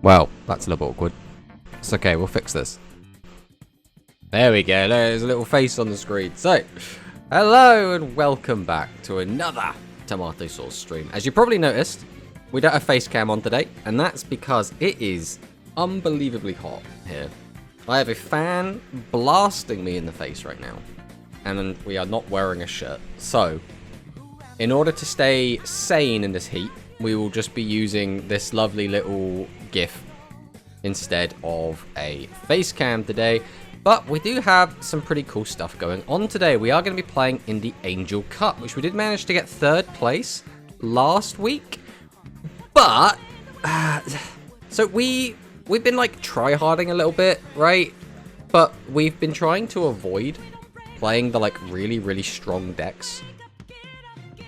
Well, that's a little awkward. It's okay, we'll fix this. There we go, there's a little face on the screen. So, hello and welcome back to another tomato sauce stream. As you probably noticed, we don't have face cam on today, and that's because it is unbelievably hot here. I have a fan blasting me in the face right now, and we are not wearing a shirt. So, in order to stay sane in this heat, we will just be using this lovely little GIF instead of a face cam today. But we do have some pretty cool stuff going on today. We are going to be playing in the Angel Cup, which we did manage to get 3rd place last week. But, so we've been like try-harding a little bit, right? But we've been trying to avoid playing the like really strong decks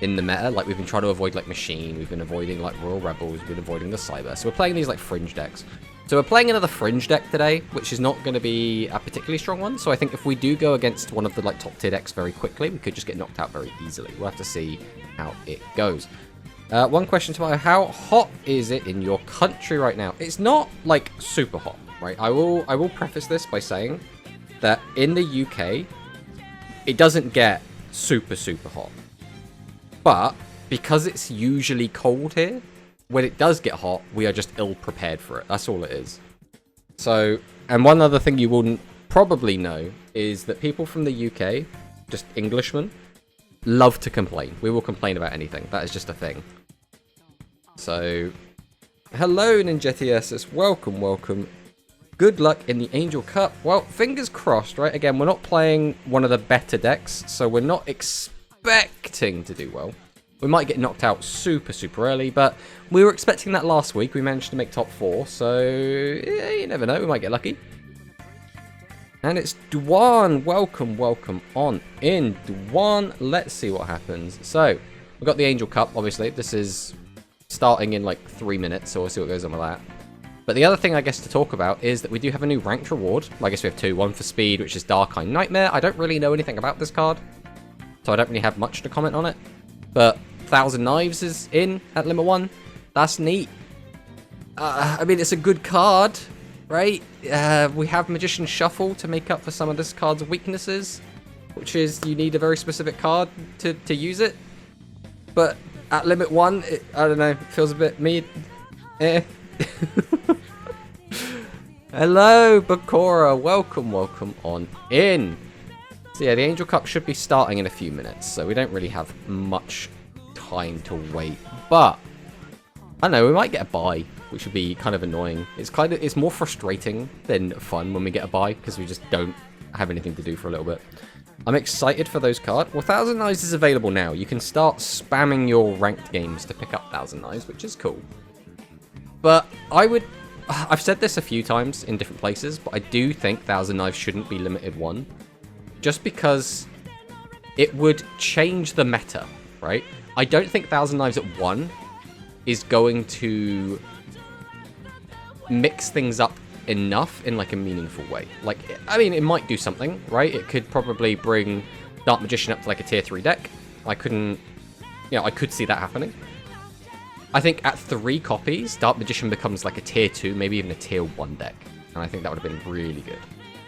in the meta. Like we've been trying to avoid like Machine, we've been avoiding like Royal Rebels, we've been avoiding the Cyber. So we're playing these like fringe decks. So we're playing another fringe deck today, which is not going to be a particularly strong one. So I think if we do go against one of the like top tier decks very quickly, we could just get knocked out very easily. We'll have to see how it goes. One question tomorrow: how hot is it in your country right now? It's not like super hot, right? I will preface this by saying that in the UK, it doesn't get super hot. But because it's usually cold here, when it does get hot, we are just ill prepared for it. That's all it is. So, and one other thing you wouldn't probably know is that people from the UK, just Englishmen, love to complain. We will complain about anything. That is just a thing. So, hello Ninjetius, welcome. Good luck in the Angel Cup. Well, fingers crossed, right? Again, we're not playing one of the better decks, so we're not expecting to do well. We might get knocked out super early, but we were expecting that last week. We managed to make top 4, so yeah, you never know. We might get lucky. And it's Dwan. Welcome on in, Dwan. Let's see what happens. So, we've got the Angel Cup, obviously. This is starting in like 3 minutes, so we'll see what goes on with that. But the other thing, I guess, to talk about is that we do have a new ranked reward. I guess we have 2. One for speed, which is Darkeye Nightmare. I don't really know anything about this card, so I don't really have much to comment on it. But 1,000 Knives is in at limit 1. That's neat. I mean, it's a good card, right? We have Magician Shuffle to make up for some of this card's weaknesses, which is you need a very specific card to use it. But at limit 1, I don't know, it feels a bit mid. Hello, Bakura. Welcome on in. So yeah, the Angel Cup should be starting in a few minutes, so we don't really have much time to wait. But I don't know, we might get a bye, which would be kind of annoying. It's more frustrating than fun when we get a bye because we just don't have anything to do for a little bit. I'm excited for those cards. Well, 1,000 Knives is available now. You can start spamming your ranked games to pick up 1,000 Knives, which is cool. But I've said this a few times in different places, but I do think 1,000 Knives shouldn't be limited 1. Just because it would change the meta, right? I don't think 1,000 Knives at 1 is going to mix things up enough in like a meaningful way. Like, I mean, it might do something, right? It could probably bring Dark Magician up to like a tier 3 deck. I could see that happening. I think at 3 copies, Dark Magician becomes like a tier 2, maybe even a tier 1 deck. And I think that would have been really good.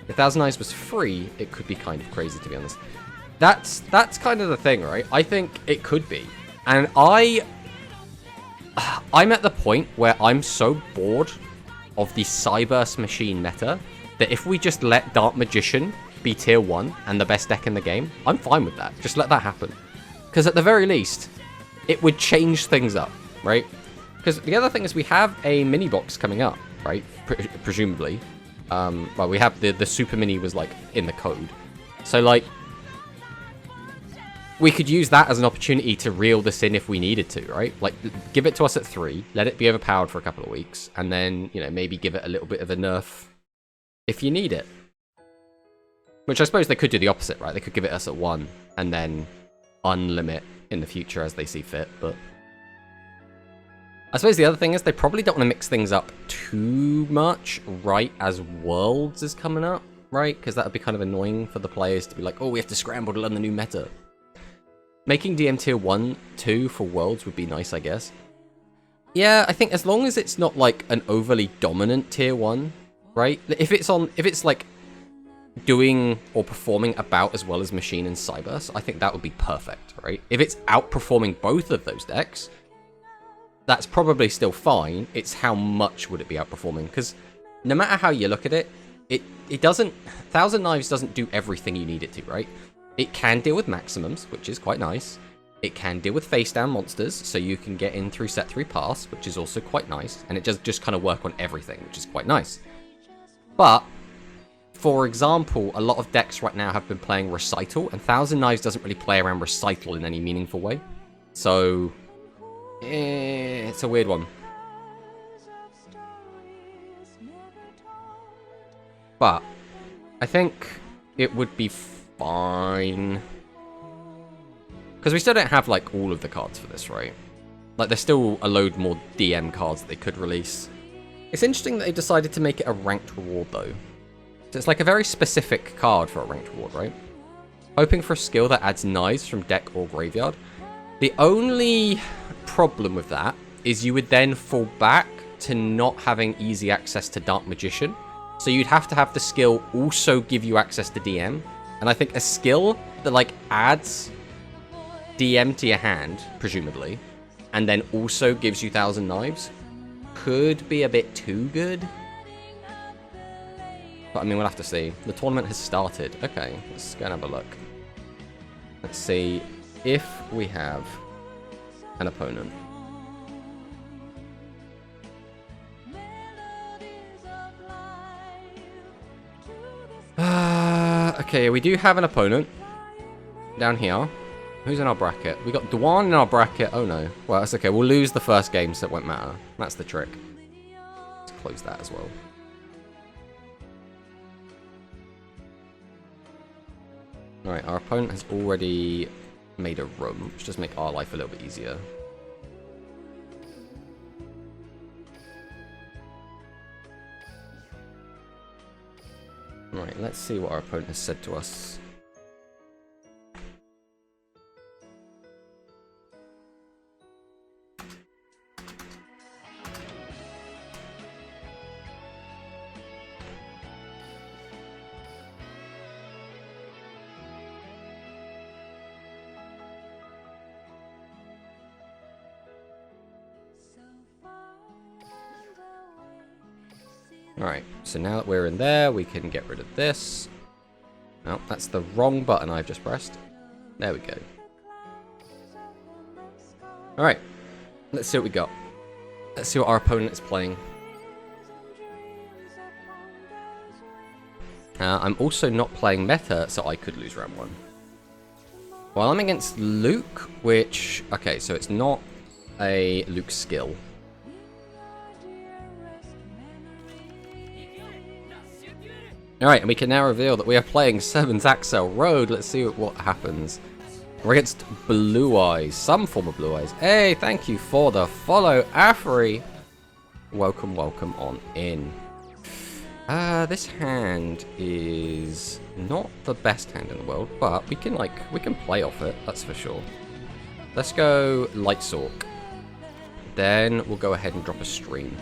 If 1,000 Knives was free, it could be kind of crazy, to be honest. That's kind of the thing, right? I think it could be. And I'm at the point where I'm so bored of the Cyburst Machine meta that if we just let Dark Magician be tier 1 and the best deck in the game, I'm fine with that. Just let that happen. Because at the very least, it would change things up, right? Because the other thing is we have a mini box coming up, right? Presumably. Well, we have the Super Mini was like in the code. So like, we could use that as an opportunity to reel this in if we needed to, right? Like, give it to us at 3, let it be overpowered for a couple of weeks, and then, you know, maybe give it a little bit of a nerf if you need it. Which I suppose they could do the opposite, right? They could give it us at 1, and then unlimit in the future as they see fit, but I suppose the other thing is they probably don't want to mix things up too much right as Worlds is coming up, right? Because that would be kind of annoying for the players to be like, oh, we have to scramble to learn the new meta. Making DM tier 1, 2 for Worlds would be nice, I guess. Yeah, I think as long as it's not like an overly dominant tier 1, right? If it's like doing or performing about as well as Machine and Cyberse, I think that would be perfect, right? If it's outperforming both of those decks, that's probably still fine. It's how much would it be outperforming? Because no matter how you look at it, it doesn't... Thousand Knives doesn't do everything you need it to, right? It can deal with maximums, which is quite nice. It can deal with face down monsters, so you can get in through set 3 pass, which is also quite nice. And it does just kind of work on everything, which is quite nice. But, for example, a lot of decks right now have been playing Recital, and Thousand Knives doesn't really play around Recital in any meaningful way. So, it's a weird one. But, I think it would be fine. Because we still don't have, like, all of the cards for this, right? Like, there's still a load more DM cards that they could release. It's interesting that they decided to make it a ranked reward, though. So it's like a very specific card for a ranked reward, right? Hoping for a skill that adds knives from deck or graveyard. The only problem with that is you would then fall back to not having easy access to Dark Magician. So you'd have to have the skill also give you access to DM. And I think a skill that, like, adds DM to your hand, presumably, and then also gives you Thousand Knives, could be a bit too good. But I mean, we'll have to see. The tournament has started. Okay, let's go and have a look. Let's see if we have an opponent. Okay, we do have an opponent down here. Who's in our bracket? We got Dwan in our bracket. Oh no. Well, that's okay. We'll lose the first game, so it won't matter. That's the trick. Let's close that as well. Alright, our opponent has already made a room, which does make our life a little bit easier. Right, let's see what our opponent has said to us. Alright, so now that we're in there, we can get rid of this. No, that's the wrong button I've just pressed. There we go. Alright, let's see what we got. Let's see what our opponent is playing. I'm also not playing meta, so I could lose round 1. Well, I'm against Luke, which... Okay, so it's not a Luke skill. Alright, and we can now reveal that we are playing 7's Axel Road. Let's see what happens. We're against Blue Eyes. Some form of Blue Eyes. Hey, thank you for the follow, Afri. Welcome, welcome on in. This hand is not the best hand in the world, but we can play off it, that's for sure. Let's go Light Sork. Then we'll go ahead and drop a Stream.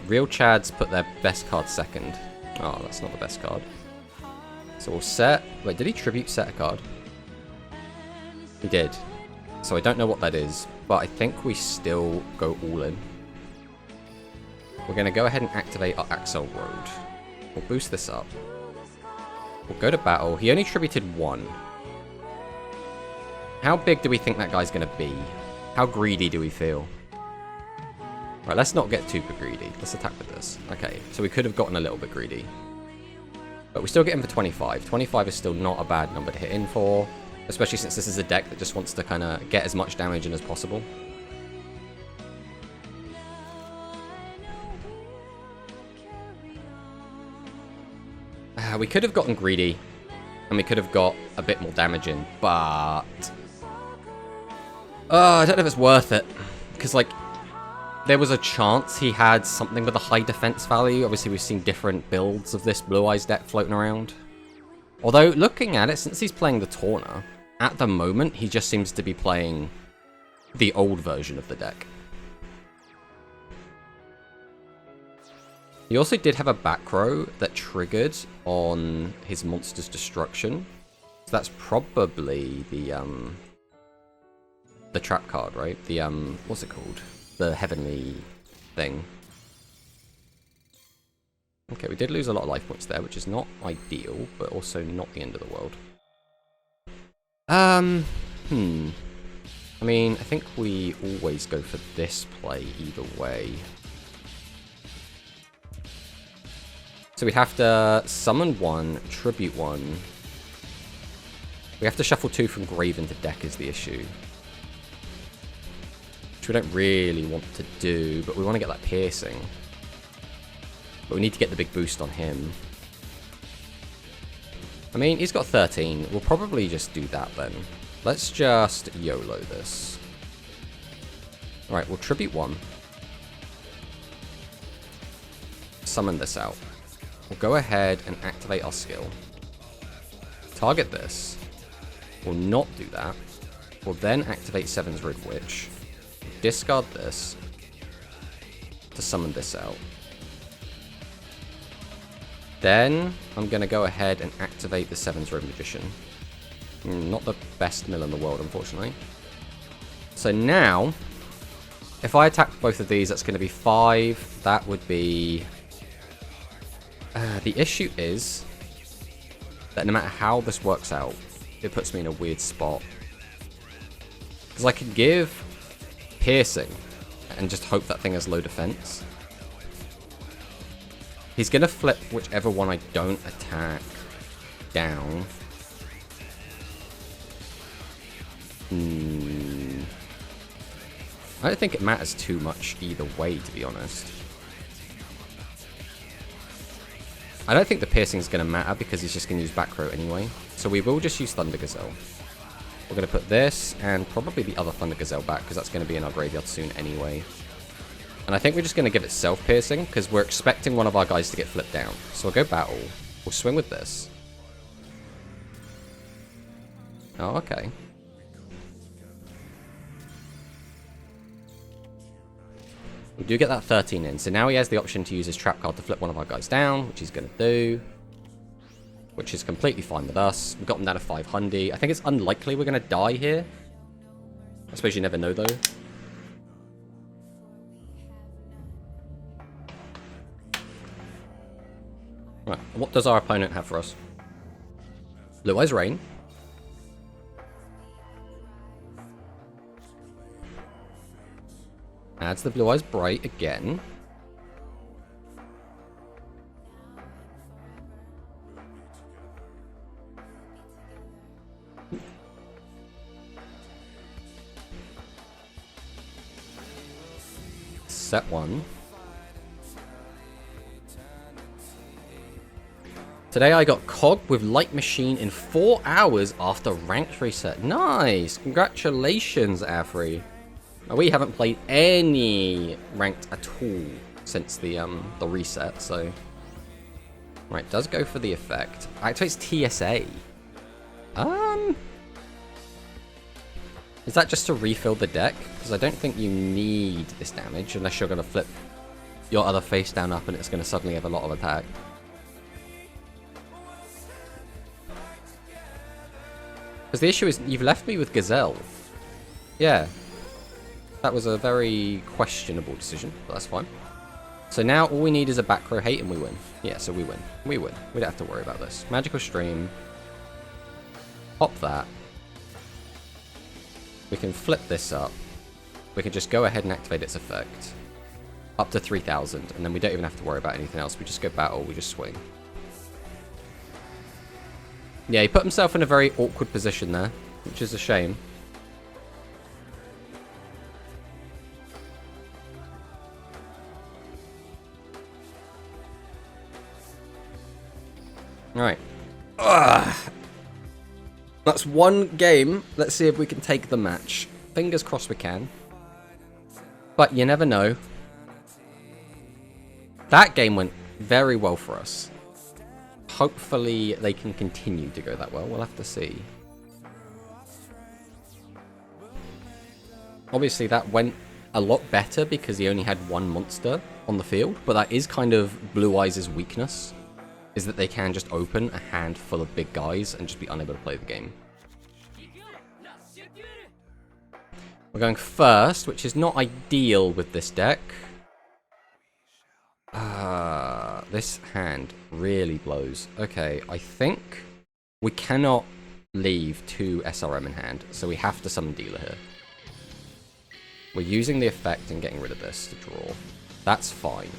Real Chads put their best card second. Oh, that's not the best card. So we'll set... Wait, did he tribute set a card? He did. So I don't know what that is, but I think we still go all in. We're going to go ahead and activate our Axel Road. We'll boost this up. We'll go to battle. He only tributed 1. How big do we think that guy's going to be? How greedy do we feel? Right, let's not get too greedy. Let's attack with this. Okay, so we could have gotten a little bit greedy. But we still get in for 25. 25 is still not a bad number to hit in for. Especially since this is a deck that just wants to kind of get as much damage in as possible. We could have gotten greedy. And we could have got a bit more damage in. But... I don't know if it's worth it. Because, like... There was a chance he had something with a high defense value. Obviously, we've seen different builds of this Blue Eyes deck floating around. Although, looking at it, since he's playing the Torna, at the moment, he just seems to be playing the old version of the deck. He also did have a back row that triggered on his monster's destruction. So that's probably the trap card, right? The, what's it called? The heavenly thing. Okay, we did lose a lot of life points there, which is not ideal, but also not the end of the world. I mean, I think we always go for this play either way. So we'd have to summon one, tribute one. We have to shuffle two from grave into deck is the issue. Which we don't really want to do, but we want to get that piercing. But we need to get the big boost on him. I mean, he's got 13. We'll probably just do that then. Let's just YOLO this. Alright, we'll tribute one. Summon this out. We'll go ahead and activate our skill. Target this. We'll not do that. We'll then activate Seven's Rid Witch. Discard this to summon this out. Then I'm going to go ahead and activate the Seven's Rid Magician. Not the best mill in the world, unfortunately. So now, if I attack both of these, that's going to be 5. That would be... the issue is that no matter how this works out, it puts me in a weird spot. Because I could give piercing and just hope that thing has low defense. He's going to flip whichever one I don't attack down. I don't think it matters too much either way, to be honest. I don't think the piercing is going to matter because he's just going to use back row anyway. So we will just use Thunder Gazelle. We're going to put this and probably the other Thunder Gazelle back because that's going to be in our graveyard soon anyway. And I think we're just going to give it self-piercing because we're expecting one of our guys to get flipped down. So we'll go battle. We'll swing with this. Oh, okay. We do get that 13 in. So now he has the option to use his trap card to flip one of our guys down, which he's going to do. Which is completely fine with us. We've got him down to 500. I think it's unlikely we're going to die here. I suppose you never know, though. Right, what does our opponent have for us? Blue Eyes Rain. Adds the Blue Eyes Bright again. Set one. Today I got Cog with Light Machine in 4 hours after ranked reset. Nice! Congratulations, Afri. Now, we haven't played any ranked at all since the reset, so... Right, does go for the effect. Activates TSA. Is that just to refill the deck? Because I don't think you need this damage unless you're going to flip your other face down up and it's going to suddenly have a lot of attack. Because the issue is, you've left me with Gazelle. Yeah. That was a very questionable decision, but that's fine. So now all we need is a back row hate and we win. Yeah, so we win. We win. We don't have to worry about this. Magical Stream. Pop that. We can flip this up. We can just go ahead and activate its effect. Up to 3,000, and then we don't even have to worry about anything else. We just go battle, we just swing. Yeah, he put himself in a very awkward position there, which is a shame. Alright. That's one game. Let's see if we can take the match. Fingers crossed we can. But you never know. That game went very well for us. Hopefully they can continue to go that well. We'll have to see. Obviously, that went a lot better because he only had one monster on the field, but that is kind of Blue Eyes' weakness, is that they can just open a hand full of big guys and just be unable to play the game. We're going first, which is not ideal with this deck. This hand really blows. Okay, I think we cannot leave 2 SRM in hand, so we have to summon Dealer here. We're using the effect and getting rid of this to draw. That's fine.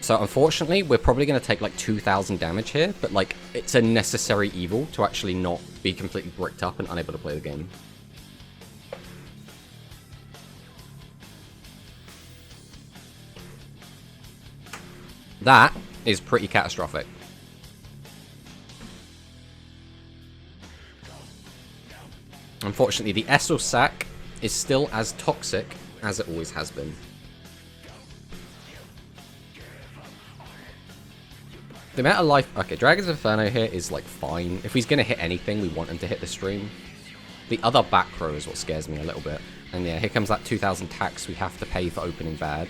So unfortunately, we're probably going to take like 2,000 damage here, but like it's a necessary evil to actually not be completely bricked up and unable to play the game. That is pretty catastrophic. Unfortunately, the Essel Sack is still as toxic as it always has been. The amount of life... Okay, Dragon's Inferno here is, like, fine. If he's going to hit anything, we want him to hit the stream. The other back row is what scares me a little bit. And yeah, here comes that 2,000 tax we have to pay for opening bad.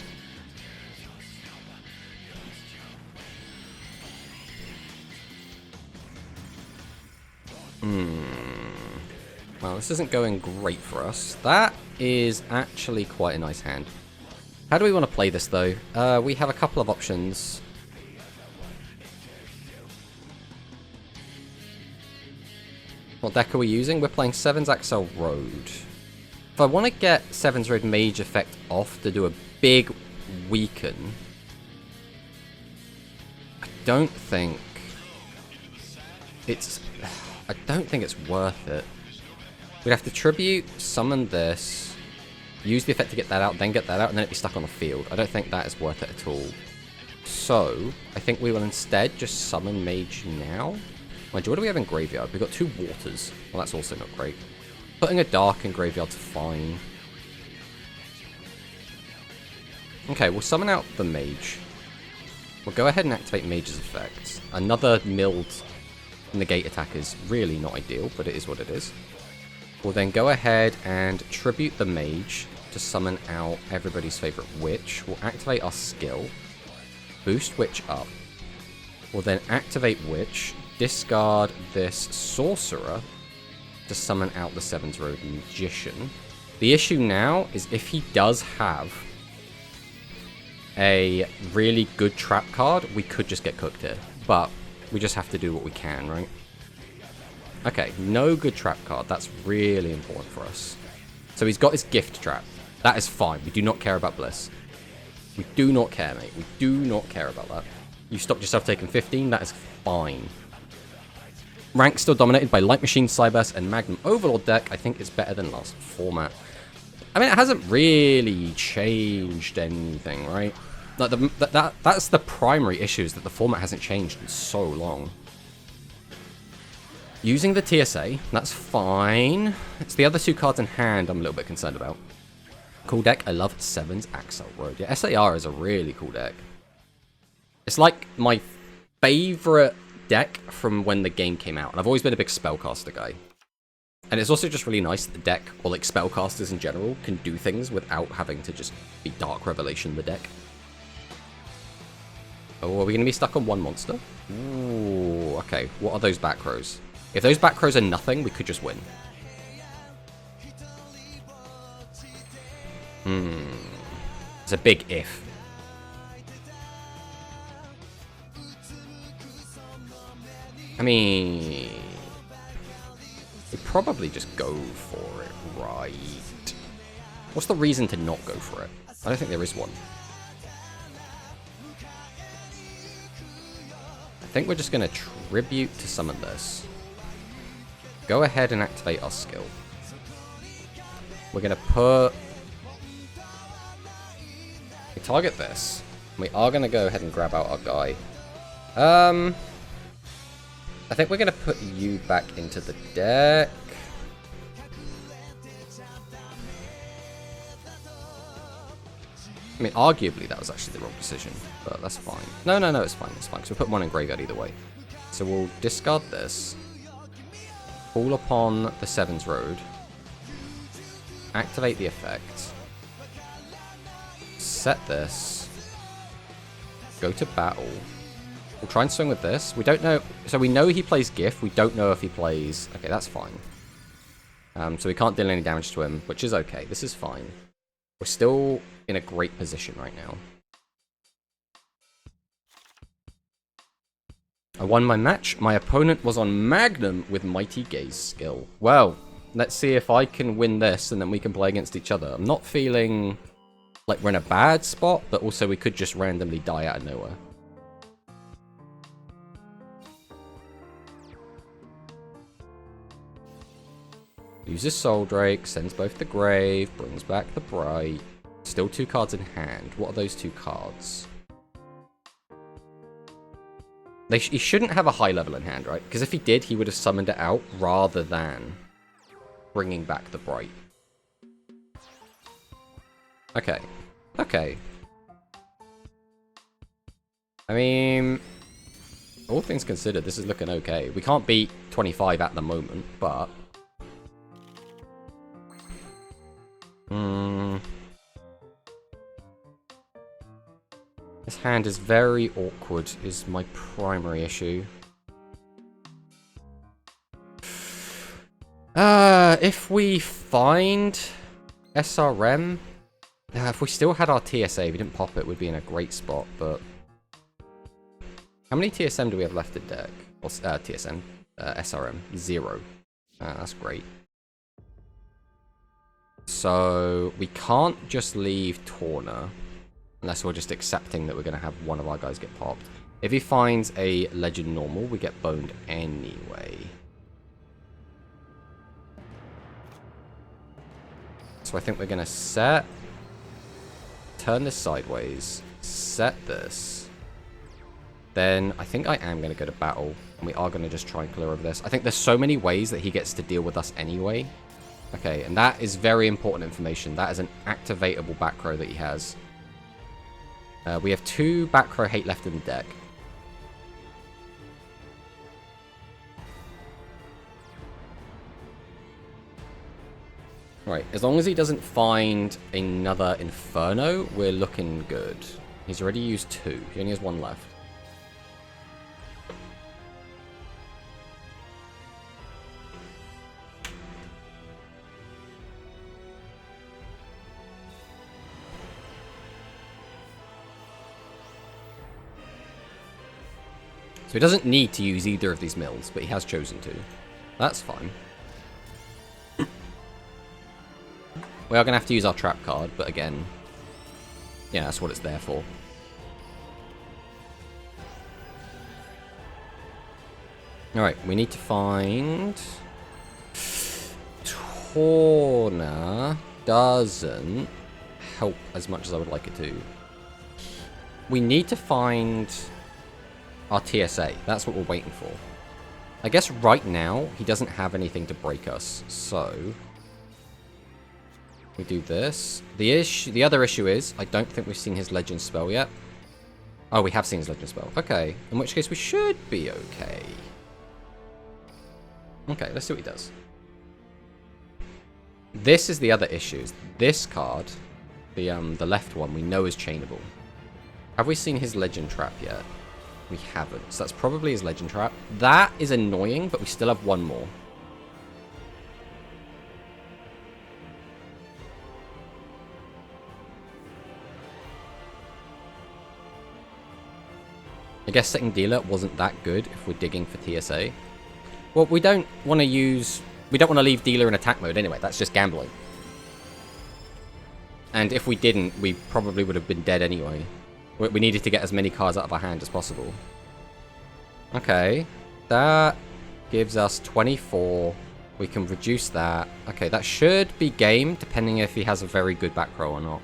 Well, this isn't going great for us. That is actually quite a nice hand. How do we want to play this, though? We have a couple of options. What deck are we using? We're playing Seven's Axel Road. If I want to get Seven's Road Mage effect off to do a big weaken, I don't think it's worth it. We'd have to tribute, summon this, use the effect to get that out, then get that out, and then it'd be stuck on the field. I don't think that is worth it at all. So, I think we will instead just summon Mage now. Mind you, what do we have in graveyard? We've got 2 waters. Well, that's also not great. Putting a dark in graveyard's fine. Okay, we'll summon out the Mage. We'll go ahead and activate Mage's effect. Another milled negate attack is really not ideal, but it is what it is. We'll then go ahead and tribute the Mage to summon out everybody's favorite Witch. We'll activate our skill, boost Witch up. We'll then activate Witch, discard this Sorcerer to summon out the Seven's Road Magician. The issue now is if he does have a really good trap card, we could just get cooked here. But we just have to do what we can, right? Okay, no good trap card. That's really important for us. So he's got his gift trap. That is fine. We do not care about Bliss. We do not care, mate. We do not care about that. You stopped yourself taking 15. That is fine. Rank still dominated by Light Machine, Cyberse, and Magnum Overlord deck. I think it's better than last format. I mean, it hasn't really changed anything, right? Like that's the primary issue, is that the format hasn't changed in so long. Using the TSA, that's fine. It's the other 2 cards in hand I'm a little bit concerned about. Cool deck. I love Seven's Axel Road. Yeah, SAR is a really cool deck. It's like my favorite deck from when the game came out, and I've always been a big spellcaster guy. And it's also just really nice that the deck, or like spellcasters in general, can do things without having to just be Dark Revelation the deck. Oh, are we going to be stuck on 1 monster? Ooh, okay. What are those back rows? If those back rows are nothing, we could just win. It's a big if. I mean, we probably just go for it, right? What's the reason to not go for it? I don't think there is one. I think we're just going to tribute to summon this. Go ahead and activate our skill. We're going to put... We target this. We are going to go ahead and grab out our guy. I think we're going to put you back into the deck. I mean, arguably that was actually the wrong decision, but that's fine. No, it's fine, it's fine, because we'll put 1 in graveyard either way. So we'll discard this, call upon the Seven's Road, activate the effect, set this, go to battle. We'll try and swing with this. We don't know, so we know he plays Gift. We don't know if he plays. Okay, that's fine. So we can't deal any damage to him, which is okay. This is fine. We're still in a great position right now. I won my match. My opponent was on Magnum with Mighty Gaze skill. Well, let's see if I can win this and then we can play against each other. I'm not feeling like we're in a bad spot, but also we could just randomly die out of nowhere. Uses Soul Drake, sends both the Grave, brings back the Bright. Still 2 cards in hand. What are those 2 cards? He shouldn't have a high level in hand, right? Because if he did, he would have summoned it out rather than bringing back the Bright. Okay. Okay. I mean, all things considered, this is looking okay. We can't beat 25 at the moment, but... This hand is very awkward, is my primary issue. If we find SRM, if we still had our TSA, we didn't pop it, we'd be in a great spot, but... How many TSM do we have left in deck? Or, TSM, SRM, 0. That's great. So, we can't just leave Torna, unless we're just accepting that we're going to have one of our guys get popped. If he finds a Legend Normal, we get boned anyway. So I think we're going to set, turn this sideways, set this. Then I think I am going to go to battle, and we are going to just try and clear over this. I think there's so many ways that he gets to deal with us anyway. Okay, and that is very important information. That is an activatable back row that he has. We have 2 back row hate left in the deck. Right, as long as he doesn't find another Inferno, we're looking good. He's already used 2. He only has 1 left. So he doesn't need to use either of these mills, but he has chosen to. That's fine. We are going to have to use our trap card, but again, yeah, that's what it's there for. Alright, we need to find... Torna doesn't help as much as I would like it to. We need to find our TSA. That's what we're waiting for. I guess right now, he doesn't have anything to break us, so... We do this. The other issue is, I don't think we've seen his Legend spell yet. Oh, we have seen his Legend spell. Okay. In which case, we should be okay. Okay, let's see what he does. This is the other issue. This card, the left one, we know is chainable. Have we seen his Legend trap yet? We haven't. So that's probably his Legend trap. That is annoying, but we still have 1 more. I guess setting dealer wasn't that good if we're digging for TSA. Well, we don't want to use... We don't want to leave dealer in attack mode anyway. That's just gambling. And if we didn't, we probably would have been dead anyway. We needed to get as many cards out of our hand as possible. Okay. That gives us 24. We can reduce that. Okay, that should be game, depending if he has a very good back row or not.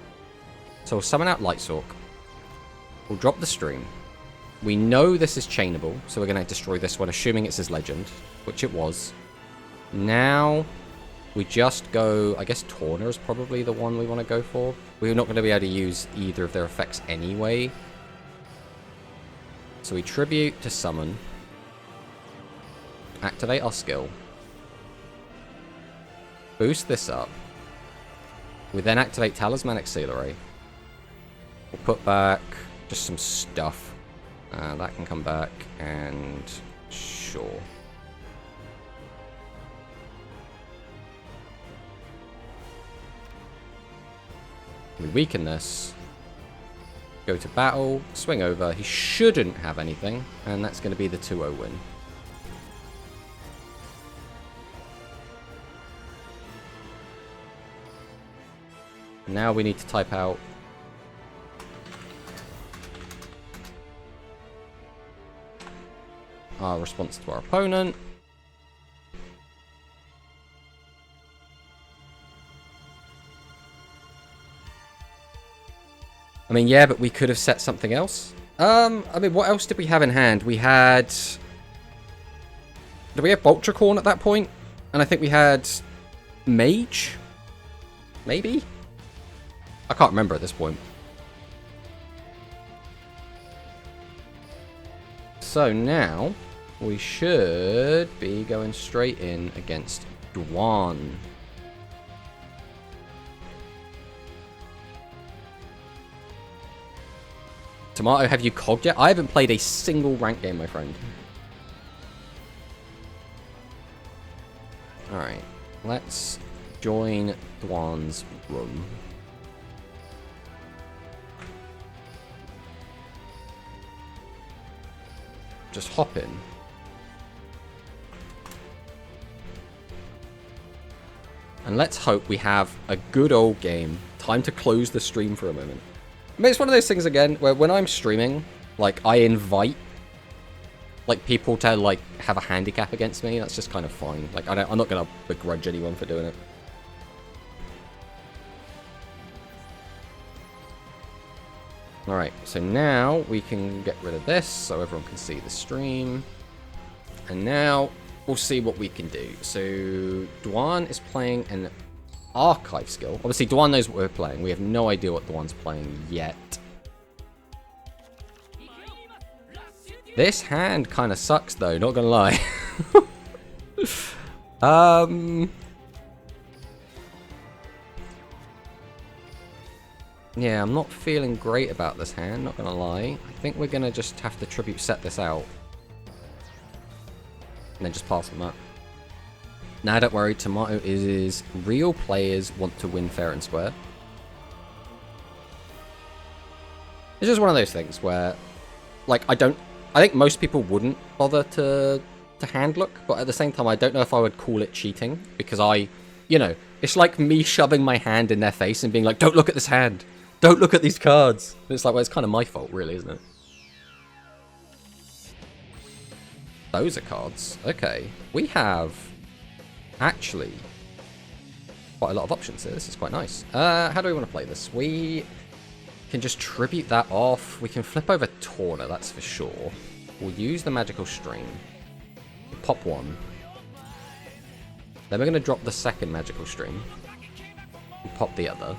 So we'll summon out Lightsork. We'll drop the stream. We know this is chainable, so we're going to destroy this one, assuming it's his Legend, which it was. Now, we just go... I guess Torna is probably the one we want to go for. We're not going to be able to use either of their effects anyway. So we tribute to summon. Activate our skill. Boost this up. We then activate Talismanic Sealer Ray. We'll put back just some stuff. That can come back, and sure. We weaken this. Go to battle, swing over. He shouldn't have anything, and that's going to be the 2-0 win. Now we need to type out our response to our opponent. I mean, yeah, but we could have set something else. I mean, what else did we have in hand? We had... Did we have Boltracorn at that point? And I think we had Mage? Maybe? I can't remember at this point. So now, we should be going straight in against Dwan. Tomato, have you cogged yet? I haven't played a single rank game, my friend. Alright, let's join Dwan's room. Just hop in. And let's hope we have a good old game. Time to close the stream for a moment. I mean, it's one of those things again where when I'm streaming, like, I invite like people to like have a handicap against me. That's just kind of fine. Like, I'm not gonna begrudge anyone for doing it. Alright, so now we can get rid of this so everyone can see the stream. And now we'll see what we can do. So Dwan is playing an Archive skill. Obviously, Dwan knows what we're playing. We have no idea what Dwan's playing yet. This hand kind of sucks, though. Not gonna lie. Yeah, I'm not feeling great about this hand. Not gonna lie. I think we're gonna just have to tribute set this out, and then just pass on that. Now, don't worry, Tomato is real players want to win fair and square. It's just one of those things where, like, I think most people wouldn't bother to hand look, but at the same time, I don't know if I would call it cheating, because you know, it's like me shoving my hand in their face and being like, don't look at this hand, don't look at these cards. And it's like, well, it's kind of my fault, really, isn't it? Those are cards. Okay, we have actually quite a lot of options here. This is quite nice. How do we want to play this? We can just tribute that off. We can flip over Torna, that's for sure. We'll use the Magical Stream. Pop one. Then we're going to drop the second Magical Stream. And pop the other.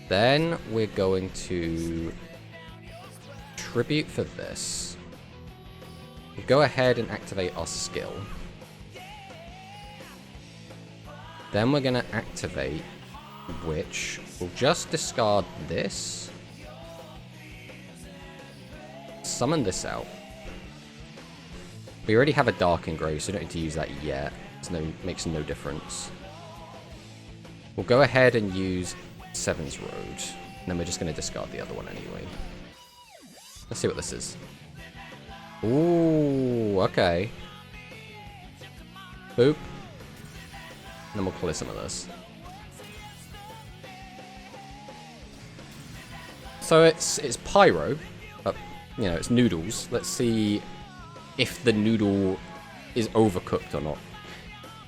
Then we're going to tribute for this. We'll go ahead and activate our skill. Then we're going to activate Witch. We'll just discard this. Summon this out. We already have a Dark Engrave, so we don't need to use that yet. Makes no difference. We'll go ahead and use Seven's Road. And then we're just going to discard the other one anyway. Let's see what this is. Ooh, okay. Boop. And then we'll clear some of this. So it's Pyro, but, you know, it's noodles. Let's see if the noodle is overcooked or not.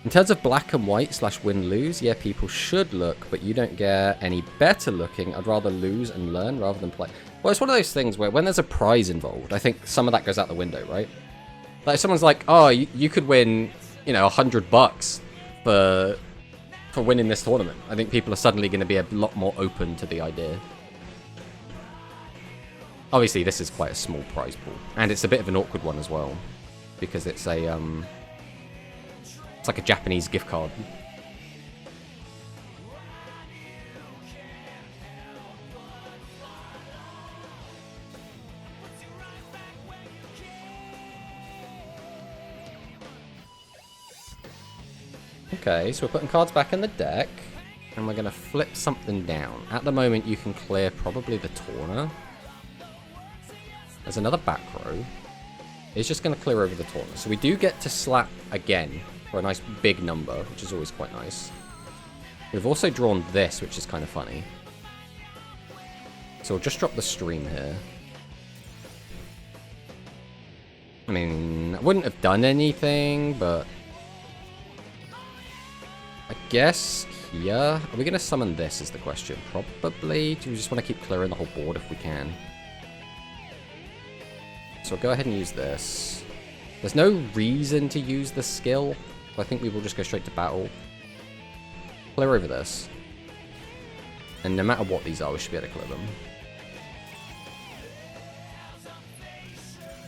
In terms of black and white / win-lose, yeah, people should look, but you don't get any better looking. I'd rather lose and learn rather than play. Well, it's one of those things where when there's a prize involved, I think some of that goes out the window, right? Like, if someone's like, oh, you could win, you know, $100 for winning this tournament. I think people are suddenly going to be a lot more open to the idea. Obviously, this is quite a small prize pool, and it's a bit of an awkward one as well, because it's a it's like a Japanese gift card. Okay, so we're putting cards back in the deck. And we're going to flip something down. At the moment, you can clear probably the Torna. There's another back row. It's just going to clear over the Torna. So we do get to slap again for a nice big number, which is always quite nice. We've also drawn this, which is kind of funny. So we'll just drop the stream here. I mean, I wouldn't have done anything, but I guess here... Are we going to summon this is the question. Probably. Do we just want to keep clearing the whole board if we can? So I'll go ahead and use this. There's no reason to use the skill. So I think we will just go straight to battle. Clear over this. And no matter what these are, we should be able to clear them.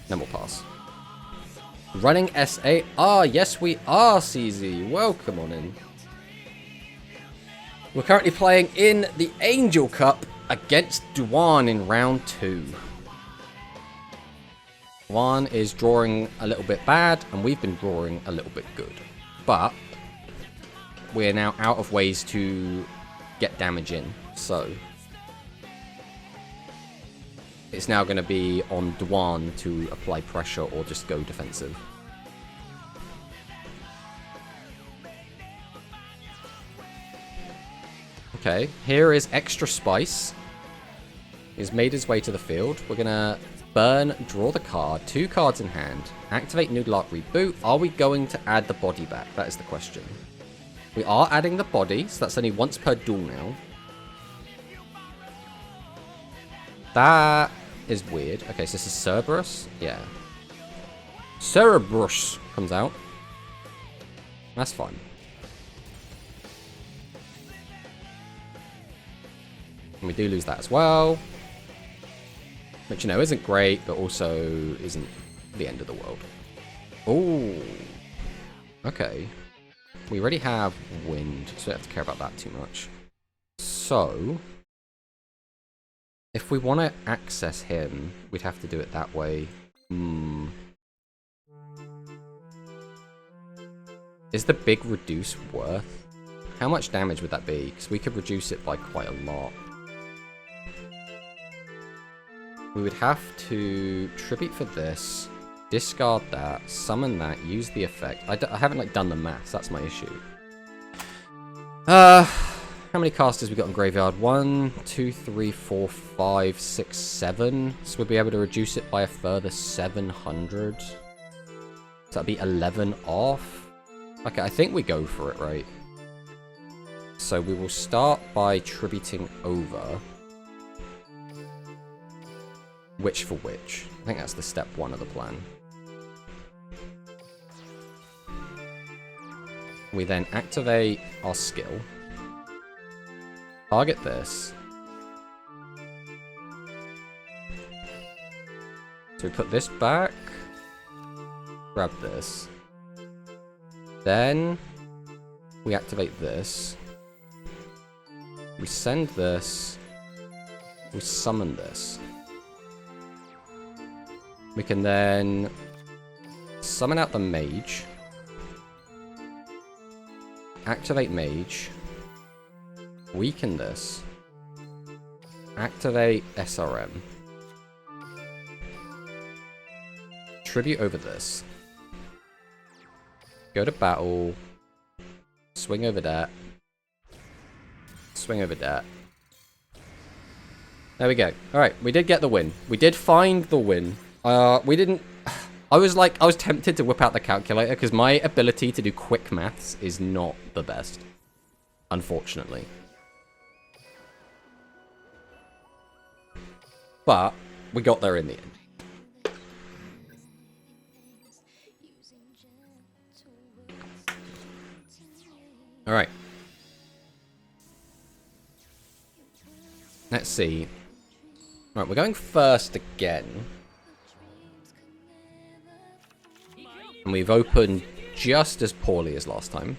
Then we'll pass. Running SA. Ah, yes we are, CZ. Welcome on in. We're currently playing in the Angel Cup against Duan in round 2. Duan is drawing a little bit bad, and we've been drawing a little bit good. But we're now out of ways to get damage in, so it's now going to be on Duan to apply pressure or just go defensive. Okay, here is Extra Spice. He's made his way to the field. We're going to burn, draw the card, 2 cards in hand, activate Noodle Arc Reboot. Are we going to add the body back? That is the question. We are adding the body, so that's only once per duel now. That is weird. Okay, so this is Cerberus? Yeah. Cerberus comes out. That's fine. And we do lose that as well. Which, you know, isn't great, but also isn't the end of the world. Oh. Okay. We already have wind, so we don't have to care about that too much. So, if we want to access him, we'd have to do it that way. Is the big reduce worth? How much damage would that be? Because we could reduce it by quite a lot. We would have to tribute for this, discard that, summon that, use the effect. I haven't like done the maths, that's my issue. How many casters we got in graveyard? 1, 2, 3, 4, 5, 6, 7. So we'll be able to reduce it by a further 700. So that'd be 11 off. Okay, I think we go for it, right? So we will start by tributing over. Which for which? I think that's the step 1 of the plan. We then activate our skill. Target this. So we put this back. Grab this. Then we activate this. We send this. We summon this. We can then summon out the mage. Activate mage. Weaken this. Activate SRM. Tribute over this. Go to battle. Swing over that. Swing over that. There we go. Alright, we did get the win. We did find the win. We didn't... I was tempted to whip out the calculator because my ability to do quick maths is not the best. Unfortunately. But we got there in the end. Alright. Let's see. Alright, we're going first again. And we've opened just as poorly as last time.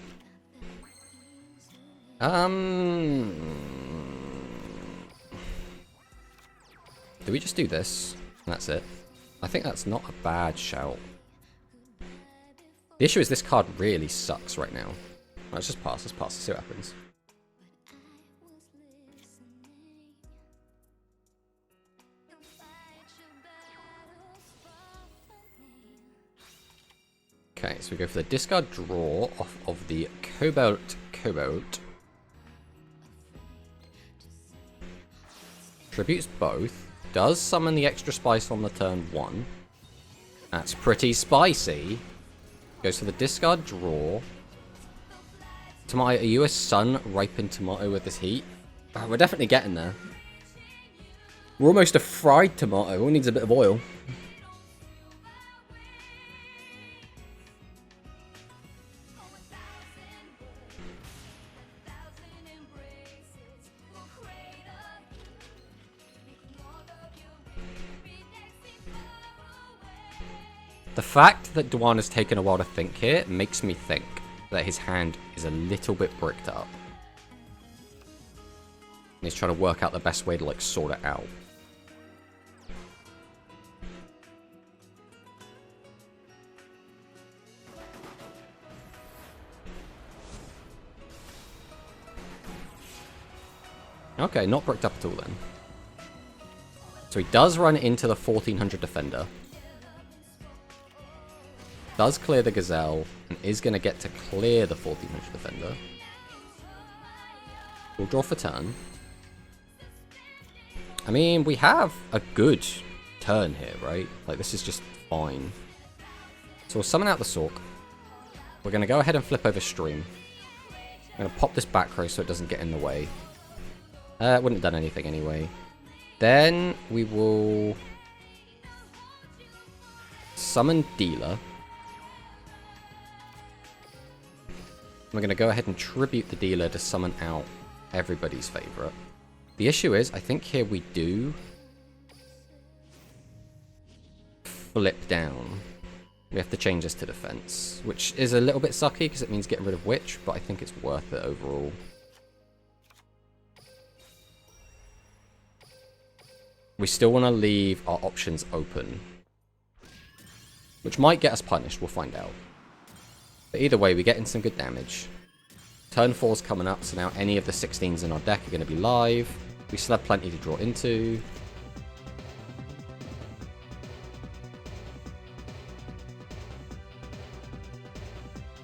Do we just do this? And that's it. I think that's not a bad shout. The issue is this card really sucks right now. Let's just pass. Let's pass. Let's see what happens. Okay, so we go for the discard draw off of the Cobalt. Tributes both. Does summon the extra spice on the turn 1. That's pretty spicy. Goes for the discard draw. Tomato, are you a sun-ripened tomato with this heat? Oh, we're definitely getting there. We're almost a fried tomato. All needs a bit of oil. The fact that Dwan has taken a while to think here makes me think that his hand is a little bit bricked up. And he's trying to work out the best way to, like, sort it out. Okay, not bricked up at all then. So he does run into the 1400 defender. Does clear the Gazelle, and is going to get to clear the 1400 defender. We'll draw for turn. I mean, we have a good turn here, right? Like, this is just fine. So we'll summon out the Sork. We're going to go ahead and flip over Stream. I'm going to pop this back row so it doesn't get in the way. It wouldn't have done anything anyway. Then we will summon Dealer. We're going to go ahead and tribute the Dealer to summon out everybody's favorite. The issue is, I think here we do flip down. We have to change this to defense, which is a little bit sucky because it means getting rid of Witch, but I think it's worth it overall. We still want to leave our options open, which might get us punished. We'll find out. But either way, we get in some good damage. Turn 4's coming up, so now any of the 16s in our deck are going to be live. We still have plenty to draw into.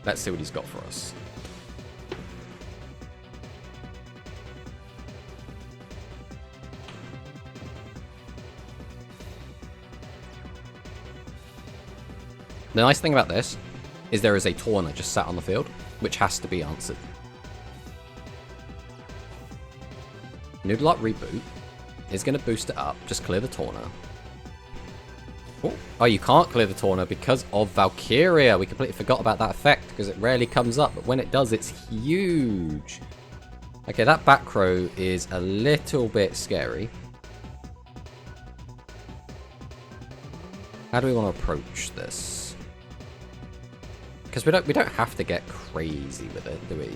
Let's see what he's got for us. The nice thing about this is there is a Tawna just sat on the field, which has to be answered. Noodle Art Reboot is going to boost it up. Just clear the Tawna. Oh, you can't clear the Tawna because of Valkyria. We completely forgot about that effect because it rarely comes up, but when it does, it's huge. Okay, that back row is a little bit scary. How do we want to approach this? Because we don't have to get crazy with it, do we?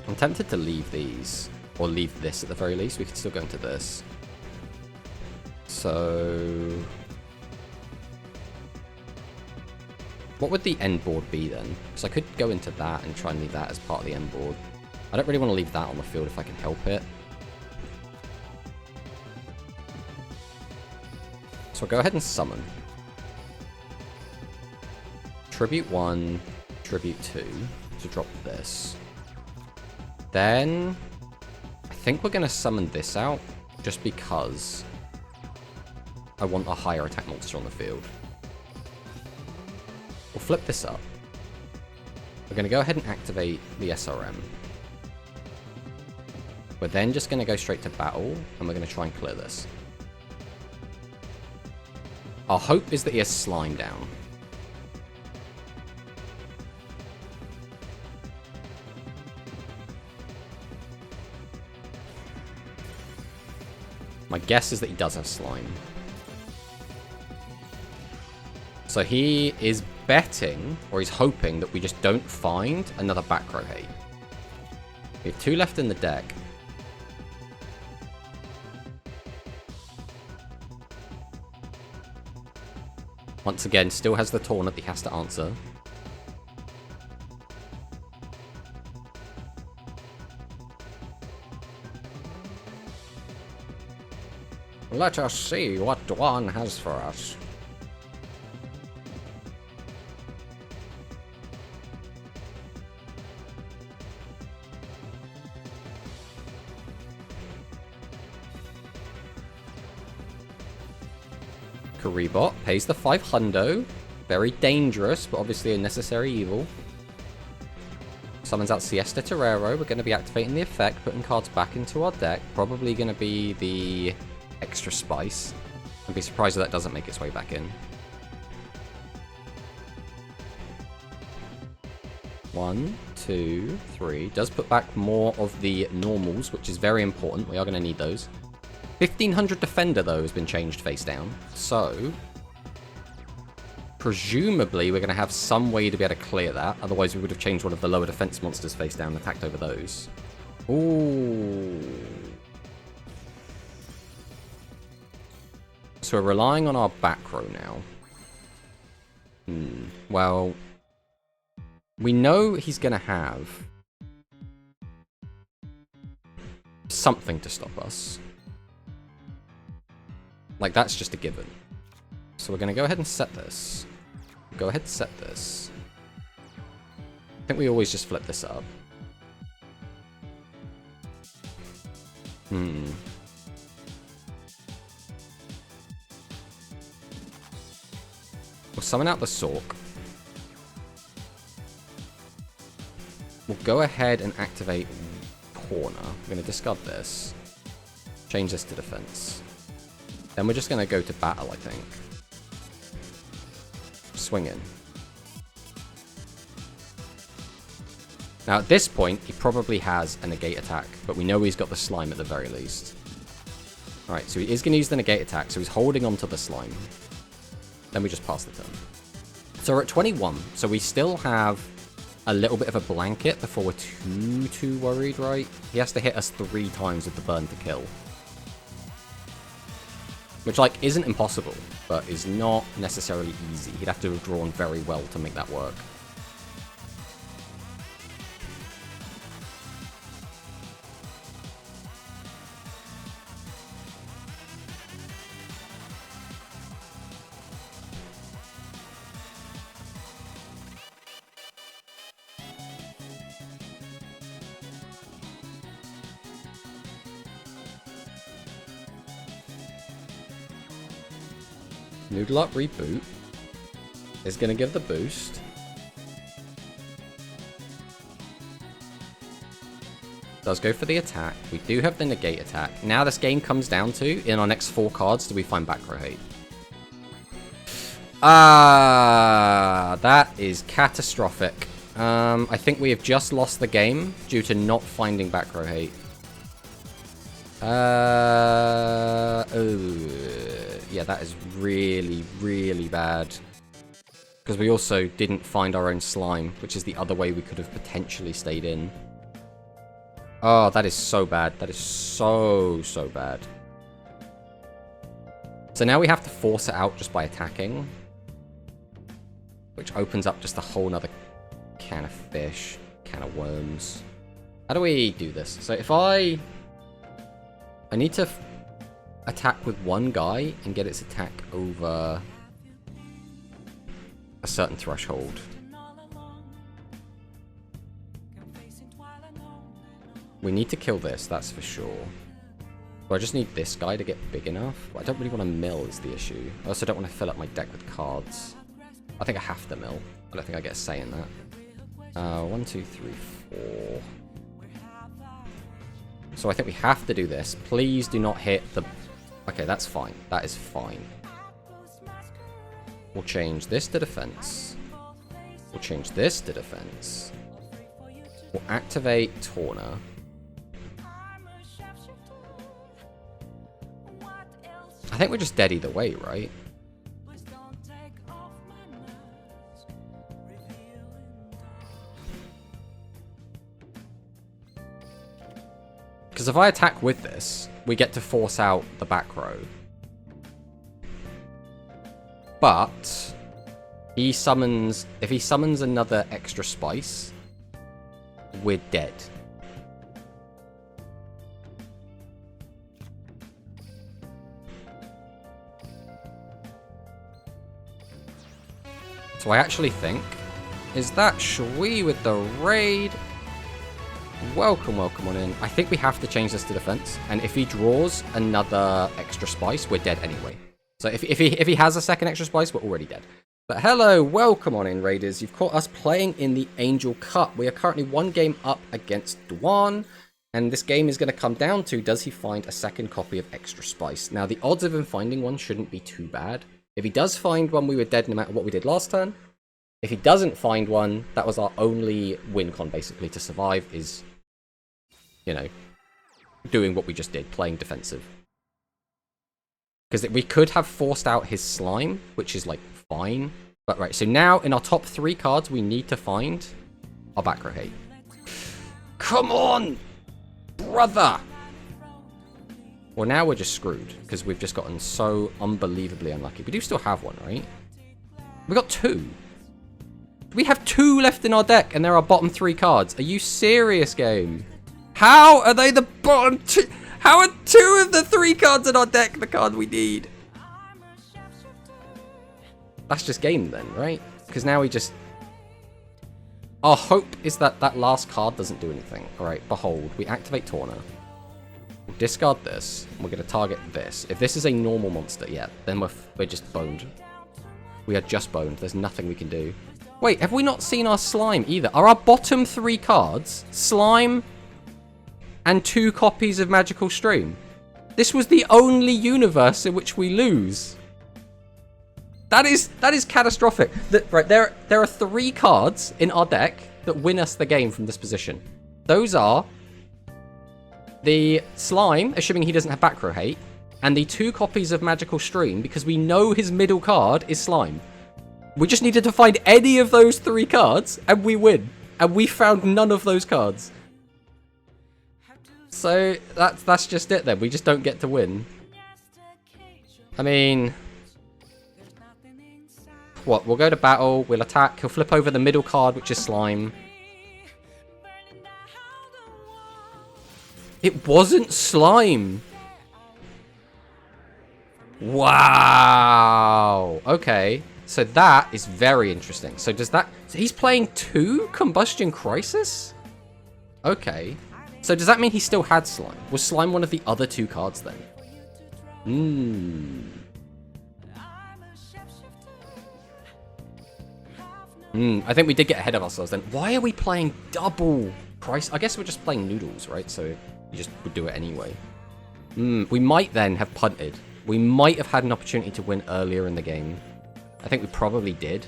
I'm tempted to leave these, or leave this at the very least. We could still go into this. So, what would the end board be then? Because I could go into that and try and leave that as part of the end board. I don't really want to leave that on the field if I can help it. So I'll go ahead and summon. Tribute 1, Tribute 2 to drop this. Then I think we're going to summon this out just because I want a higher attack monster on the field. We'll flip this up. We're going to go ahead and activate the SRM. We're then just going to go straight to battle, and we're going to try and clear this. Our hope is that he has Slime down. My guess is that he does have Slime. So he is betting, or he's hoping, that we just don't find another back row hate. We have 2 left in the deck. Once again, still has the taunt that he has to answer. Let us see what Dwan has for us. Karibot pays the 500. Very dangerous, but obviously a necessary evil. Summons out Siesta Torero. We're going to be activating the effect, putting cards back into our deck. Probably going to be the extra spice. I'd be surprised if that doesn't make its way back in. 1, 2, 3. Does put back more of the normals, which is very important. We are going to need those. 1500 Defender, though, has been changed face down. So, presumably, we're going to have some way to be able to clear that. Otherwise, we would have changed one of the lower defense monsters face down and attacked over those. Ooh. So we're relying on our back row now. Well, we know he's going to have something to stop us. Like, that's just a given. So we're going to go ahead and set this. Go ahead and set this. I think we always just flip this up. We'll summon out the Sork. We'll go ahead and activate Corner. We're going to discard this. Change this to defense. Then we're just going to go to battle, I think. Swing in. Now, at this point, he probably has a negate attack, but we know he's got the slime at the very least. Alright, so he is going to use the negate attack, so he's holding on to the slime. Then we just pass the turn. So we're at 21, so we still have a little bit of a blanket before we're too worried, right? He has to hit us 3 times with the burn to kill. Which, like, isn't impossible, but is not necessarily easy. He'd have to have drawn very well to make that work. Noodle Up Reboot is going to give the boost. Does go for the attack. We do have the negate attack. Now this game comes down to, in our next 4 cards, do we find back row hate? That is catastrophic. I think we have just lost the game due to not finding back row hate. Yeah, that is really, really bad. Because we also didn't find our own slime, which is the other way we could have potentially stayed in. Oh, that is so bad. That is so, so bad. So now we have to force it out just by attacking. Which opens up just a whole nother can of fish, can of worms. How do we do this? So if I need to attack with one guy and get its attack over a certain threshold. We need to kill this, that's for sure. But I just need this guy to get big enough. I don't really want to mill is the issue. I also don't want to fill up my deck with cards. I think I have to mill. I don't think I get a say in that. 1, 2, 3, 4. So I think we have to do this. Please do not hit the... Okay, that's fine. That is fine. We'll change this to defense. We'll change this to defense. We'll activate Torna. I think we're just dead either way, right? Because if I attack with this, we get to force out the back row. But he summons... If he summons another extra spice, we're dead. So I actually think... Is that Shui with the raid? Welcome, welcome on in. I think we have to change this to defense. And if he draws another extra spice, we're dead anyway. So if he has a second extra spice, we're already dead. But hello, welcome on in, Raiders. You've caught us playing in the Angel Cup. We are currently 1 game up against Duan. And this game is going to come down to, does he find a second copy of extra spice? Now, the odds of him finding one shouldn't be too bad. If he does find one, we were dead no matter what we did last turn. If he doesn't find one, that was our only win con, basically, to survive, is, you know, doing what we just did, playing defensive. Because we could have forced out his slime, which is, like, fine. But, right, so now, in our top 3 cards, we need to find our back row hate. Come on! Brother! Well, now we're just screwed, because we've just gotten so unbelievably unlucky. We do still have one, right? We got 2. We have 2 left in our deck, and they're our bottom 3 cards. Are you serious, game? How are they the bottom 2? How are 2 of the 3 cards in our deck the card we need? That's just game then, right? Because now we just... Our hope is that that last card doesn't do anything. Alright, behold. We activate Torna. We'll discard this. We're going to target this. If this is a normal monster, yeah, then we're just boned. We are just boned. There's nothing we can do. Wait, have we not seen our slime either? Are our bottom 3 cards slime and 2 copies of Magical Stream? This was the only universe in which we lose. That is catastrophic. Right, there are 3 cards in our deck that win us the game from this position. Those are the slime, assuming he doesn't have back row hate, and the 2 copies of Magical Stream, because we know his middle card is slime. We just needed to find any of those 3 cards, and we win. And we found none of those cards. So, that's just it then. We just don't get to win. I mean... What? We'll go to battle, we'll attack, he'll flip over the middle card, which is slime. It wasn't slime! Wow! Okay. So that is very interesting. So does that... So he's playing 2 Combustion Crisis? Okay. So does that mean he still had Slime? Was Slime one of the other 2 cards then? I think we did get ahead of ourselves then. Why are we playing double price? I guess we're just playing noodles, right? So you just would do it anyway. We might then have punted. We might have had an opportunity to win earlier in the game. I think we probably did.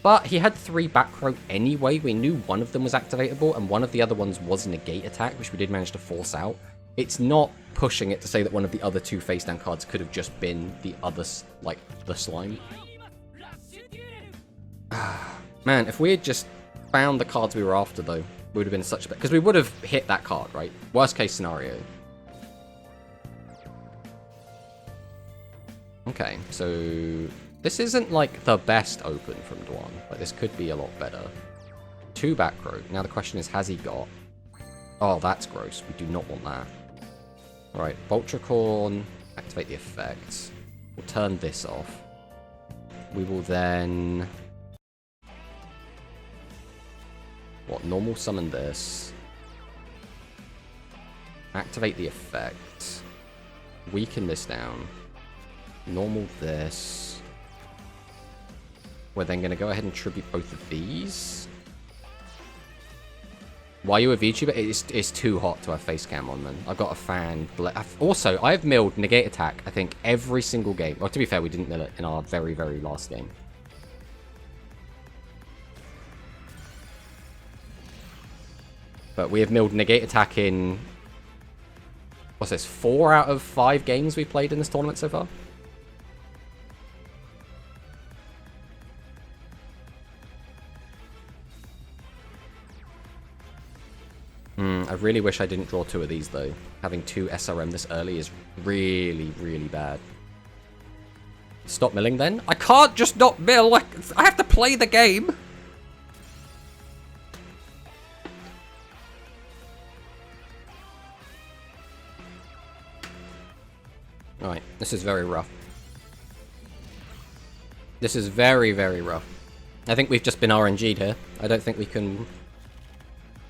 But he had 3 back row anyway. We knew one of them was activatable, and one of the other ones was negate attack, which we did manage to force out. It's not pushing it to say that one of the other 2 face down cards could have just been the other, like, the slime. Man, if we had just found the cards we were after, though, we would have been such a... Because we would have hit that card, right? Worst case scenario. Okay, so... This isn't, like, the best open from Duan. Like, this could be a lot better. 2 back row. Now the question is, has he got... Oh, that's gross. We do not want that. Alright, Vultricorn. Activate the effect. We'll turn this off. We will then... What? Normal summon this. Activate the effect. Weaken this down. Normal this. We're then going to go ahead and tribute both of these. Why are you a VTuber? It's too hot to have face cam on, man. I've got a fan. Also, I've milled negate attack, I think, every single game. Well, to be fair, we didn't mill it in our very, very last game. But we have milled negate attack in... What's this? 4 out of 5 games we've played in this tournament so far? I really wish I didn't draw 2 of these, though. Having 2 SRM this early is really, really bad. Stop milling then? I can't just not mill. I have to play the game. Alright, this is very rough. This is very, very rough. I think we've just been RNG'd here. I don't think we can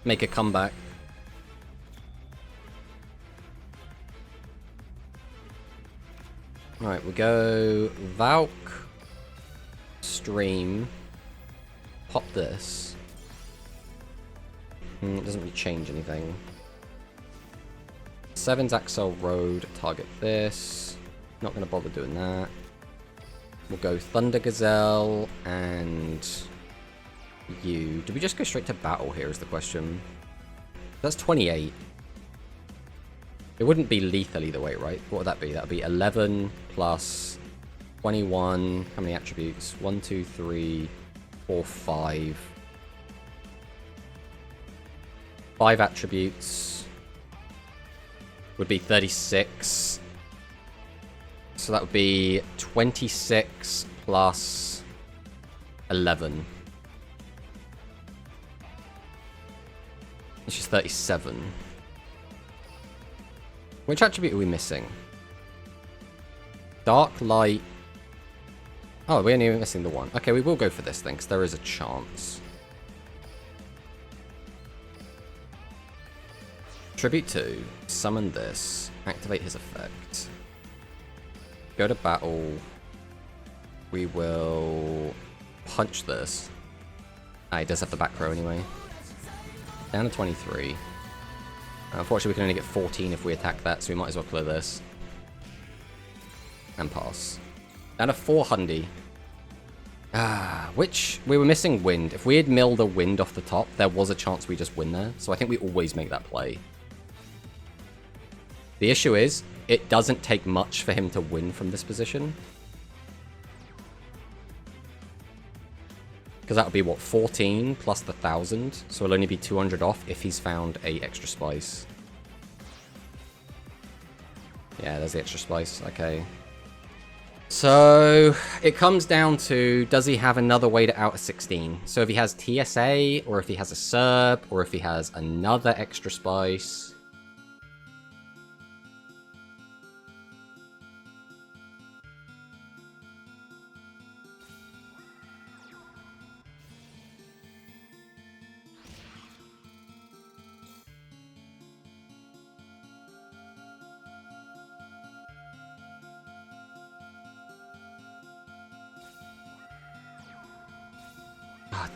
make a comeback. Alright, we'll go Valk, Stream, pop this. It doesn't really change anything. 7's Axel Road, target this. Not going to bother doing that. We'll go Thunder Gazelle and you. Do we just go straight to battle here is the question. That's 28. It wouldn't be lethal either way, right? What would that be? That would be 11 plus 21. How many attributes? 1, 2, 3, 4, 5. 5 attributes would be 36. So that would be 26 plus 11. Which is 37. Which attribute are we missing? Dark, light. Oh, we're only missing the one. Okay, we will go for this thing, because there is a chance. Tribute 2. Summon this. Activate his effect. Go to battle. We will punch this. Ah, he does have the back row anyway. Down to 23. Unfortunately, we can only get 14 if we attack that, so we might as well clear this. And pass. Down to 400. Which, we were missing wind. If we had milled a wind off the top, there was a chance we just win there. So I think we always make that play. The issue is, it doesn't take much for him to win from this position. Because that would be, what, 14 plus the 1,000? So it'll only be 200 off if he's found a extra spice. Yeah, there's the extra spice. Okay. So it comes down to, does he have another way to out a 16? So if he has TSA, or if he has a SERP, or if he has another extra spice.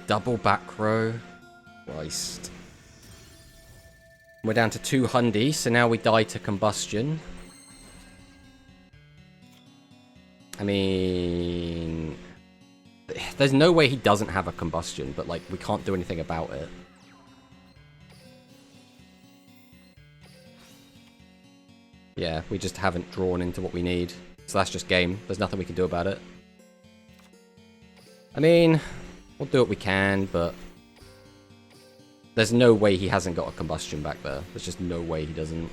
Double back row. Christ. We're down to 200, so now we die to combustion. I mean, there's no way he doesn't have a combustion, but like we can't do anything about it. Yeah, we just haven't drawn into what we need. So that's just game. There's nothing we can do about it. I mean, we'll do what we can, but there's no way he hasn't got a combustion back there. There's just no way he doesn't.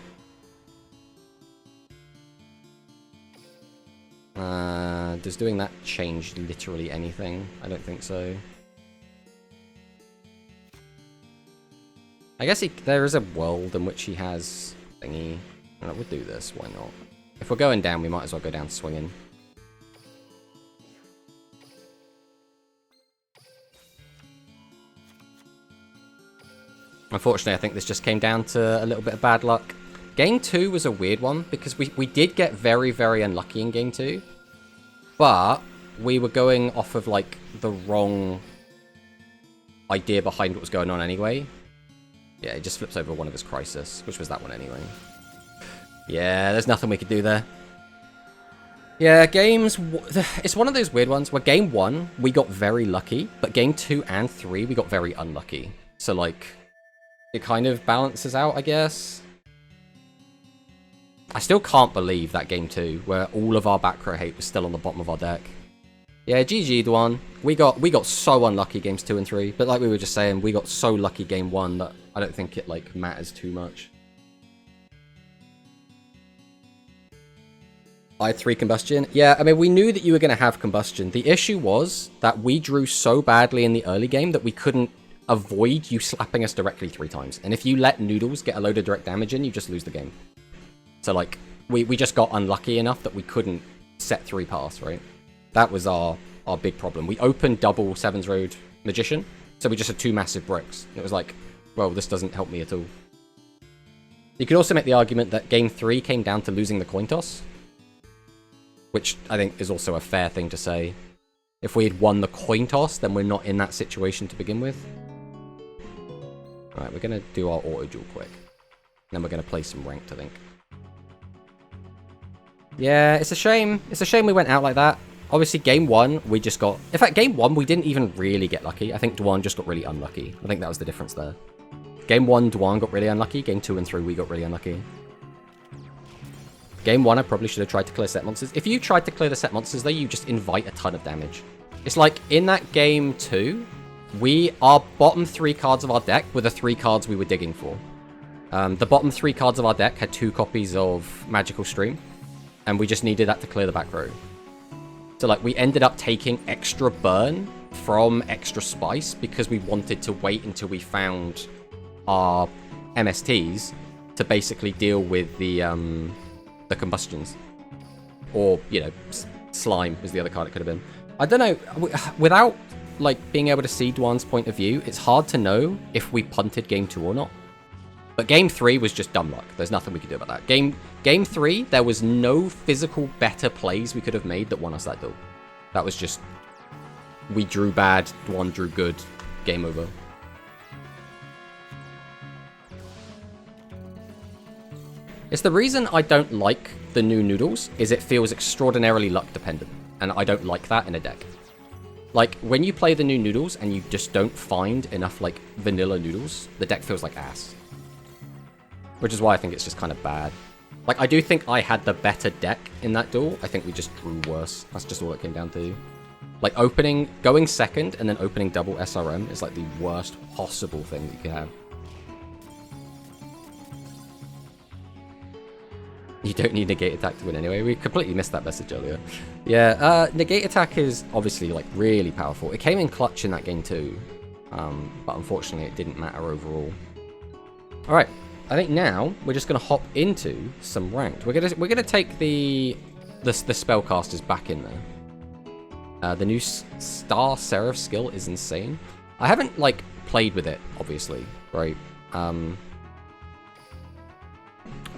Does doing that change literally anything? I don't think so. I guess there is a world in which he has thingy. We'll do this, why not? If we're going down, we might as well go down swinging. Unfortunately, I think this just came down to a little bit of bad luck. Game 2 was a weird one, because we did get very, very unlucky in Game 2. But we were going off of, like, the wrong idea behind what was going on anyway. Yeah, he just flips over one of his Crisis, which was that one anyway. Yeah, there's nothing we could do there. Yeah, it's one of those weird ones where Game 1, we got very lucky, but Game 2 and 3, we got very unlucky. So, like, it kind of balances out, I guess. I still can't believe that Game 2, where all of our back row hate was still on the bottom of our deck. Yeah, GG'd one. We got so unlucky Games 2 and 3, but like we were just saying, we got so lucky Game 1 that I don't think it, like, matters too much. I had 3 combustion. Yeah, I mean, we knew that you were going to have combustion. The issue was that we drew so badly in the early game that we couldn't avoid you slapping us directly 3 times. And if you let Noodles get a load of direct damage in, you just lose the game. So, like, we just got unlucky enough that we couldn't set 3 pass, right? That was our big problem. We opened double Seven's Road Magician, so we just had 2 massive bricks. It was like, well, this doesn't help me at all. You could also make the argument that game 3 came down to losing the coin toss, which I think is also a fair thing to say. If we had won the coin toss, then we're not in that situation to begin with. Alright, we're going to do our auto duel quick. Then we're going to play some ranked, I think. Yeah, it's a shame. It's a shame we went out like that. Obviously, game 1, we just got... In fact, game 1, we didn't even really get lucky. I think Dwan just got really unlucky. I think that was the difference there. Game 1, Dwan got really unlucky. Game 2 and 3, we got really unlucky. Game 1, I probably should have tried to clear set monsters. If you tried to clear the set monsters, though, you just invite a ton of damage. It's like, in that game 2, our bottom 3 cards of our deck were the 3 cards we were digging for. The bottom 3 cards of our deck had 2 copies of Magical Stream, and we just needed that to clear the back row. So, like, we ended up taking extra burn from extra spice because we wanted to wait until we found our MSTs to basically deal with the combustions. Or, you know, slime was the other card it could have been. I don't know, without, like, being able to see Dwan's point of view, it's hard to know if we punted game 2 or not. But game 3 was just dumb luck. There's nothing we could do about that. Game 3, there was no physical better plays we could have made that won us that duel. That was just... We drew bad, Dwan drew good, game over. It's the reason I don't like the new Noodles, is it feels extraordinarily luck dependent. And I don't like that in a deck. Like, when you play the new Noodles and you just don't find enough, like, vanilla Noodles, the deck feels like ass. Which is why I think it's just kind of bad. Like, I do think I had the better deck in that duel. I think we just drew worse. That's just all it came down to. Like, going second and then opening double SRM is like the worst possible thing that you could have. You don't need Negate Attack to win anyway. We completely missed that message earlier. Yeah, Negate Attack is obviously, like, really powerful. It came in clutch in that game too. But unfortunately, it didn't matter overall. Alright. I think now we're just going to hop into some ranked. We're gonna take the spellcasters back in there. The new Star Seraph skill is insane. I haven't, like, played with it, obviously, right?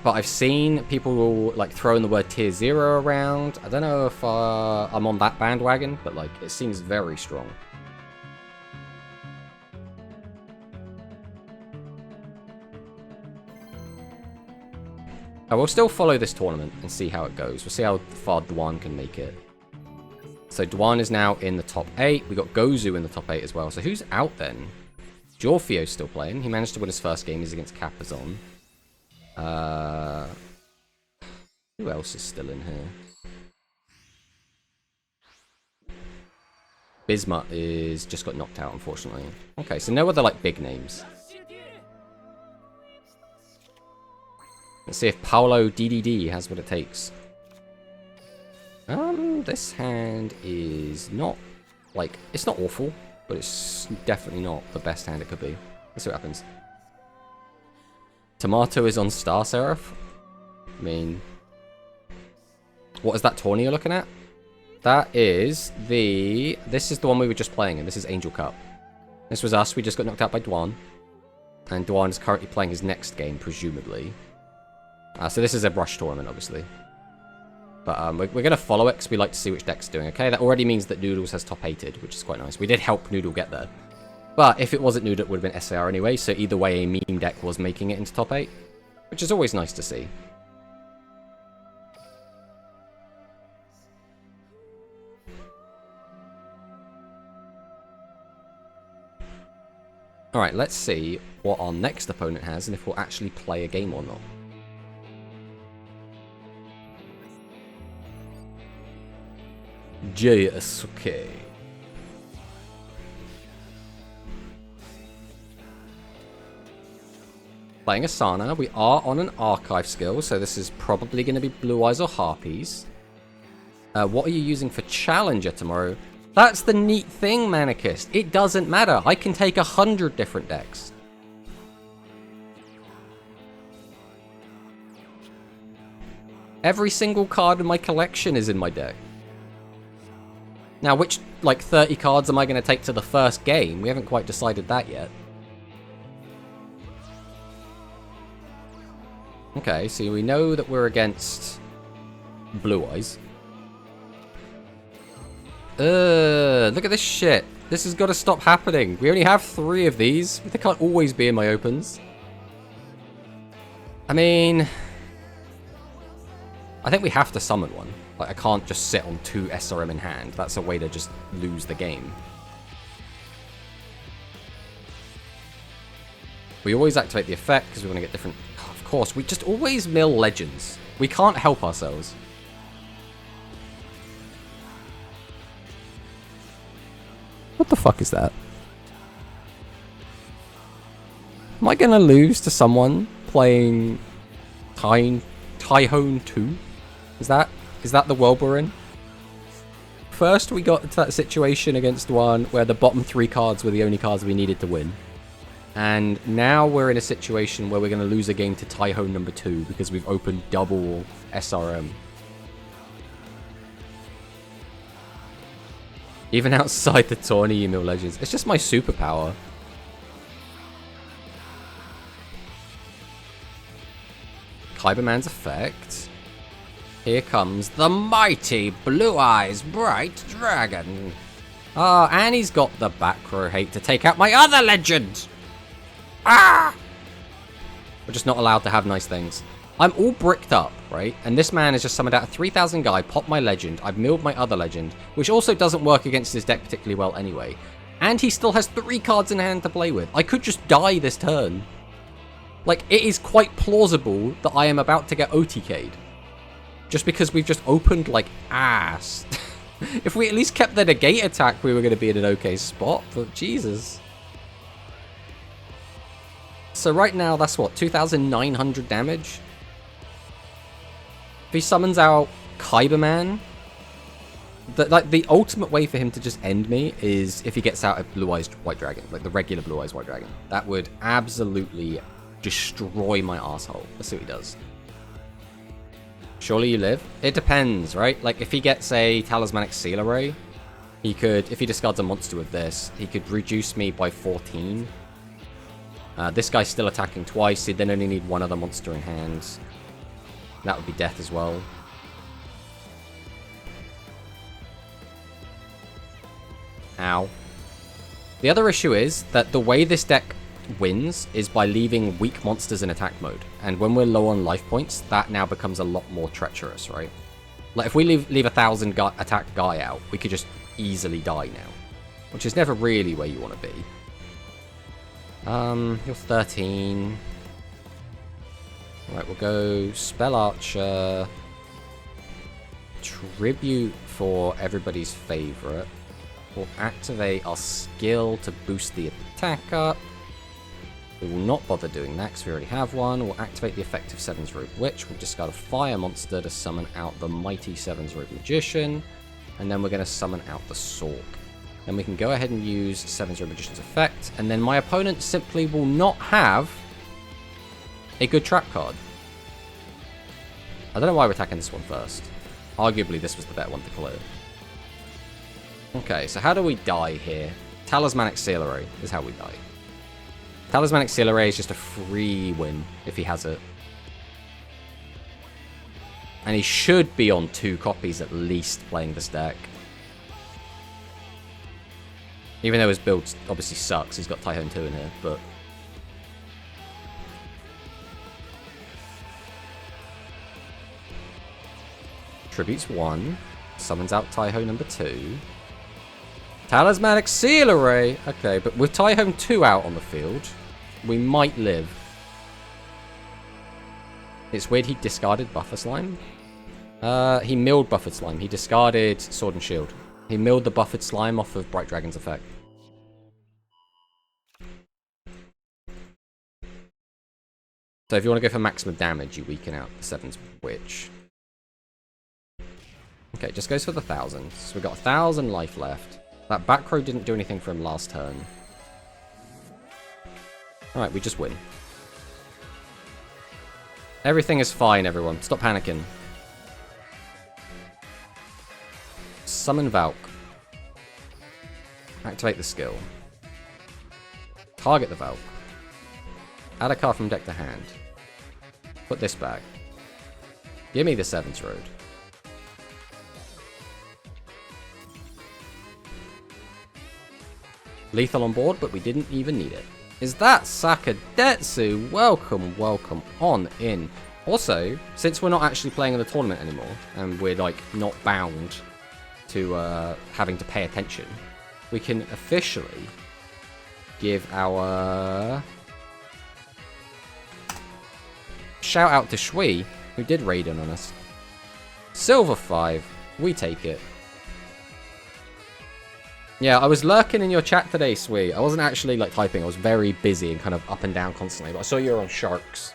But I've seen people, like, throwing the word tier 0 around. I don't know if I'm on that bandwagon, but, like, it seems very strong. I will still follow this tournament and see how it goes. We'll see how far Dwan can make it. So Dwan is now in the top 8. We got Gozu in the top 8 as well. So who's out then? Jorfio's still playing. He managed to win his first game. He's against Capazon. Who else is still in here? Bismuth is just got knocked out, unfortunately. Okay, so no other, like, big names. Let's see if Paolo DDD has what it takes. This hand is not, like, it's not awful, but it's definitely not the best hand it could be. Let's see what happens. Tomato is on Star Seraph. I mean, what is that tourney you're looking at? That is this is the one we were just playing in. This is Angel Cup. This was us. We just got knocked out by Dwan. And Dwan is currently playing his next game, presumably. So this is a brush tournament, obviously. But we're going to follow it because we like to see which deck's doing, okay? That already means that Noodles has top 8'd, which is quite nice. We did help Noodle get there. But if it wasn't Noodle, it would have been SAR anyway, so either way, a meme deck was making it into top 8, which is always nice to see. Alright, let's see what our next opponent has and if we'll actually play a game or not. JSK. Playing Asana. We are on an archive skill, so this is probably going to be Blue Eyes or Harpies. What are you using for Challenger tomorrow? That's the neat thing, Manicist. It doesn't matter. I can take 100 different decks. Every single card in my collection is in my deck. Now, which, like, 30 cards am I going to take to the first game? We haven't quite decided that yet. Okay, so we know that we're against Blue Eyes. Look at this shit. This has got to stop happening. We only have 3 of these. They can't always be in my opens. I mean, I think we have to summon one. Like, I can't just sit on 2 SRM in hand. That's a way to just lose the game. We always activate the effect because we want to get different... Oh, of course, we just always mill legends. We can't help ourselves. What the fuck is that? Am I gonna lose to someone playing Tyhone 2? Is that the world we're in? First we got to that situation against one where the bottom 3 cards were the only cards we needed to win. And now we're in a situation where we're gonna lose a game to Tyhone number 2 because we've opened double SRM. Even outside the tourney, you mill legends. It's just my superpower. Kyberman's effect. Here comes the mighty Blue Eyes Bright Dragon. Ah, and he's got the back row hate to take out my other legend. Ah! We're just not allowed to have nice things. I'm all bricked up, right? And this man has just summoned out a 3,000 guy, popped my legend, I've milled my other legend, which also doesn't work against his deck particularly well anyway. And he still has 3 cards in hand to play with. I could just die this turn. Like, it is quite plausible that I am about to get OTK'd. Just because we've just opened like ass. If we at least kept the negate attack, we were going to be in an okay spot, but Jesus. So right now, that's what, 2,900 damage? If he summons out Kyberman, the ultimate way for him to just end me is if he gets out a Blue Eyes White Dragon, like the regular Blue Eyes White Dragon. That would absolutely destroy my asshole. Let's see what he does. Surely you live? It depends, right? Like, if he gets a Talismanic Seal Array, he could, if he discards a monster with this, he could reduce me by 14. This guy's still attacking twice, he'd then only need 1 other monster in hand. That would be death as well. Ow. The other issue is that the way this deck wins is by leaving weak monsters in attack mode. And when we're low on life points, that now becomes a lot more treacherous, right? Like, if we leave 1,000 attack guy out, we could just easily die now. Which is never really where you want to be. You're 13. Right, we'll go Spell Archer. Tribute for everybody's favorite. We'll activate our skill to boost the attack up. We will not bother doing that because we already have one. We'll activate the effect of Seven's Robe Witch. We'll discard a fire monster to summon out the mighty Seven's Robe Magician. And then we're going to summon out the Sork. Then we can go ahead and use Seven's Robe Magician's effect. And then my opponent simply will not have a good trap card. I don't know why we're attacking this one first. Arguably, this was the better one to clear. Okay, so how do we die here? Talismanic Seal Array is how we die. Talismanic Seal Array is just a free win if he has it. And he should be on 2 copies at least playing this deck. Even though his build obviously sucks, he's got Tyhone 2 in here, but... Tributes 1. Summons out Tyhone number 2. Talismanic Seal Array! Okay, but with Tyhone 2 out on the field, we might live. It's weird he discarded Buffer Slime. He milled Buffered Slime. He discarded Sword and Shield. He milled the Buffered Slime off of Bright Dragon's effect. So if you want to go for maximum damage, you weaken out the Seven's Witch. Okay, just goes for the 1,000. So we've got 1,000 life left. That back row didn't do anything for him last turn. Alright, we just win. Everything is fine, everyone. Stop panicking. Summon Valk. Activate the skill. Target the Valk. Add a card from deck to hand. Put this back. Give me the 7th Road. Lethal on board, but we didn't even need it. Is that Sakadetsu? Welcome, welcome on in. Also, since we're not actually playing in the tournament anymore, and we're like not bound to having to pay attention, we can officially give our shout out to Shui, who did raid in on us. Silver 5, we take it. Yeah, I was lurking in your chat today, Sui. I wasn't actually like typing. I was very busy and kind of up and down constantly. But I saw you were on Sharks.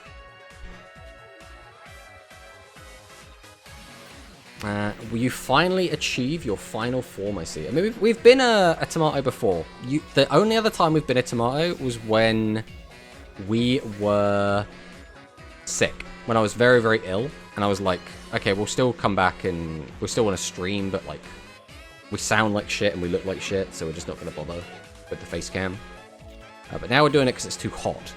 Will you finally achieve your final form? I see. I mean, we've been a tomato before. The only other time we've been a tomato was when we were sick. When I was very, very ill, and I was like, okay, we'll still come back and we still want to stream, but like, we sound like shit and we look like shit, so we're just not going to bother with the face cam. But now we're doing it because it's too hot.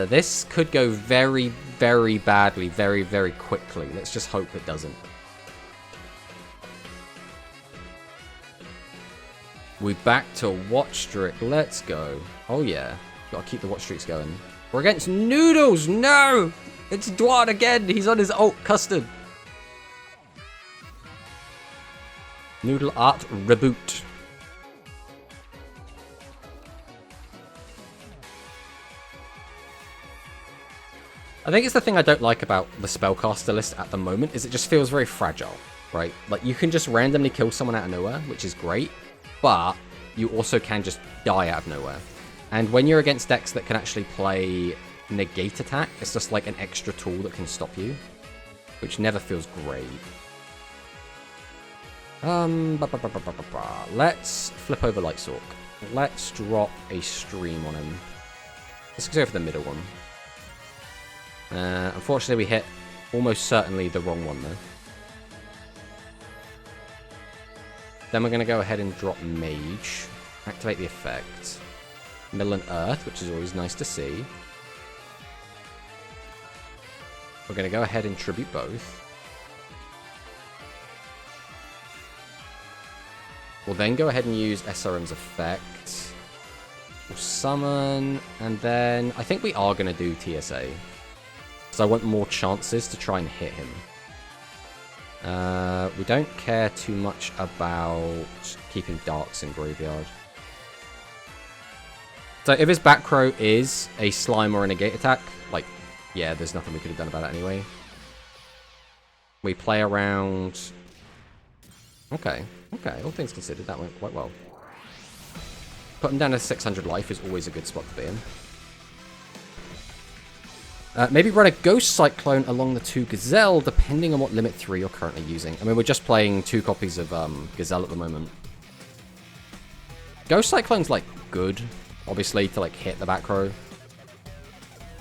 This could go very, very badly, very, very quickly. Let's just hope it doesn't. We back to watch streak. Let's go. Oh yeah, gotta keep the watch streaks going. We're against Noodles. No! It's Dwan again! He's on his ult custard! Noodle Art Reboot. I think it's the thing I don't like about the spellcaster list at the moment, is it just feels very fragile, right? Like, you can just randomly kill someone out of nowhere, which is great, but you also can just die out of nowhere. And when you're against decks that can actually play negate attack, it's just like an extra tool that can stop you, which never feels great. Let's flip over Lightsork. Let's drop a stream on him. Let's go for the middle one. Unfortunately, we hit almost certainly the wrong one, though. Then we're going to go ahead and drop Mage. Activate the effect. Middle and Earth, which is always nice to see. We're going to go ahead and tribute both. We'll then go ahead and use SRM's effect. We'll summon, and then I think we are going to do TSA. So I want more chances to try and hit him. We don't care too much about keeping Darks in Graveyard. So if his back row is a Slime or a Negate attack, like, yeah, there's nothing we could have done about it anyway. We play around... Okay, all things considered, that went quite well. Put him down to 600 life is always a good spot to be in. Maybe run a Ghost Cyclone along the 2 Gazelle, depending on what limit 3 you're currently using. I mean, we're just playing 2 copies of Gazelle at the moment. Ghost Cyclone's, like, good, obviously, to, like, hit the back row.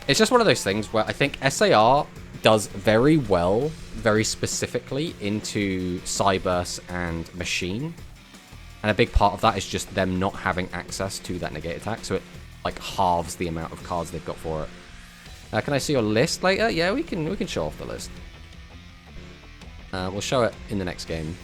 It's just one of those things where I think SAR does very well, very specifically, into Cyburst and Machine. And a big part of that is just them not having access to that negate attack, so it, like, halves the amount of cards they've got for it. Can I see your list later? Yeah, we can show off the list. We'll show it in the next game.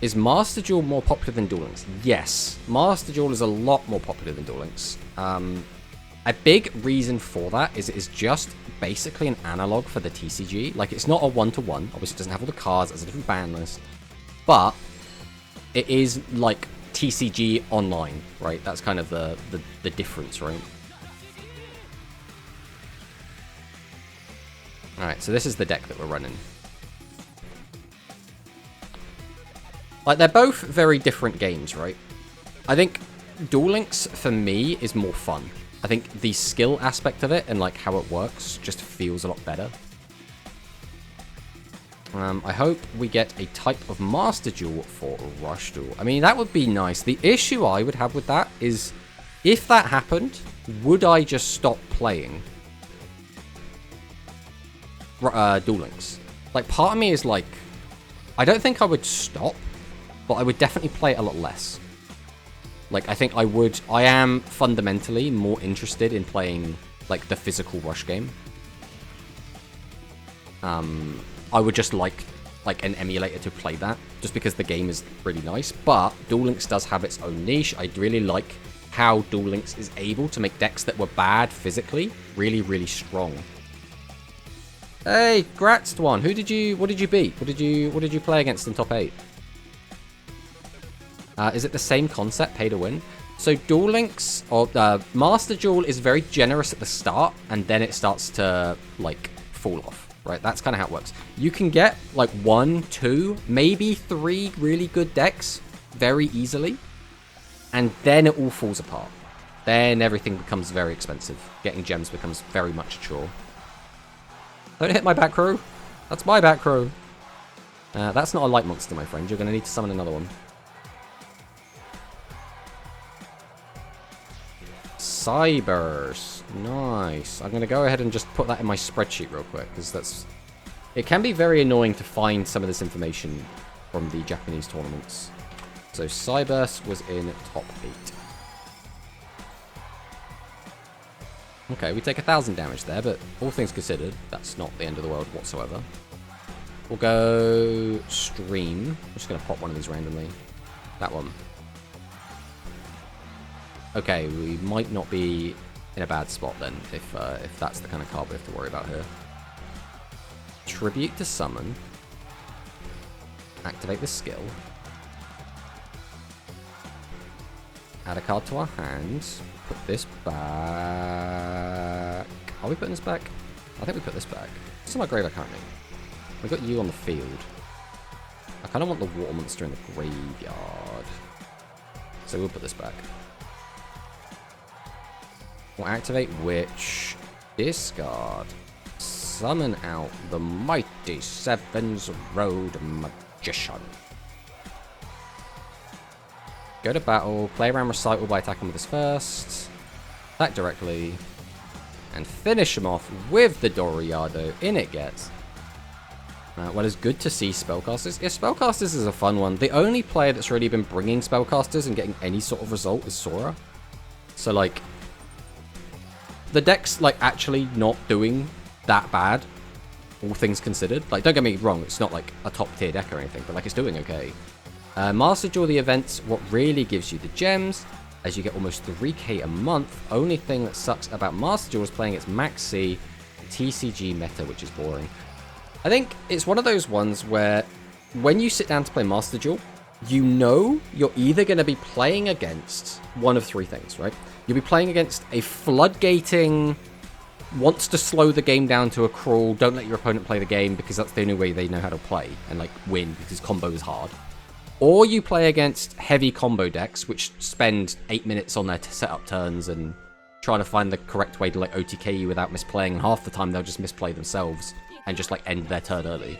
Is Master Duel more popular than Duel Links? Yes, Master Duel is a lot more popular than Duel Links. A big reason for that is it is just basically an analog for the TCG. Like, it's not a one-to-one. Obviously, it doesn't have all the cards. It's a different ban list. But it is like TCG online, right? That's kind of the difference, right? Alright, so this is the deck that we're running. Like, they're both very different games, right? I think Duel Links, for me, is more fun. I think the skill aspect of it and like how it works just feels a lot better. I hope we get a type of Master Duel for Rush Duel. I mean, that would be nice. The issue I would have with that is, if that happened, would I just stop playing Duel Links? Like, part of me is like, I don't think I would stop, but I would definitely play it a lot less. Like, I think I am fundamentally more interested in playing, like, the physical Rush game. I would just like an emulator to play that, just because the game is really nice. But Duel Links does have its own niche. I really like how Duel Links is able to make decks that were bad physically really, really strong. Hey, Gratstwan, what did you beat? What did you play against in top 8? Is it the same concept, pay to win? So Duel Links, or Master Duel, is very generous at the start, and then it starts to, like, fall off. Right, that's kind of how it works. You can get like 1, 2, maybe 3 really good decks very easily, and then it all falls apart. Then everything becomes very expensive. Getting gems becomes very much a chore. Don't hit my back row. That's my back row. That's not a light monster, my friend. You're going to need to summon another one. Cybers. Nice. I'm going to go ahead and just put that in my spreadsheet real quick, because it can be very annoying to find some of this information from the Japanese tournaments. So Cyburst was in top 8. Okay, we take 1,000 damage there, but all things considered, that's not the end of the world whatsoever. We'll go Stream. I'm just going to pop one of these randomly. That one. Okay, we might not be in a bad spot then, if that's the kind of card we have to worry about here. Tribute to summon. Activate the skill. Add a card to our hand. Put this back. Are we putting this back? I think we put this back. It's in my graveyard currently. We got you on the field. I kind of want the water monster in the graveyard. So we'll put this back. We'll activate Witch, discard, summon out the Mighty Sevens Road Magician. Go to battle, play around Recital by attacking with this first, attack directly, and finish him off with the Doriado. In it gets. Well, it's good to see Spellcasters. Yeah, Spellcasters is a fun one. The only player that's really been bringing Spellcasters and getting any sort of result is Sora. So, like, the deck's, like, actually not doing that bad, all things considered. Like, don't get me wrong, it's not, like, a top-tier deck or anything, but, like, it's doing okay. Master Duel, the events, what really gives you the gems, as you get almost 3k a month. Only thing that sucks about Master Duel is playing its Max C TCG meta, which is boring. I think it's one of those ones where, when you sit down to play Master Duel, you know you're either going to be playing against one of 3 things, right? You'll be playing against a floodgating, wants to slow the game down to a crawl, don't let your opponent play the game because that's the only way they know how to play and, like, win because combo is hard. Or you play against heavy combo decks which spend 8 minutes on their setup turns and trying to find the correct way to, like, OTK you without misplaying, and half the time they'll just misplay themselves and just, like, end their turn early.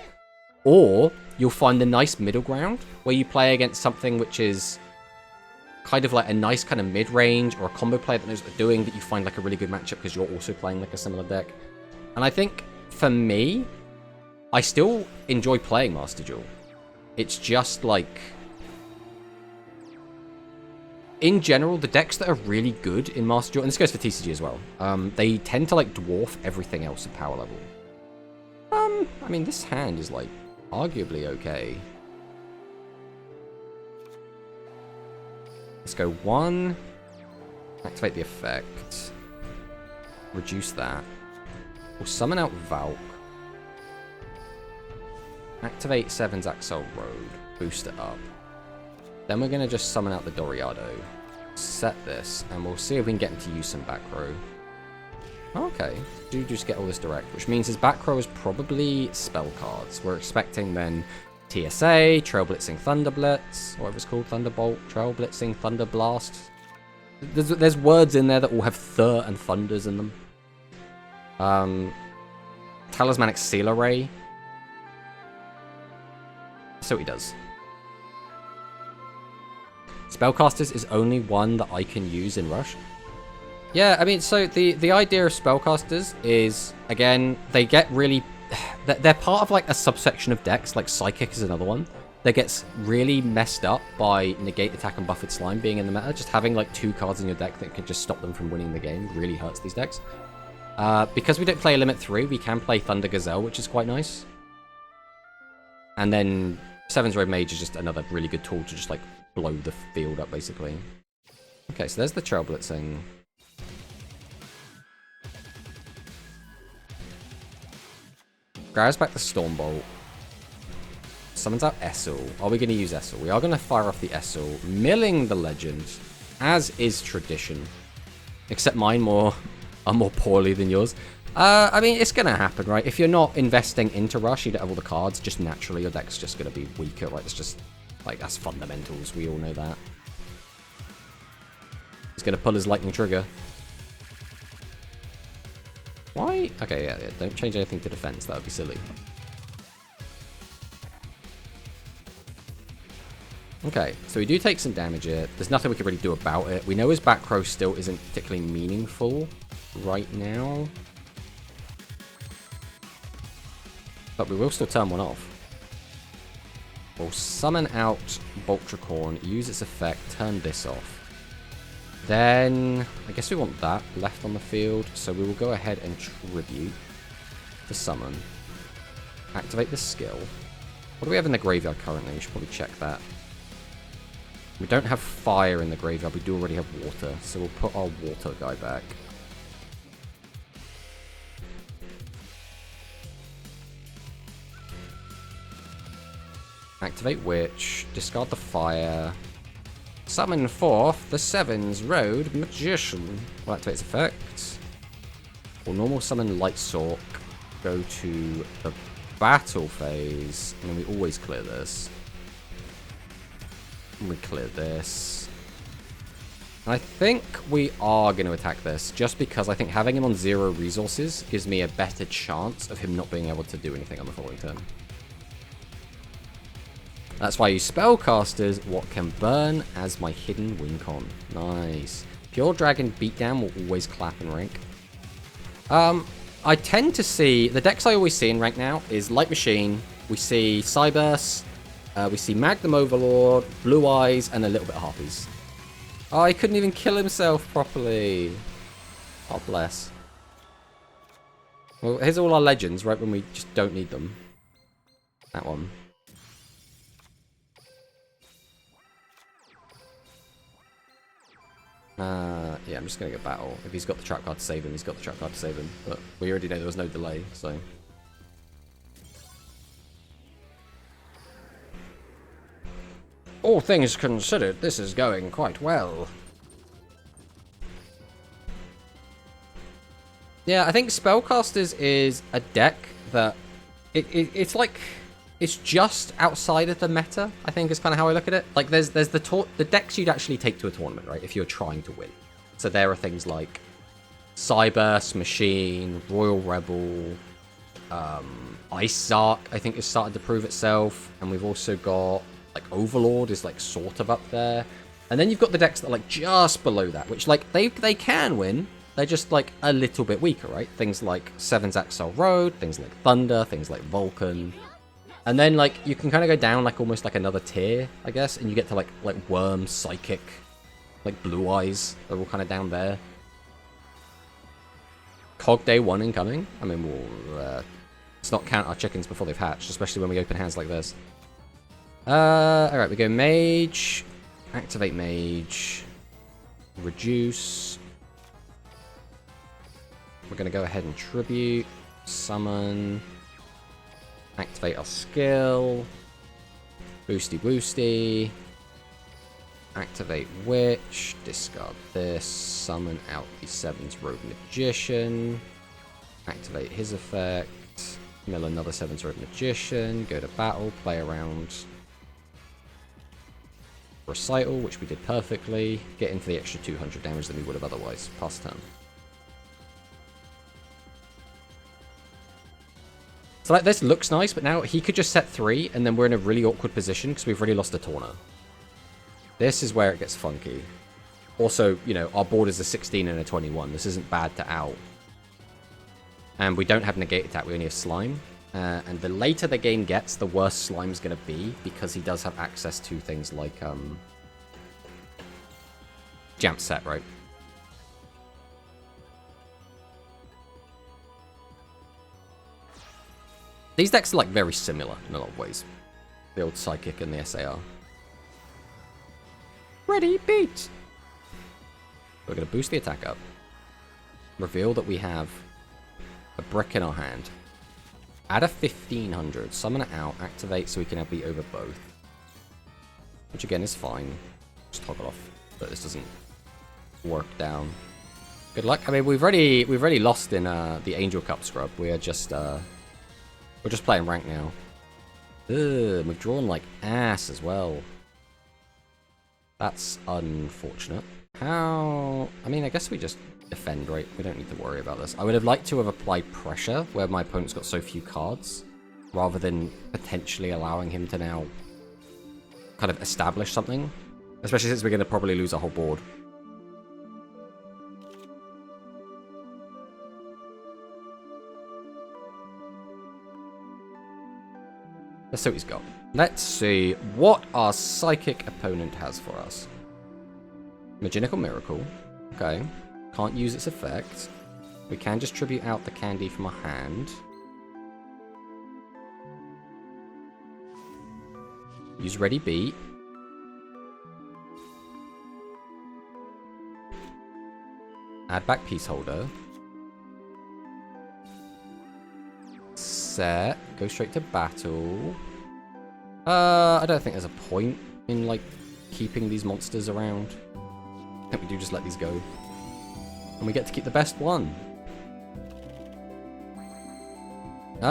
Or you'll find the nice middle ground where you play against something which is kind of like a nice kind of mid-range, or a combo player that knows what they're doing, that you find like a really good matchup because you're also playing like a similar deck. And I think for me, I still enjoy playing Master Duel. It's just like, in general, the decks that are really good in Master Duel, and this goes for TCG as well, they tend to like dwarf everything else at power level. I mean, this hand is like arguably okay. Let's go 1. Activate the effect. Reduce that. We'll summon out Valk. Activate Seven's Axel Road. Boost it up. Then we're going to just summon out the Doriado. Set this, and we'll see if we can get him to use some back row. Okay, do just get all this direct, which means his back row is probably spell cards. We're expecting then TSA, Trail Blitzing Thunder Blitz, whatever it's called, Thunderbolt, Trail Blitzing Thunder Blast. There's words in there that all have thur and thunders in them. Talismanic Seal Array. So he does. Spellcasters is only one that I can use in Rush. Yeah, I mean, so the idea of Spellcasters is, again, they get really... They're part of, like, a subsection of decks, like Psychic is another one, that gets really messed up by Negate Attack and Buffered Slime being in the meta. Just having, like, 2 cards in your deck that can just stop them from winning the game really hurts these decks. Because we don't play a Limit 3, we can play Thunder Gazelle, which is quite nice. And then Seven's Road Mage is just another really good tool to just, like, blow the field up, basically. Okay, so there's the Trail Blitzing. Grabs back the Stormbolt. Summons out Essel. Are we going to use Essel? We are going to fire off the Essel, milling the Legends, as is tradition. Except mine are more poorly than yours. I mean, it's going to happen, right? If you're not investing into Rush, you don't have all the cards, just naturally your deck's just going to be weaker, right? It's just, like, that's fundamentals. We all know that. He's going to pull his Lightning Trigger. Why? Okay, yeah, don't change anything to defense. That would be silly. Okay, so we do take some damage here. There's nothing we can really do about it. We know his back row still isn't particularly meaningful right now. But we will still turn one off. We'll summon out Boltricorn, use its effect, turn this off. Then, I guess we want that left on the field, so we will go ahead and tribute the summon. Activate the skill. What do we have in the graveyard currently? We should probably check that. We don't have fire in the graveyard, we do already have water, so we'll put our water guy back. Activate Witch, discard the fire. Summon forth the Seven's Road Magician. Will activate its effect. We'll normal summon Light Sork. Go to the battle phase. And then we always clear this. And we clear this. And I think we are going to attack this. Just because I think having him on 0 resources gives me a better chance of him not being able to do anything on the following turn. That's why I use Spellcasters, what can burn as my hidden win con. Nice. Pure Dragon Beatdown will always clap in rank. I tend to see, the decks I always see in rank now is Light Machine, we see Cyburst, we see Magnum Overlord, Blue Eyes, and a little bit of Harpies. Oh, he couldn't even kill himself properly. Oh, bless. Well, here's all our legends, right when we just don't need them. That one. Yeah, I'm just going to go battle. If he's got the trap card to save him, he's got the trap card to save him. But we already know there was no delay, so... All things considered, this is going quite well. Yeah, I think Spellcasters is a deck that... It's like... It's just outside of the meta, I think is kind of how I look at it. Like, there's the decks you'd actually take to a tournament, right? If you're trying to win. So there are things like Cyburst, Machine, Royal Rebel, Ice Zark, I think is starting to prove itself. And we've also got, like, Overlord is, like, sort of up there. And then you've got the decks that are, like, just below that, which, like, they can win. They're just, like, a little bit weaker, right? Things like Seven's Axel Road, things like Thunder, things like Vulcan. And then, like, you can kind of go down, like, almost like another tier, I guess. And you get to, like Worm, Psychic, like Blue Eyes. They're all kind of down there. Cog Day 1 incoming. I mean, we'll... let's not count our chickens before they've hatched, especially when we open hands like this. Alright, we go Mage. Activate Mage. Reduce. We're going to go ahead and Tribute. Summon. Activate our skill. Boosty boosty. Activate Witch. Discard this. Summon out the Seven's Road Magician. Activate his effect. Mill another Seven's Road Magician. Go to battle. Play around. Recital, which we did perfectly. Get into the extra 200 damage than we would have otherwise. Pass turn. So like this looks nice, but now he could just set 3, and then we're in a really awkward position because we've already lost a Tauner. This is where it gets funky. Also, you know, our board is a 16 and a 21. This isn't bad to out. And we don't have negate attack, we only have slime. And the later the game gets, the worse slime's going to be, because he does have access to things like Jump Set, right? These decks are like very similar in a lot of ways. The old Psychic and the SAR. Ready, beat! We're going to boost the attack up. Reveal that we have a brick in our hand. Add a 1500. Summon it out. Activate so we can have beat over both. Which again is fine. Just toggle off. But this doesn't work down. Good luck. I mean, we've already lost in the Angel Cup scrub. We are just we're just playing rank now. Ugh, we've drawn like ass as well. That's unfortunate. How? I mean, I guess we just defend, right? We don't need to worry about this. I would have liked to have applied pressure where my opponent's got so few cards, rather than potentially allowing him to now kind of establish something. Especially since we're going to probably lose our whole board. Let's see what he's got. Let's see what our Psychic opponent has for us. Maginical Miracle. Okay. Can't use its effect. We can distribute out the candy from our hand. Use Ready Beat. Add back Peace Holder. Set. Go straight to battle. I don't think there's a point in, like, keeping these monsters around. I think we do just let these go. And we get to keep the best one. No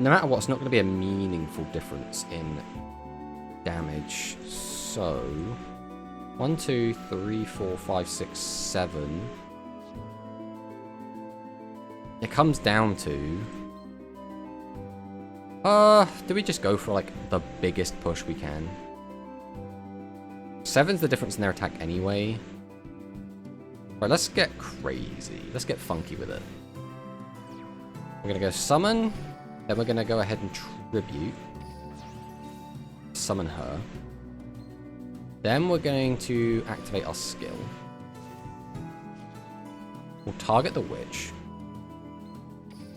matter what, it's not going to be a meaningful difference in damage. So 1, 2, 3, 4, 5, 6, 7. It comes down to... do we just go for, like, the biggest push we can? 7's the difference in their attack anyway. Right, let's get crazy. Let's get funky with it. We're gonna go summon. Then we're gonna go ahead and tribute. Summon her. Then we're going to activate our skill. We'll target the witch.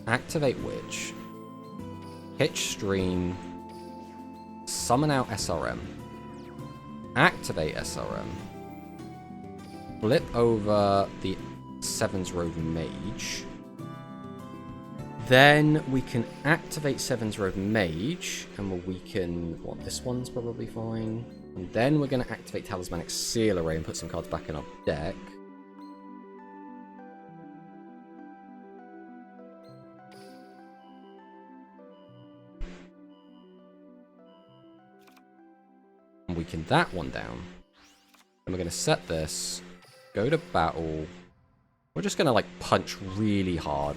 Activate witch. Hitch stream. Summon out SRM. Activate SRM. Flip over the Seven's Road Mage. Then we can activate Seven's Road Mage, and we'll weaken... What, this one's probably fine. And then we're going to activate Talismanic Seal Array and put some cards back in our deck. And weaken that one down. And we're going to set this, go to battle. We're just going to, like, punch really hard.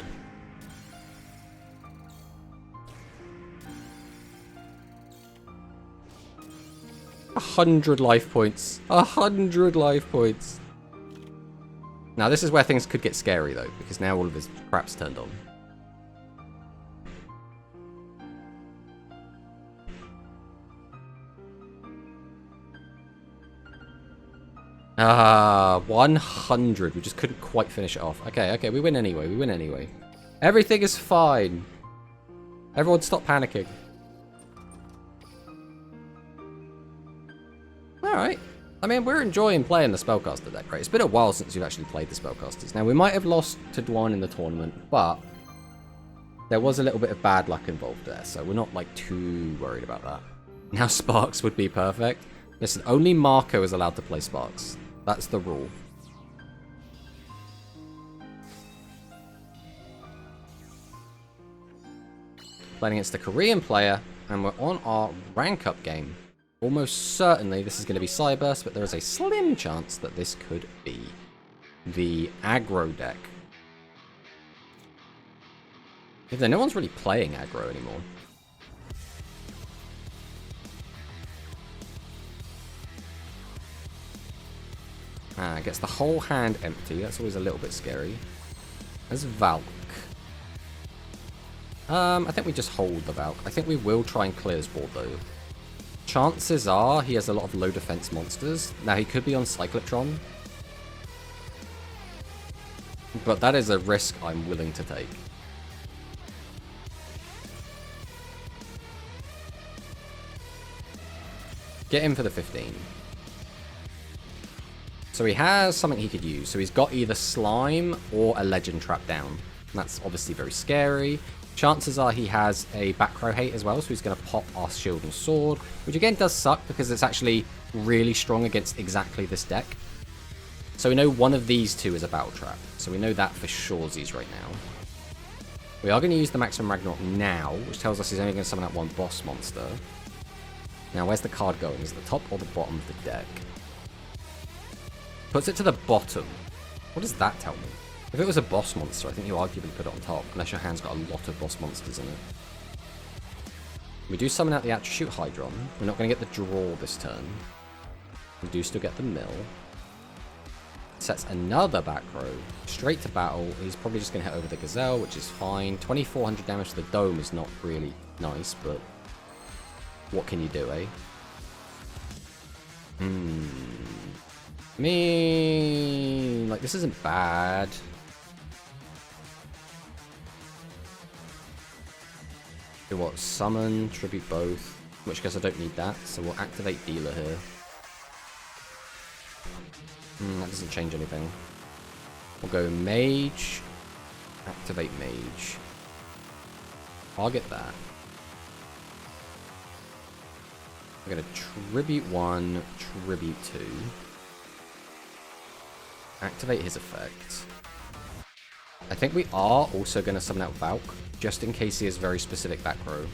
A 100 life points. 100 life points. Now, this is where things could get scary, though, because now all of his crap's turned on. Ah, 100. We just couldn't quite finish it off. Okay, okay, we win anyway. We win anyway. Everything is fine. Everyone stop panicking. Alright. I mean, we're enjoying playing the Spellcaster deck, right? It's been a while since we've actually played the Spellcasters. Now, we might have lost to Dwan in the tournament, but there was a little bit of bad luck involved there, so we're not, like, too worried about that. Now, Sparks would be perfect. Listen, only Marco is allowed to play Sparks. That's the rule. Playing against a Korean player, and we're on our rank up game. Almost certainly this is going to be Cyberburst, but there is a slim chance that this could be the aggro deck. If no one's really playing aggro anymore. Gets the whole hand empty. That's always a little bit scary. There's Valk. I think we just hold the Valk. I think we will try and clear this board though. Chances are he has a lot of low defense monsters. Now he could be on Cyclotron. But that is a risk I'm willing to take. Get him for the 15. So he has something he could use. So he's got either Slime or a Legend Trap down. That's obviously very scary. Chances are he has a back row hate as well, so he's going to pop our Shield and Sword, which again does suck because it's actually really strong against exactly this deck. So we know one of these two is a Battle Trap, so we know that for surezies right now. We are going to use the Maximum Ragnarok now, which tells us he's only going to summon that one boss monster. Now where's the card going? Is it the top or the bottom of the deck? Puts it to the bottom. What does that tell me? If it was a boss monster, I think you arguably put it on top, unless your hand's got a lot of boss monsters in it. We do summon out the Attribute Hydron. We're not going to get the draw this turn. We do still get the mill. Sets another back row. Straight to battle. He's probably just going to hit over the Gazelle, which is fine. 2400 damage to the dome is not really nice, but what can you do, eh? I mean, like, this isn't bad. Do what? Summon, tribute both. In which case I don't need that, so we'll activate Dealer here. That doesn't change anything. We'll go Mage. Activate Mage. Target that. We're going to Tribute 1, Tribute 2. Activate his effect. I think we are also going to summon out Valk, just in case he has very specific back row.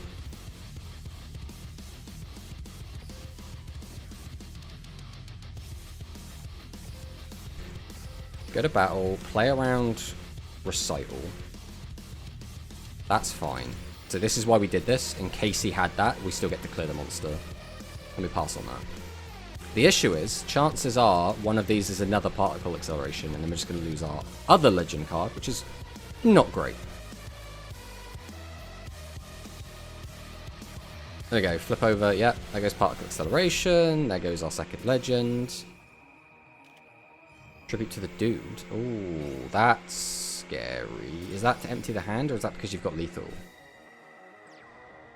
Go to battle, play around Recital. That's fine. So this is why we did this. In case he had that, we still get to clear the monster. Let me pass on that. The issue is, chances are, one of these is another particle acceleration, and then we're just going to lose our other legend card, which is not great. There we go, flip over, yep, there goes particle acceleration, there goes our second legend. Tribute to the dude. Ooh, that's scary. Is that to empty the hand, or is that because you've got lethal?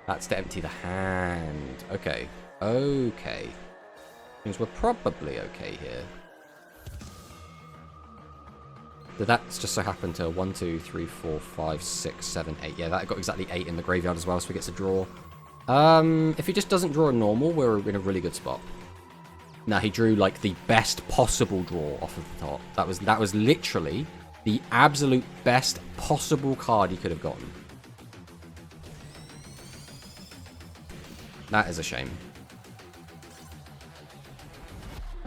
That's to empty the hand. Okay. Okay. Means we're probably okay here. Did that just so happen to 1, 2, 3, 4, 5, 6, 7, 8? Yeah, that got exactly 8 in the graveyard as well, so we get to draw. If he just doesn't draw a normal, we're in a really good spot. Now he drew like the best possible draw off of the top. That was literally the absolute best possible card he could have gotten. That is a shame.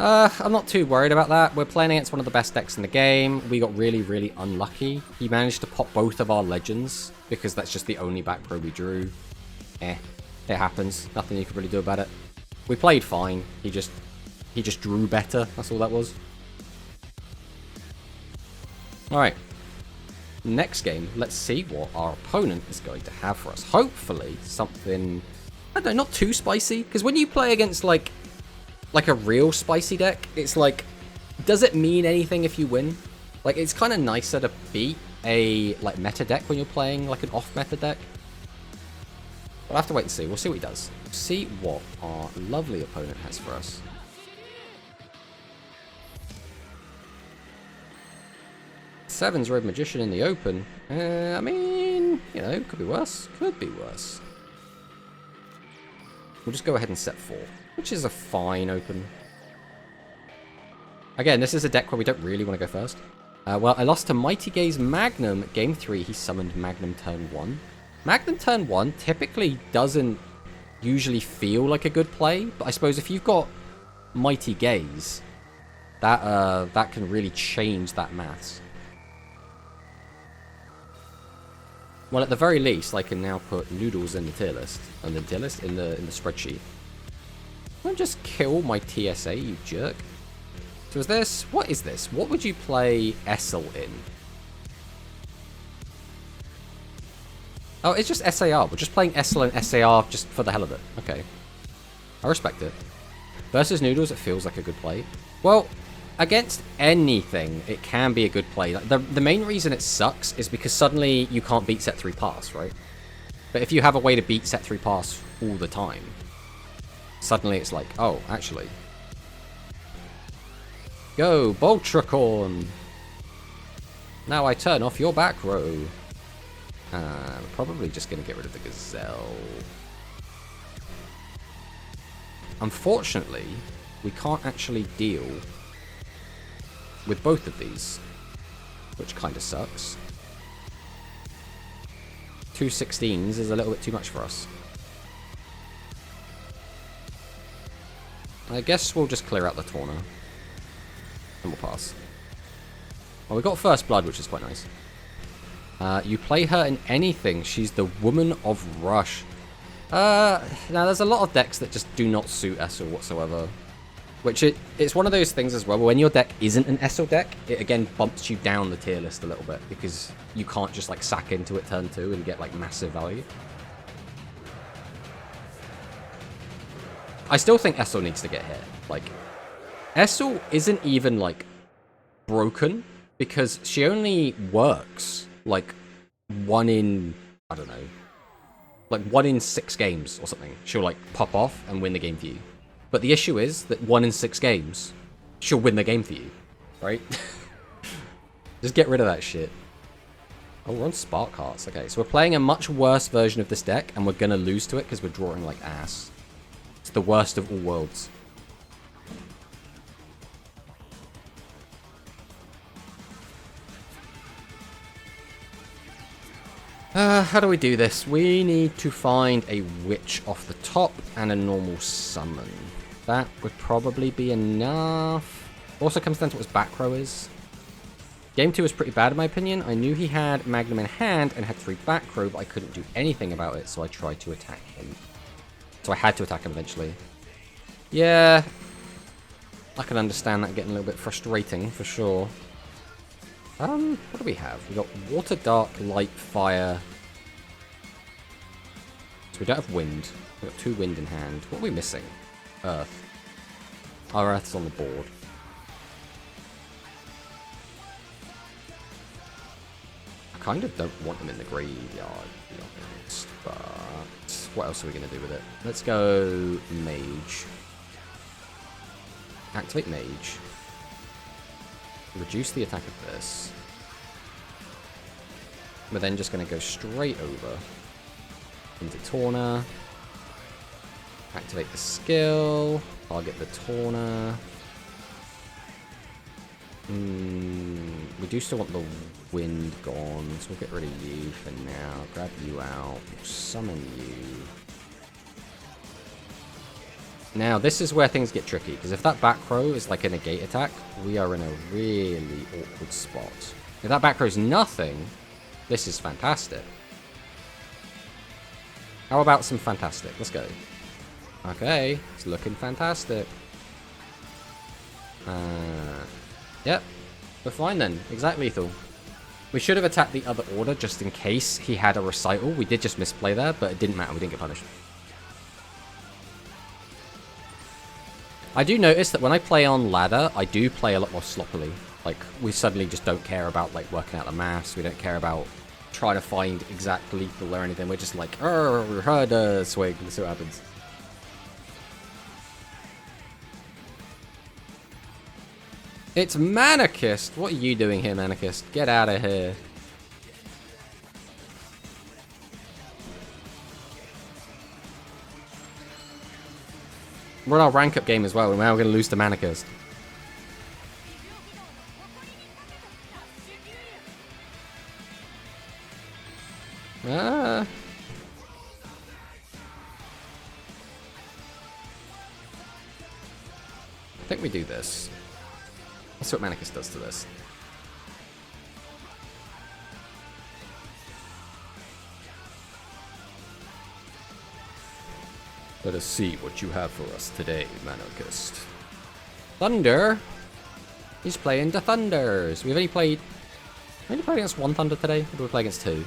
I'm not too worried about that. We're playing against one of the best decks in the game. We got really, really unlucky. He managed to pop both of our legends because that's just the only back row we drew. It happens. Nothing you can really do about it. We played fine. He just drew better. That's all that was. Alright. Next game, let's see what our opponent is going to have for us. Hopefully something, I don't know, not too spicy. Because when you play against like a real spicy deck, it's like, does it mean anything if you win? Like, it's kind of nicer to beat a like meta deck when you're playing like an off meta deck. We'll have to wait and see. We'll see what he does. See what our lovely opponent has for us. Seven's Road Magician in the open. I mean, you know, could be worse. Could be worse. We'll just go ahead and set 4, which is a fine open. Again, this is a deck where we don't really want to go first. Well, I lost to Mighty Gaze Magnum. Game 3, he summoned Magnum turn 1. Magnum turn 1 typically doesn't usually feel like a good play, but I suppose if you've got Mighty Gaze, that can really change that maths. Well, at the very least, I can now put Noodles in the tier list, in the spreadsheet. Don't just kill my TSA, you jerk. So is this? What is this? What would you play Essel in? Oh, it's just SAR. We're just playing Essel and SAR just for the hell of it. Okay. I respect it. Versus Noodles, it feels like a good play. Well, against anything, it can be a good play. The main reason it sucks is because suddenly you can't beat set 3 pass, right? But if you have a way to beat set 3 pass all the time, suddenly it's like, oh, actually. Go, Boltracorn! Now I turn off your back row. I'm probably just going to get rid of the Gazelle. Unfortunately, we can't actually deal with both of these, which kind of sucks. 2 16s is a little bit too much for us. I guess we'll just clear out the Torna. And we'll pass. Well, we got First Blood, which is quite nice. You play her in anything. She's the Woman of Rush. Now, there's a lot of decks that just do not suit Essel whatsoever. Which it's one of those things as well. When your deck isn't an Essel deck, it again bumps you down the tier list a little bit. Because you can't just like sack into it turn 2 and get like massive value. I still think Essel needs to get hit. Like, Essel isn't even like broken. Because she only works like 1 in, I don't know, like 1 in 6 games or something. She'll like pop off and win the game for you. But the issue is that 1 in 6 games, she'll win the game for you, right? Just get rid of that shit. Oh, we're on Spark Hearts. Okay, so we're playing a much worse version of this deck, and we're gonna lose to it because we're drawing like ass. It's the worst of all worlds. How do we do this? We need to find a witch off the top and a normal summon. That would probably be enough. Also comes down to what his back row is. Game 2 was pretty bad in my opinion. I knew he had Magnum in hand and had 3 back row, but I couldn't do anything about it, so I tried to attack him. So I had to attack him eventually. Yeah, I can understand that getting a little bit frustrating for sure. What do we have? We got water, dark, light, fire. So we don't have wind. We've got 2 wind in hand. What are we missing? Earth. Our Earth's on the board. I kind of don't want them in the graveyard, to be honest. But what else are we going to do with it? Let's go Mage. Activate Mage. Reduce the attack of this. We're then just going to go straight over into Torna. Activate the skill. Target the Torna. We do still want the wind gone, so we'll get rid of you for now. Grab you out. Summon you. Now, this is where things get tricky, because if that back row is like a negate attack, we are in a really awkward spot. If that back row is nothing, this is fantastic. How about some fantastic? Let's go. Okay, it's looking fantastic. Yep, we're fine then. Exact lethal. We should have attacked the other order just in case he had a recital. We did just misplay there, but it didn't matter. We didn't get punished. I do notice that when I play on ladder, I do play a lot more sloppily. Like, we suddenly just don't care about, like, working out the maths. We don't care about trying to find exact lethal or anything. We're just like, heard a swing. Let's see what happens. It's Manicist! What are you doing here, Manicist? Get out of here. We're in our rank up game as well, and now we're going to lose to Manicist. think we do this. Let's see what Manicus does to this. Let us see what you have for us today, Manicus. Thunder? He's playing the Thunders. We've only played against one Thunder today, or did we play against two?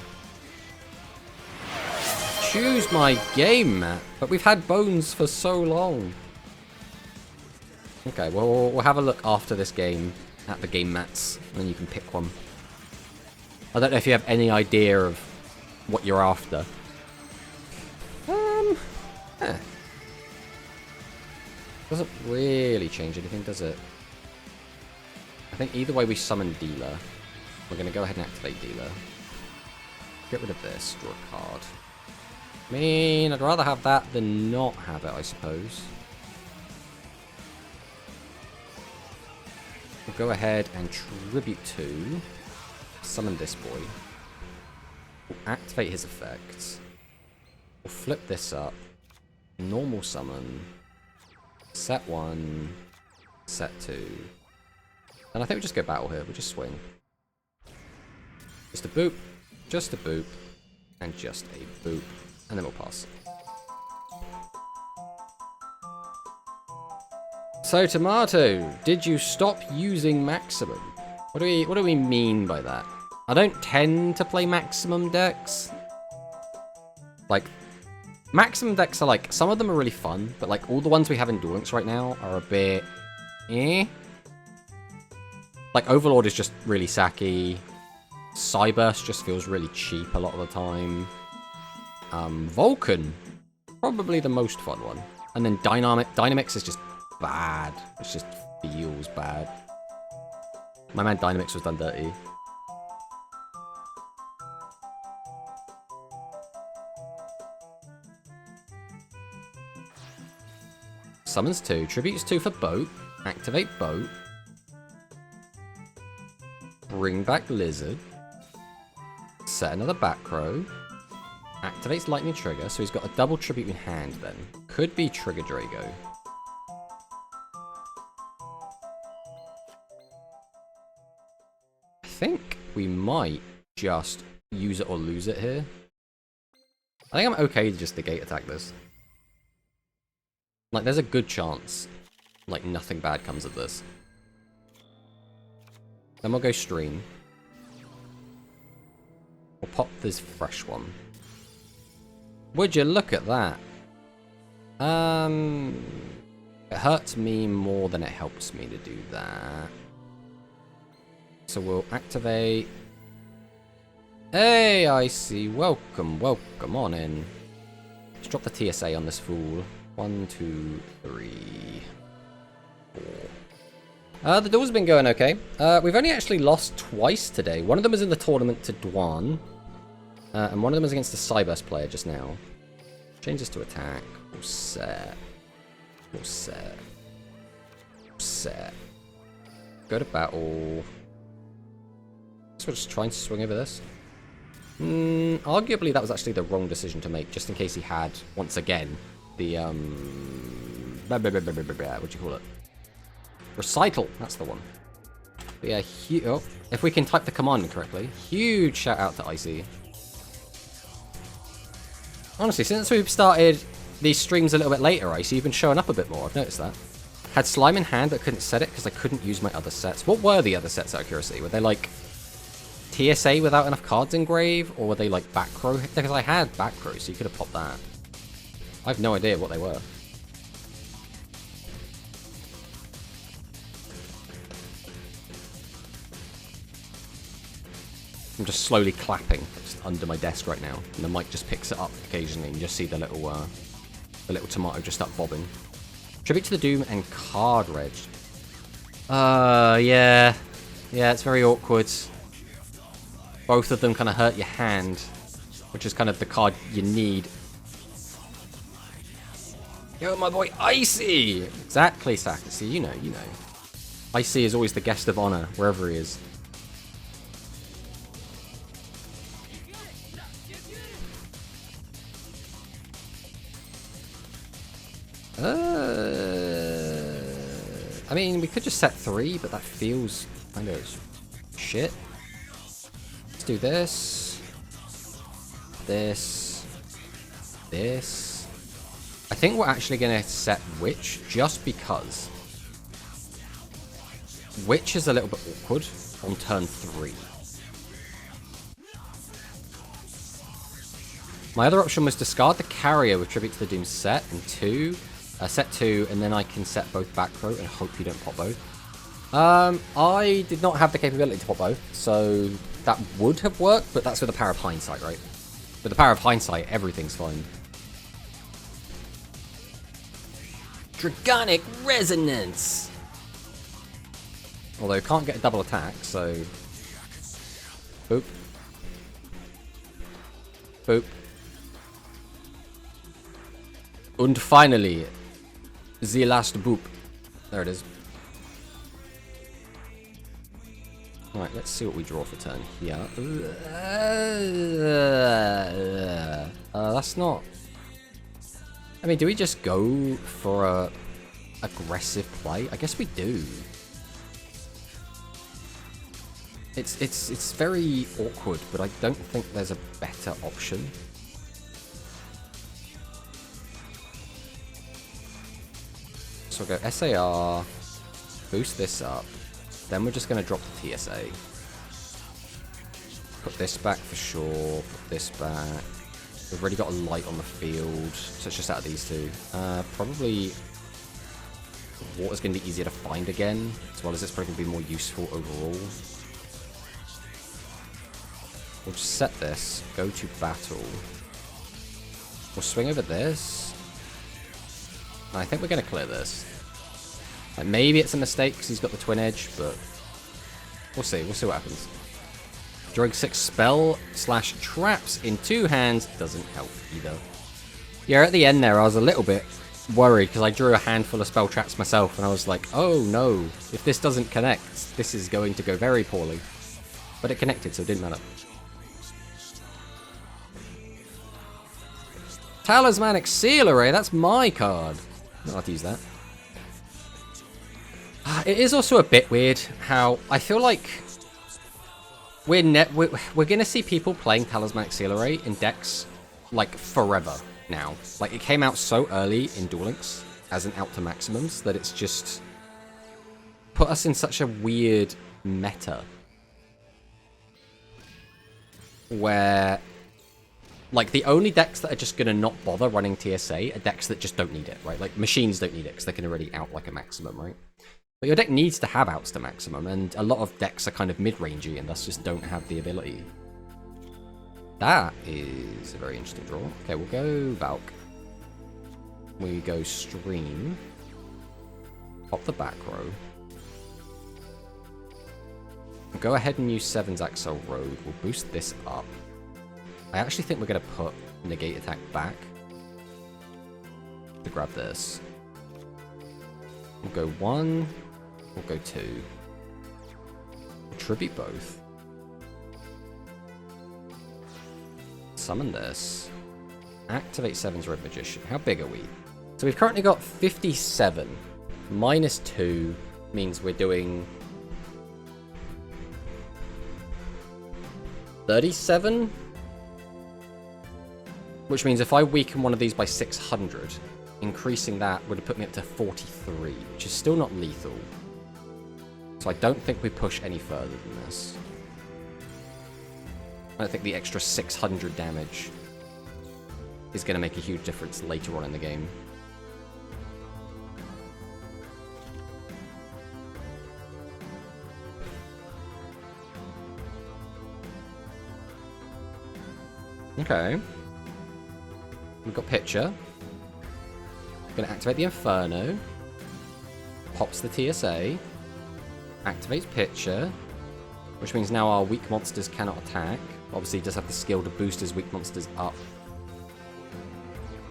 Choose my game, Matt. But we've had Bones for so long. Okay, well, we'll have a look after this game at the game mats, and then you can pick one. I don't know if you have any idea of what you're after. Doesn't really change anything, does it? I think either way we summon Dealer. We're going to go ahead and activate Dealer. Get rid of this, draw a card. I mean, I'd rather have that than not have it, I suppose. We'll go ahead and Tribute 2. Summon this boy. We'll activate his effects. We'll flip this up. Normal summon. Set 1. Set 2. And I think we just go battle here. We'll just swing. Just a boop. Just a boop. And just a boop. And then we'll pass. So, Tomato, did you stop using Maximum? What do we mean by that? I don't tend to play Maximum decks. Like, Maximum decks are like, some of them are really fun, but like all the ones we have in Duel Links right now are a bit eh. Like Overlord is just really sacky. Cyburst just feels really cheap a lot of the time. Vulcan, probably the most fun one. And then Dynamix is just bad. It just feels bad. My man Dynamix was done dirty. Summons 2, tributes 2 for Boat. Activate Boat. Bring back Lizard. Set another back row. Activates Lightning Trigger, so he's got a double tribute in hand then. Could be Trigger Drago. I think we might just use it or lose it here. I think I'm okay to just negate attack this. Like, there's a good chance, like, nothing bad comes of this. Then we'll go Stream. We'll pop this fresh one. Would you look at that? It hurts me more than it helps me to do that. So we'll activate... Hey, I see. Welcome, welcome on in. Let's drop the TSA on this fool. 1, 2, 3, 4. The duel's been going okay. We've only actually lost twice today. One of them was in the tournament to Dwan. And one of them was against the Cyburst player just now. Change this to attack. We'll set. We'll set. Set. Go to battle. So we're just trying to swing over this. Arguably that was actually the wrong decision to make, just in case he had, once again, the, what do you call it? Recital, that's the one. But yeah, if we can type the command correctly, huge shout out to Icy. Honestly, since we've started these streams a little bit later, Icy, you've been showing up a bit more, I've noticed that. Had Slime in hand but couldn't set it because I couldn't use my other sets. What were the other sets out of curiosity? Were they like TSA without enough cards in grave, or were they like back row? Because I had back row, so you could have popped that. I have no idea what they were. I'm just slowly clapping just under my desk right now, and the mic just picks it up occasionally, and you just see the little tomato just up bobbing. Tribute to the Doom and card reg. Yeah, it's very awkward. Both of them kind of hurt your hand, which is kind of the card you need. Yo, my boy Icy! Exactly, Saka. See, you know. Icy is always the guest of honor, wherever he is. I mean, we could just set 3, but that feels kind of shit. Let's do this. This. This. I think we're actually going to set Witch just because Witch is a little bit awkward on turn 3. My other option was discard the Carrier with Tribute to the Doom set and set 2, and then I can set both back row and hope you don't pop both. I did not have the capability to pop both, so that would have worked, but that's with the power of hindsight, right? With the power of hindsight, everything's fine. Dragonic Resonance! Although, can't get a double attack, so... Boop. Boop. And finally, the last boop. There it is. Alright, let's see what we draw for turn here. That's not... I mean, do we just go for a aggressive play? I guess we do. It's very awkward, but I don't think there's a better option. So we'll go SAR, boost this up, then we're just going to drop the TSA. Put this back for sure, put this back. We've already got a light on the field, so it's just out of these two. Probably water's going to be easier to find again, as well as it's probably going to be more useful overall. We'll just set this, go to battle. We'll swing over this. I think we're going to clear this. Like, maybe it's a mistake because he's got the twin edge, but we'll see. We'll see what happens. Drawing 6 spell / traps in 2 hands doesn't help either. Yeah, at the end there, I was a little bit worried because I drew a handful of spell traps myself, and I was like, oh no, if this doesn't connect, this is going to go very poorly. But it connected, so it didn't matter. Talismanic Seal Array, that's my card. I'm not allowed to use that. It is also a bit weird how I feel like we're going to see people playing Talismanic Seal Array in decks like forever now. Like, it came out so early in Duel Links as an out to maximums that it's just put us in such a weird meta where, like, the only decks that are just going to not bother running TSA are decks that just don't need it, right? Like, machines don't need it because they can already out like a maximum, right? But your deck needs to have outs to maximum, and a lot of decks are kind of mid-rangey and thus just don't have the ability. That is a very interesting draw. Okay, we'll go Valk. We go Stream. Pop the back row. We'll go ahead and use 7's Axel Road. We'll boost this up. I actually think we're going to put Negate Attack back to grab this. We'll go 1. We'll go 2. We'll tribute both. Summon this. Activate 7's Red Magician. How big are we? So we've currently got 57. Minus 2 means we're doing 37. Which means if I weaken one of these by 600, increasing that would have put me up to 43, which is still not lethal. So I don't think we push any further than this. I don't think the extra 600 damage is going to make a huge difference later on in the game. Okay. We've got Pitcher. Gonna activate the Inferno. Pops the TSA. Activates Pitcher. Which means now our weak monsters cannot attack. Obviously, he does have the skill to boost his weak monsters up.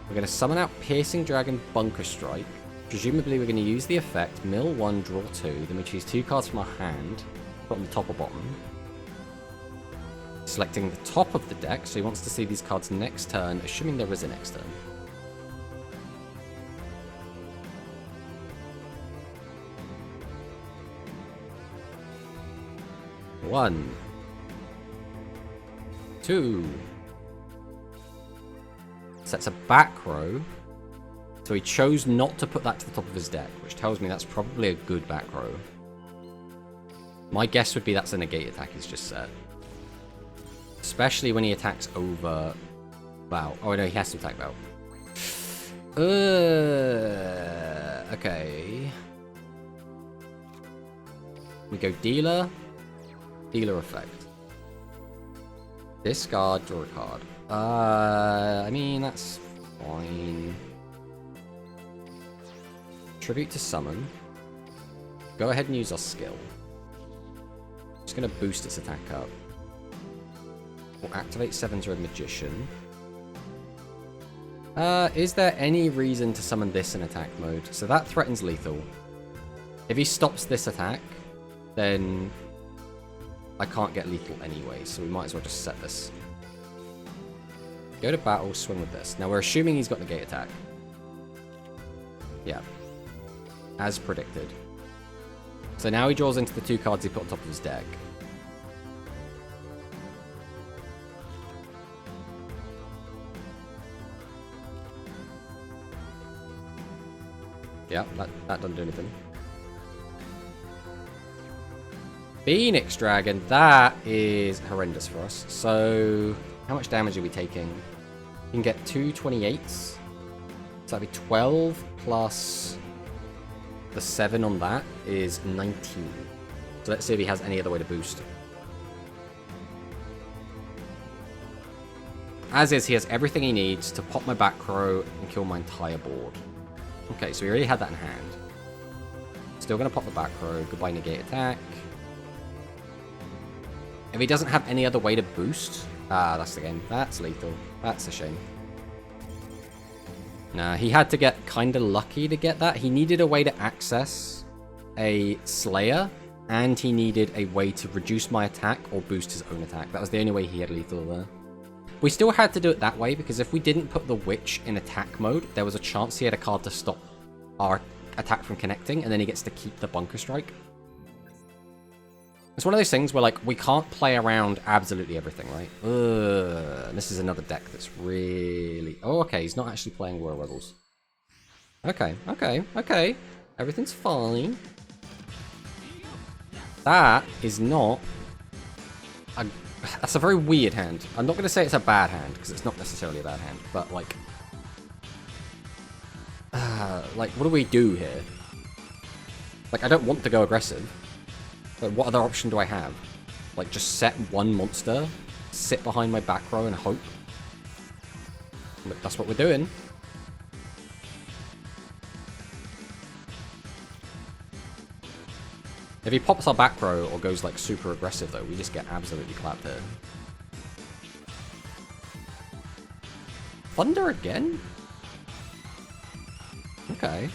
We're gonna summon out Piercing Dragon Bunker Strike. Presumably, we're gonna use the effect mill 1, draw 2. Then we choose 2 cards from our hand. Put on the top or bottom. Selecting the top of the deck, so he wants to see these cards next turn, assuming there is a next turn. 1, 2. Sets a back row. So he chose not to put that to the top of his deck, which tells me that's probably a good back row. My guess would be that's a negate attack he's just set. Especially when he attacks over Bow. Oh no, he has to attack Bow. Okay. We go dealer. Dealer effect. Discard, draw a card. I mean, that's fine. Tribute to summon. Go ahead and use our skill. Just gonna boost its attack up. We'll activate 7's Red Magician. Is there any reason to summon this in attack mode? So that threatens lethal. If he stops this attack, then I can't get lethal anyway, so we might as well just set this. Go to battle, swing with this. Now we're assuming he's got negate attack. Yeah. As predicted. So now he draws into the 2 cards he put on top of his deck. Yeah, that doesn't do anything. Phoenix Dragon, that is horrendous for us. So, how much damage are we taking? We can get 2 28s. So that'd be 12 plus the 7 on that is 19. So let's see if he has any other way to boost. As is, he has everything he needs to pop my back row and kill my entire board. Okay, so we already had that in hand. Still going to pop the back row. Goodbye negate attack. If he doesn't have any other way to boost... Ah, that's the game. That's lethal. That's a shame. Nah, he had to get kind of lucky to get that. He needed a way to access a Slayer, and he needed a way to reduce my attack or boost his own attack. That was the only way he had lethal there. We still had to do it that way, because if we didn't put the Witch in attack mode, there was a chance he had a card to stop our attack from connecting, and then he gets to keep the Bunker Strike. It's one of those things where, like, we can't play around absolutely everything, right? And this is another deck that's really... Oh, okay, he's not actually playing War Rebels. Okay, okay, okay. Everything's fine. That is not... That's a very weird hand. I'm not going to say it's a bad hand, because it's not necessarily a bad hand, but, like, what do we do here? Like, I don't want to go aggressive. But what other option do I have? Like, just set one monster, sit behind my back row and hope? Look, that's what we're doing. If he pops our back row or goes, like, super aggressive, though, we just get absolutely clapped here. Thunder again? Okay.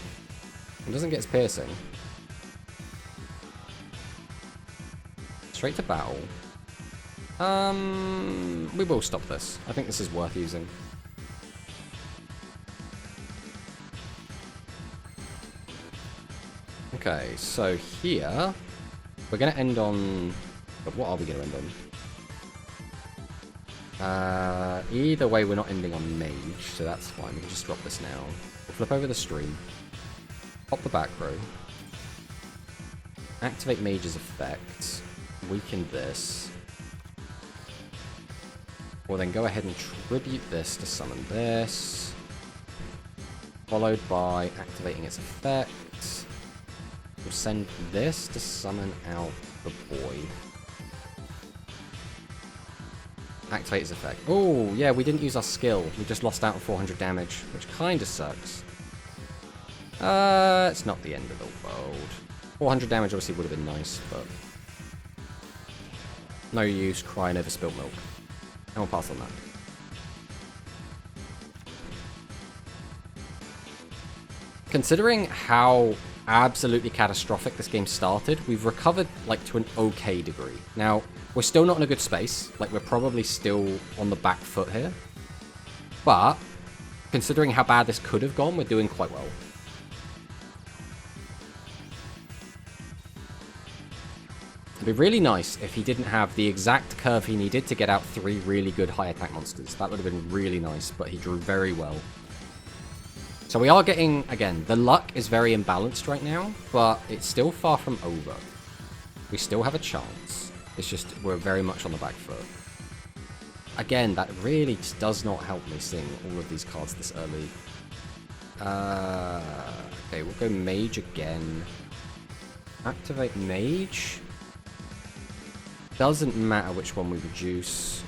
It doesn't get his piercing. Straight to battle. We will stop this. I think this is worth using. Okay, so here we're going to end on... But what are we going to end on? Either way, we're not ending on mage, so that's fine. We can just drop this now. We'll flip over the stream. Pop the back row. Activate mage's effect. Weaken this. We'll then go ahead and tribute this to summon this. Followed by activating its effect. We'll send this to summon out the boy. Activate its effect. Oh, yeah, we didn't use our skill. We just lost out on 400 damage, which kind of sucks. It's not the end of the world. 400 damage obviously would have been nice, but... No use crying over spilt milk. And we'll pass on that. Considering how absolutely catastrophic this game started, we've recovered, like, to an okay degree. Now, we're still not in a good space. Like, we're probably still on the back foot here. But, considering how bad this could have gone, we're doing quite well. be really nice if he didn't have the exact curve he needed to get out 3 really good high attack monsters. That would have been really nice, but he drew very well. So we are getting, again, the luck is very imbalanced right now, but it's still far from over. We still have a chance. It's just we're very much on the back foot. Again, that really just does not help me seeing all of these cards this early. Okay, we'll go Mage again. Activate Mage. Doesn't matter which one we reduce.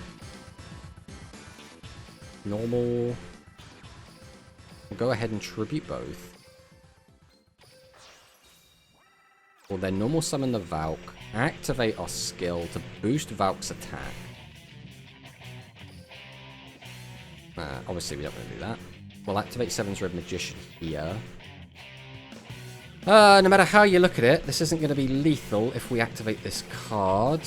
Normal. We'll go ahead and tribute both. We'll then normal summon the Valk. Activate our skill to boost Valk's attack. Obviously we don't want to do that. We'll activate Seven's Red Magician here. No matter how you look at it, this isn't going to be lethal if we activate this card.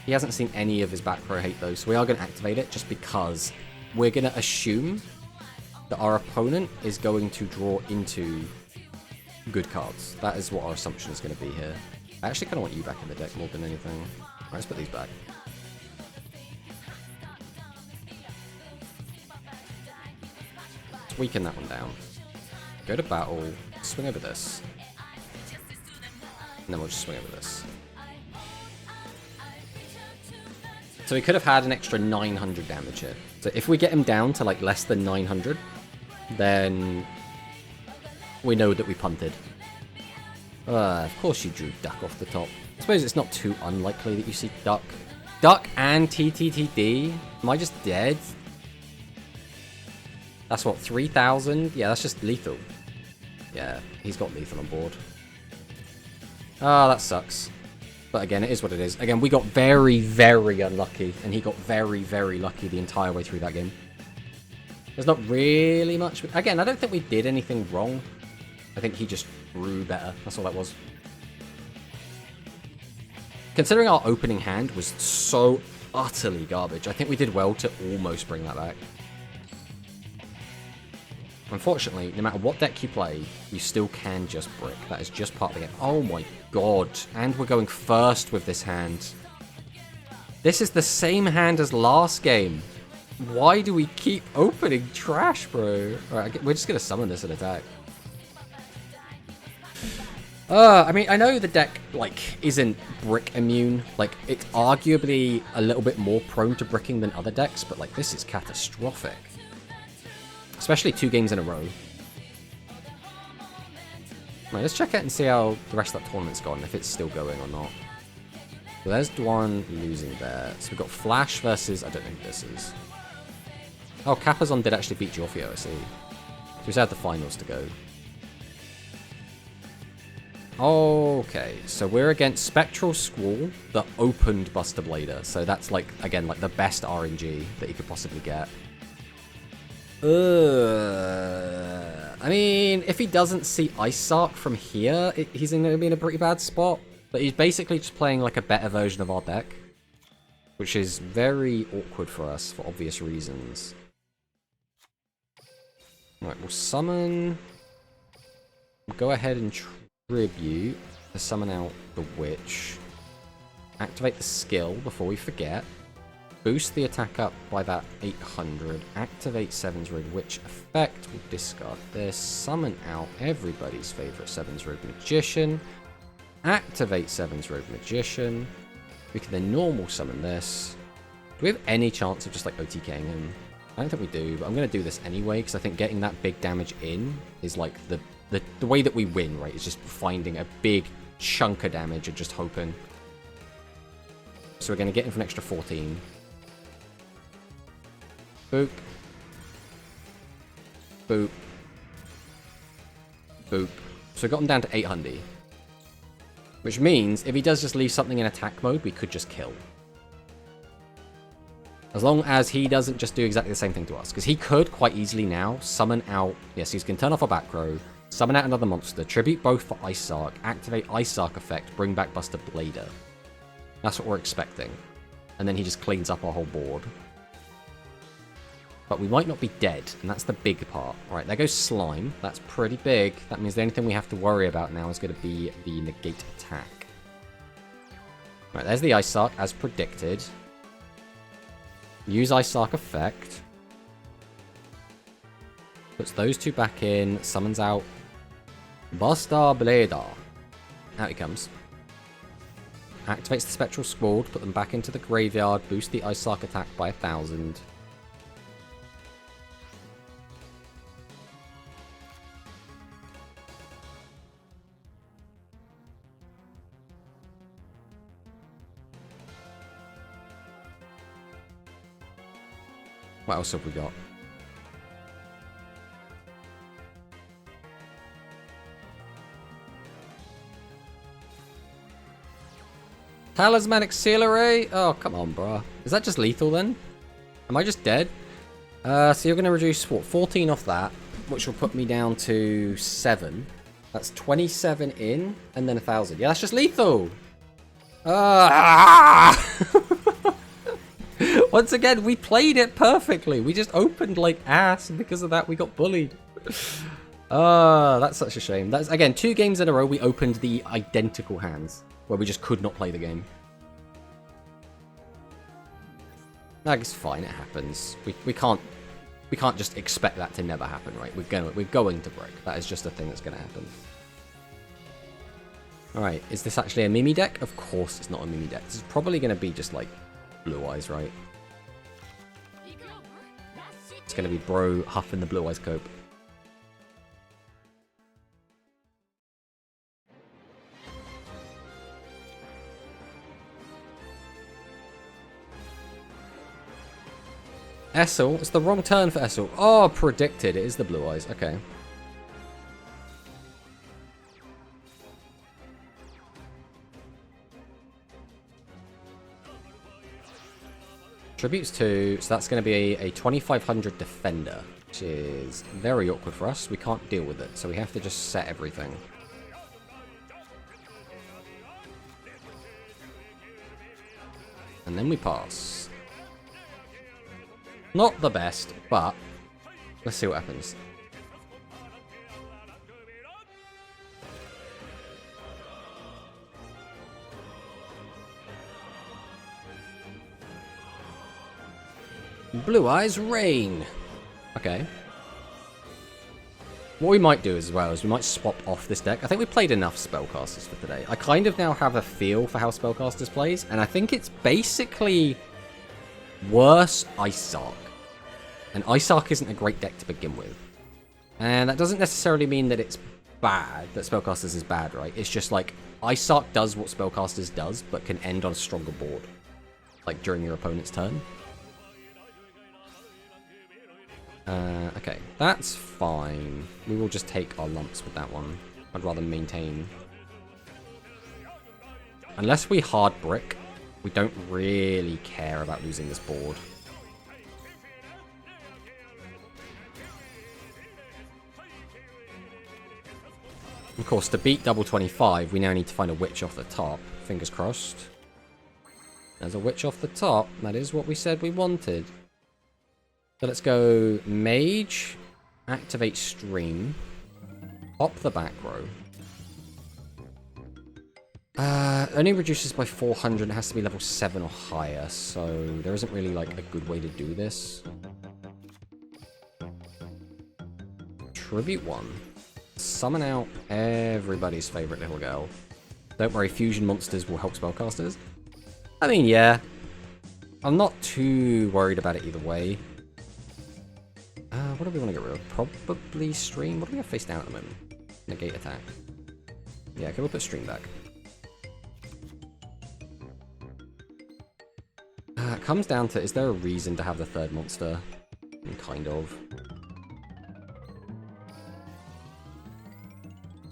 He hasn't seen any of his back row hate though, so we are going to activate it just because we're going to assume that our opponent is going to draw into good cards. That is what our assumption is going to be here. I actually kind of want you back in the deck more than anything. Alright, let's put these back. Let's weaken that one down. Go to battle, swing over this. And then we'll just swing over this. So he could have had an extra 900 damage here. So if we get him down to like less than 900, then we know that we punted. Of course you drew Duck off the top. I suppose it's not too unlikely that you see Duck. Duck and TTTD? Am I just dead? That's what, 3,000? Yeah, that's just lethal. Yeah, he's got lethal on board. Ah, that sucks. But again, it is what it is. Again, we got very, very unlucky, and he got very, very lucky the entire way through that game. There's not really much... Again, I don't think we did anything wrong. I think he just grew better. That's all that was. Considering our opening hand was so utterly garbage, I think we did well to almost bring that back. Unfortunately, no matter what deck you play, you still can just brick. That is just part of the game. Oh my god. And we're going first with this hand. This is the same hand as last game. Why do we keep opening trash, bro? Alright, we're just going to summon this and attack. I mean, I know the deck, like, isn't brick immune. Like, it's arguably a little bit more prone to bricking than other decks, but, like, this is catastrophic. Especially 2 games in a row. Right, let's check out and see how the rest of that tournament's gone, if it's still going or not. So there's Dwan losing there. So we've got Flash versus... I don't know who this is. Oh, Capazon did actually beat Giorfio, I see. So we still have the finals to go. Okay, so we're against Spectral Squall that opened Buster Blader. So that's, like, again, like the best RNG that you could possibly get. I mean, if he doesn't see Ice Sark from here, he's going to be in a pretty bad spot. But he's basically just playing like a better version of our deck, which is very awkward for us for obvious reasons. Right, we'll summon. We'll go ahead and tribute to summon out the Witch. Activate the skill before we forget. Boost the attack up by that 800. Activate Seven's Road Witch effect. We'll discard this. Summon out everybody's favorite Seven's Road Magician. Activate Seven's Road Magician. We can then normal summon this. Do we have any chance of just like OTKing him? I don't think we do, but I'm going to do this anyway because I think getting that big damage in is like the way that we win, right? Is just finding a big chunk of damage and just hoping. So we're going to get him for an extra 14. Boop. Boop. Boop. So we got him down to 800. Which means if he does just leave something in attack mode, we could just kill. As long as he doesn't just do exactly the same thing to us. Because he could quite easily now summon out... Yes, he's going to turn off our back row, summon out another monster, tribute both for Ice Sark, activate Ice Sark effect, bring back Buster Blader. That's what we're expecting. And then he just cleans up our whole board. But we might not be dead, and that's the big part. Alright, there goes Slime. That's pretty big. That means the only thing we have to worry about now is going to be the negate attack. Right, there's the Ice Arc as predicted. Use Ice Arc effect. Puts those two back in. Summons out Buster Blader. Out he comes. Activates the Spectral Squad. Put them back into the graveyard. Boost the Ice Arc attack by 1,000. What else have we got? Talismanic Seal Array? Oh, come on, bruh. Is that just lethal then? Am I just dead? So you're going to reduce, what, 14 off that, which will put me down to 7. That's 27 in, and then 1,000. Yeah, that's just lethal! Once again, we played it perfectly. We just opened like ass, and because of that, we got bullied. That's such a shame. That's, again, 2 games in a row, we opened the identical hands, where we just could not play the game. That's fine, it happens. We can't just expect that to never happen, right? We're going to break. That is just a thing that's going to happen. Alright, is this actually a Mimi deck? Of course it's not a Mimi deck. This is probably going to be just like Blue Eyes, right? It's going to be Bro huffing the Blue Eyes cope. Essel? It's the wrong turn for Essel. Oh, predicted. It is the Blue Eyes. Okay. Tributes 2, so that's going to be a 2500 defender, which is very awkward for us. We can't deal with it, so we have to just set everything. And then we pass. Not the best, but let's see what happens. Blue Eyes Rain. Okay. What we might do as well is we might swap off this deck. I think we played enough Spellcasters for today. I kind of now have a feel for how Spellcasters plays, and I think it's basically worse Ice Arc. And Ice Arc isn't a great deck to begin with. And that doesn't necessarily mean that it's bad, that Spellcasters is bad, right? It's just like, Ice Arc does what Spellcasters does, but can end on a stronger board. Like during your opponent's turn. Okay, that's fine. We will just take our lumps with that one. I'd rather maintain. Unless we hard brick, we don't really care about losing this board. Of course, to beat double 25, we now need to find a witch off the top. Fingers crossed. There's a witch off the top. That is what we said we wanted. So let's go Mage, activate Stream, pop the back row. Only reduces by 400, it has to be level 7 or higher, so there isn't really like a good way to do this. Tribute 1. Summon out everybody's favourite little girl. Don't worry, fusion monsters will help spellcasters. I mean, yeah. I'm not too worried about it either way. What do we want to get rid of? Probably Stream. What do we have face down at the moment? Negate attack. Yeah, okay, we'll put Stream back. It comes down to, is there a reason to have the third monster? Kind of.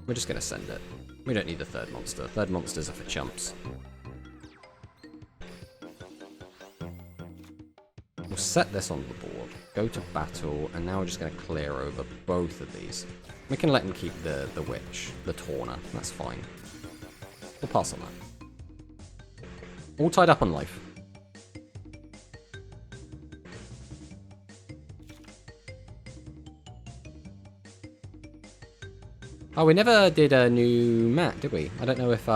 We're just going to send it. We don't need the third monster. Third monsters are for chumps. We'll set this on the board, go to battle, and now we're just going to clear over both of these. We can let him keep the witch, the Torna, that's fine. We'll pass on that. All tied up on life. Oh, we never did a new mat, did we? I don't know if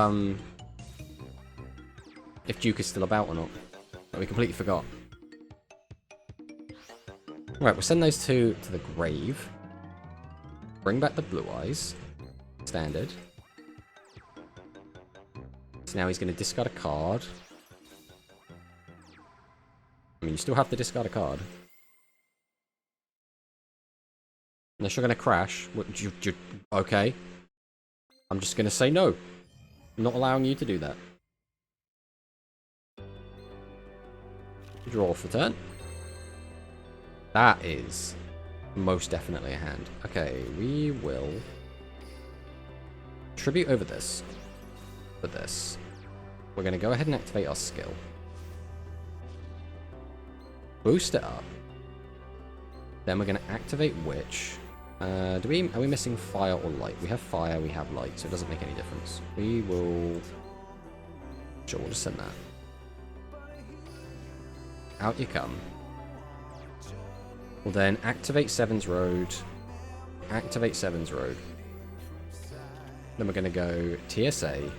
if Duke is still about or not. But we completely forgot. Right, we'll send those two to the grave. Bring back the Blue Eyes. Standard. So now he's going to discard a card. I mean, you still have to discard a card. Unless you're going to crash. Okay. I'm just going to say no. I'm not allowing you to do that. Draw for turn. That is most definitely a hand. Okay, we will tribute over this. For this. We're going to go ahead and activate our skill. Boost it up. Then we're going to activate Witch. Are we missing fire or light? We have fire, we have light, so it doesn't make any difference. We will... Sure, we'll just send that. Out you come. We'll then activate Seven's Road. Activate Seven's Road. Then we're going to go TSA.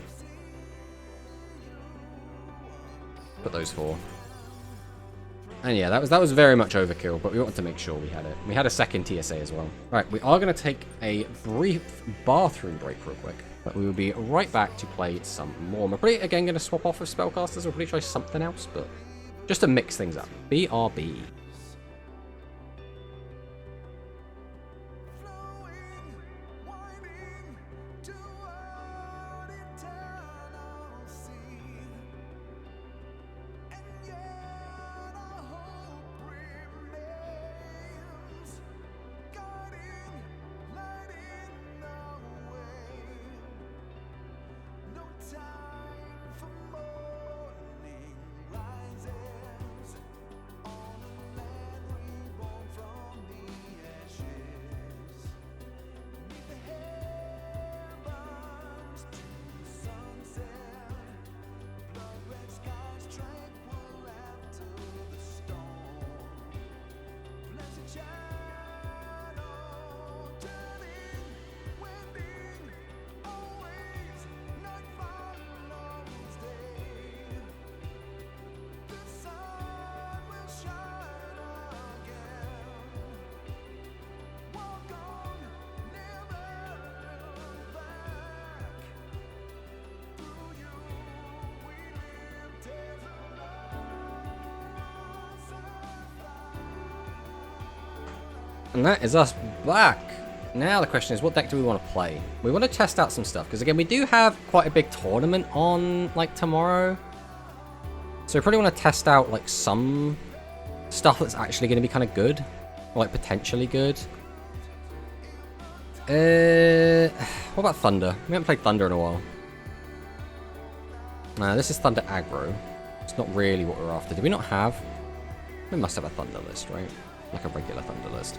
Put those four. And yeah, that was very much overkill, but we wanted to make sure we had it. We had a second TSA as well. Right, we are going to take a brief bathroom break real quick, but we will be right back to play some more. We're probably, again, going to swap off with Spellcasters. We'll probably try something else, but just to mix things up. BRB. And that is us back. Now the question is, what deck do we want to play? We want to test out some stuff, because again, we do have quite a big tournament on, like, tomorrow. So we probably want to test out, like, some stuff that's actually going to be kind of good. Or, like, potentially good. What about Thunder? We haven't played Thunder in a while. This is Thunder Aggro. It's not really what we're after. Do we not have? We must have a Thunder list, right? Like a regular Thunder list.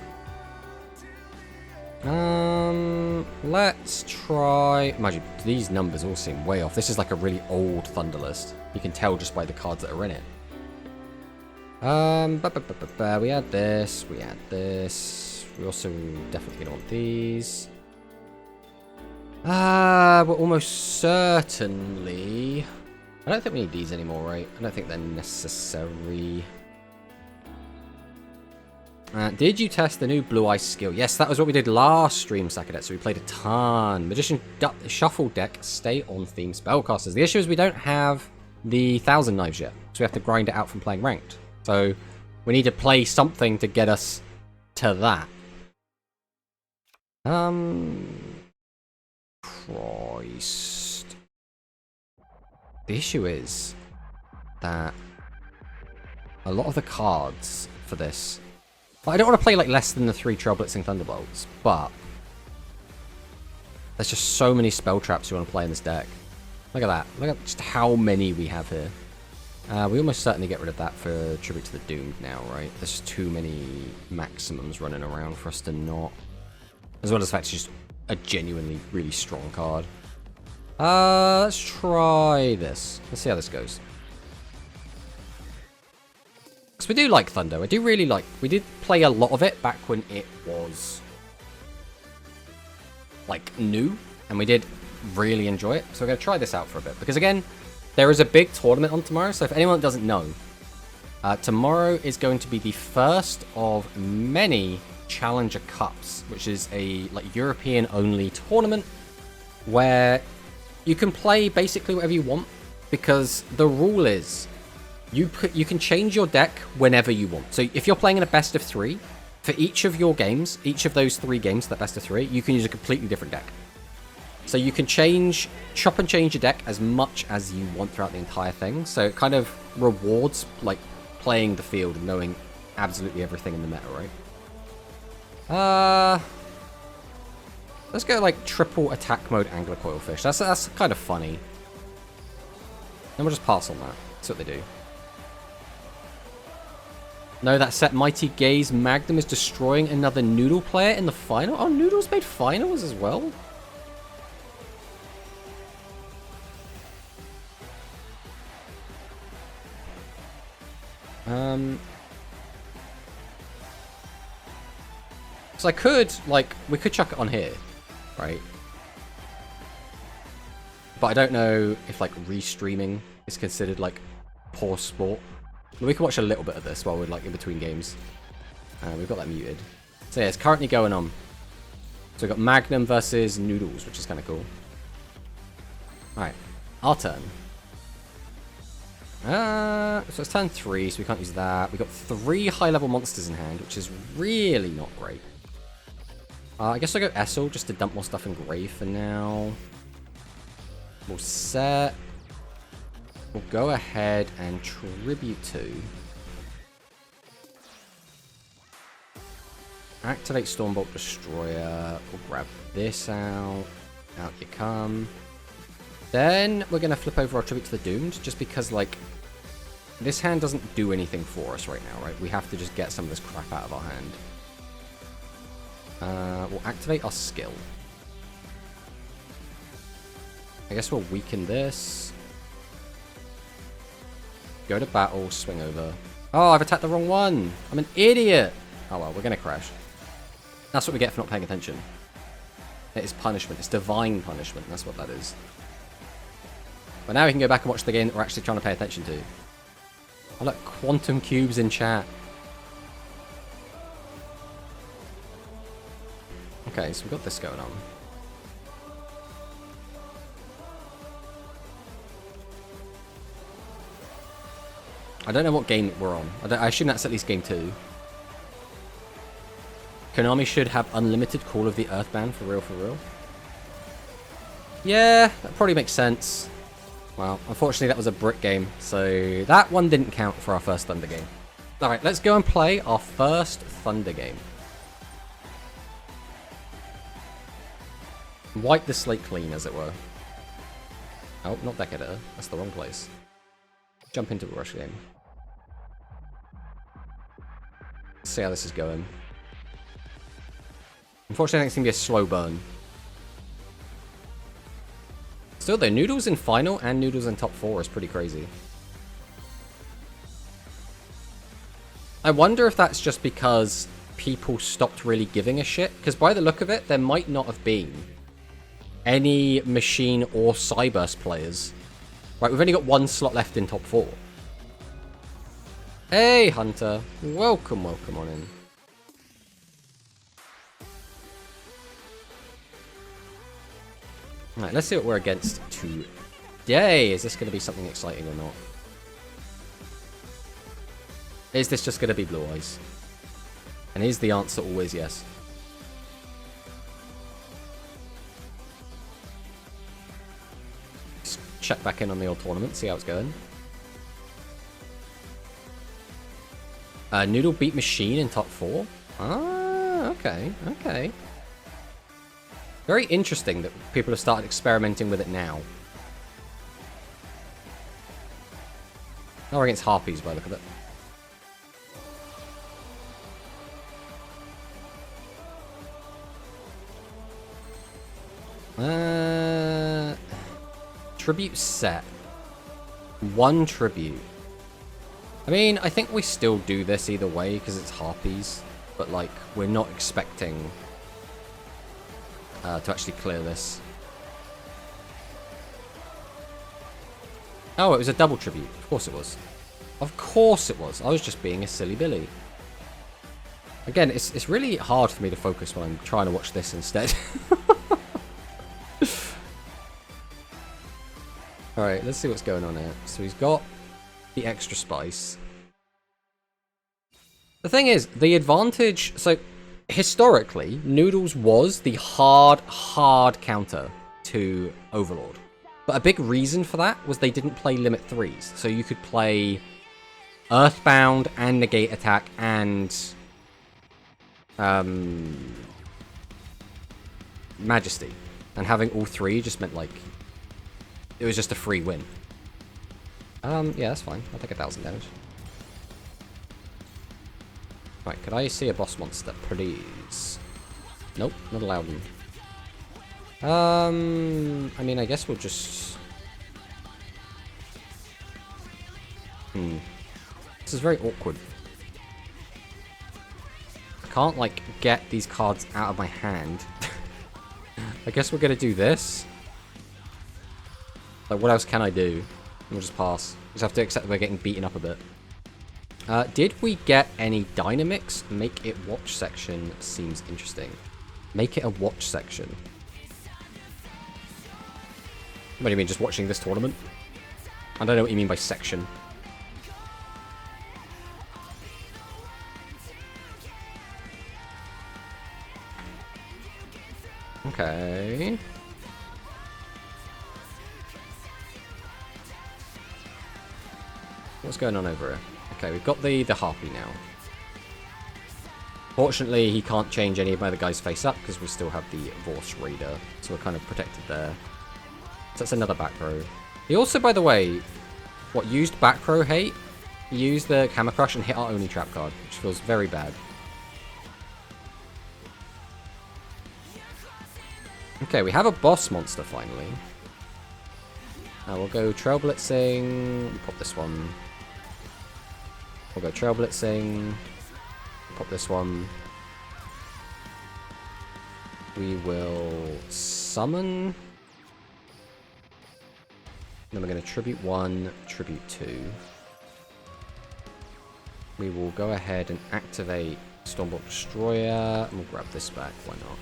Let's try... Imagine, these numbers all seem way off. This is like a really old Thunder list. You can tell just by the cards that are in it. We had this, we had this. We also definitely gonna want these. But almost certainly... I don't think we need these anymore, right? I don't think they're necessary. Did you test the new Blue Eyes skill? Yes, that was what we did last stream, Sakadet, so we played a ton. Magician Shuffle deck, stay on theme Spellcasters. The issue is we don't have the 1,000 Knives yet, so we have to grind it out from playing Ranked. So we need to play something to get us to that. Christ. The issue is that a lot of the cards for this... I don't want to play like less than the 3 Trailblitzing Thunderbolts, but there's just so many spell traps you want to play in this deck. Look at that. Look at just how many we have here. We almost certainly get rid of that for Tribute to the Doomed now, right? There's just too many maximums running around for us to not. As well as the fact it's just a genuinely really strong card. Let's try this. Let's see how this goes. Because we do like Thunder. I do really like... We did play a lot of it back when it was... like, new. And we did really enjoy it. So we're going to try this out for a bit. Because again, There is a big tournament on tomorrow, so if anyone doesn't know, tomorrow is going to be the first of many Challenger Cups, which is a like European-only tournament where you can play basically whatever you want, because the rule is you can change your deck whenever you want. So if you're playing in a best of 3, for each of your games, each of those 3 games, that best of 3, you can use a completely different deck. So you can chop and change your deck as much as you want throughout the entire thing. So it kind of rewards like playing the field and knowing absolutely everything in the meta, right? Let's go like triple attack mode angler coilfish. That's kind of funny. Then we'll just pass on that. That's what they do. No, that set Mighty Gaze Magnum is destroying another Noodle player in the final. Oh, Noodle's made finals as well. So I could, like, we could chuck it on here, right? But I don't know if, like, restreaming is considered, like, poor sport. We can watch a little bit of this while we're, like, in between games. We've got that muted. So yeah, it's currently going on. So we've got Magnum versus Noodles, which is kind of cool. Alright, our turn. So it's turn 3, so we can't use that. We've got 3 high-level monsters in hand, which is really not great. I guess I'll go Essel just to dump more stuff in Grave for now. We'll set. We'll go ahead and Tribute 2. Activate Stormbolt Destroyer. We'll grab this out. Out you come. Then we're going to flip over our Tribute to the Doomed, just because, like, this hand doesn't do anything for us right now, right? We have to just get some of this crap out of our hand. We'll activate our skill. I guess we'll weaken this. Go to battle, swing over. Oh, I've attacked the wrong one. I'm an idiot. Oh well, we're going to crash. That's what we get for not paying attention. It is punishment. It's divine punishment. That's what that is. But now we can go back and watch the game that we're actually trying to pay attention to. Oh look, Quantum Cubes in chat. Okay, so we've got this going on. I don't know what game we're on. I assume that's at least game 2. Konami should have unlimited Call of the Earth ban, for real, for real. Yeah, that probably makes sense. Well, unfortunately that was a brick game, so that one didn't count for our first Thunder game. Alright, let's go and play our first Thunder game. Wipe the slate clean, as it were. Oh, not Deck Editor. That's the wrong place. Jump into a rush game. Let's see how this is going. Unfortunately, I think it's going to be a slow burn. Still though, Noodles in final and Noodles in top 4 is pretty crazy. I wonder if that's just because people stopped really giving a shit, because by the look of it, there might not have been any Machine or Cyburst players. Right, we've only got 1 slot left in top 4. Hey, Hunter. Welcome, welcome on in. Alright, let's see what we're against today. Is this going to be something exciting or not? Is this just going to be Blue Eyes? And is the answer always yes? Just check back in on the old tournament, see how it's going. Noodle beat Machine in top 4? Ah, okay, okay. Very interesting that people have started experimenting with it now. Oh, we're against Harpies by the look of it. Tribute set. 1 tribute. I mean, I think we still do this either way because it's Harpies, but like, we're not expecting to actually clear this. Oh, it was a double tribute. Of course it was. Of course it was. I was just being a silly Billy. Again, it's really hard for me to focus when I'm trying to watch this instead. Alright, let's see what's going on here. So he's got the extra spice. The thing is, the advantage... So, historically, Noodles was the hard counter to Overlord. But a big reason for that was they didn't play Limit 3s. So you could play Earthbound and Negate Attack and... Majesty. And having all three just meant, like... It was just a free win. Yeah, that's fine. I'll take 1,000 damage. Right, could I see a boss monster, please? Nope, not allowed them. I mean, I guess we'll just... This is very awkward. I can't, like, get these cards out of my hand. I guess we're gonna do this. Like, what else can I do? We'll just pass. Just have to accept that we're getting beaten up a bit. Did we get any dynamics? Make it watch section seems interesting. Make it a watch section. What do you mean, just watching this tournament? I don't know what you mean by section. Okay. What's going on over here? Okay, we've got the Harpy now. Fortunately, he can't change any of my other guys face up because we still have the Vorse Raider, so we're kind of protected there. So that's another back row. He also, by the way, used back row hate. He used the Hammer Crush and hit our only trap card, which feels very bad. Okay, we have a boss monster finally. We'll go Trail Blitzing. Pop this one. We'll go Trail Blitzing. Pop this one. We will summon. Then we're going to Tribute 1, Tribute 2. We will go ahead and activate Stormbolt Destroyer. And we'll grab this back. Why not?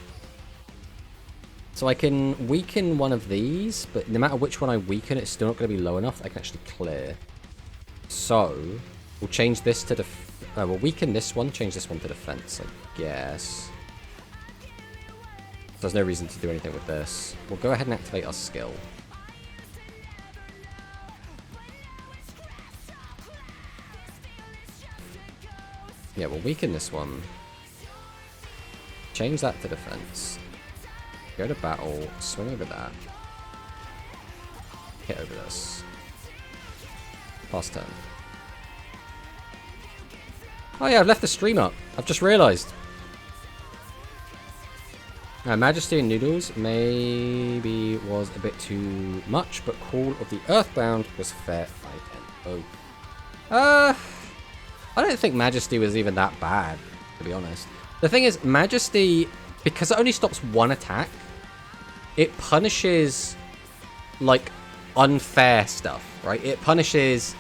So I can weaken one of these, but no matter which one I weaken, it's still not going to be low enough that I can actually clear. So, we'll change this to we'll weaken this one, change this one to defense, I guess. There's no reason to do anything with this. We'll go ahead and activate our skill. Yeah, we'll weaken this one. Change that to defense. Go to battle, swing over that. Hit over this. Pass turn. Oh yeah, I've left the stream up. I've just realised. Majesty and Noodles maybe was a bit too much, but Call of the Earthbound was fair. I don't think Majesty was even that bad, to be honest. The thing is, Majesty, because it only stops one attack, it punishes, like, unfair stuff, right? It punishes,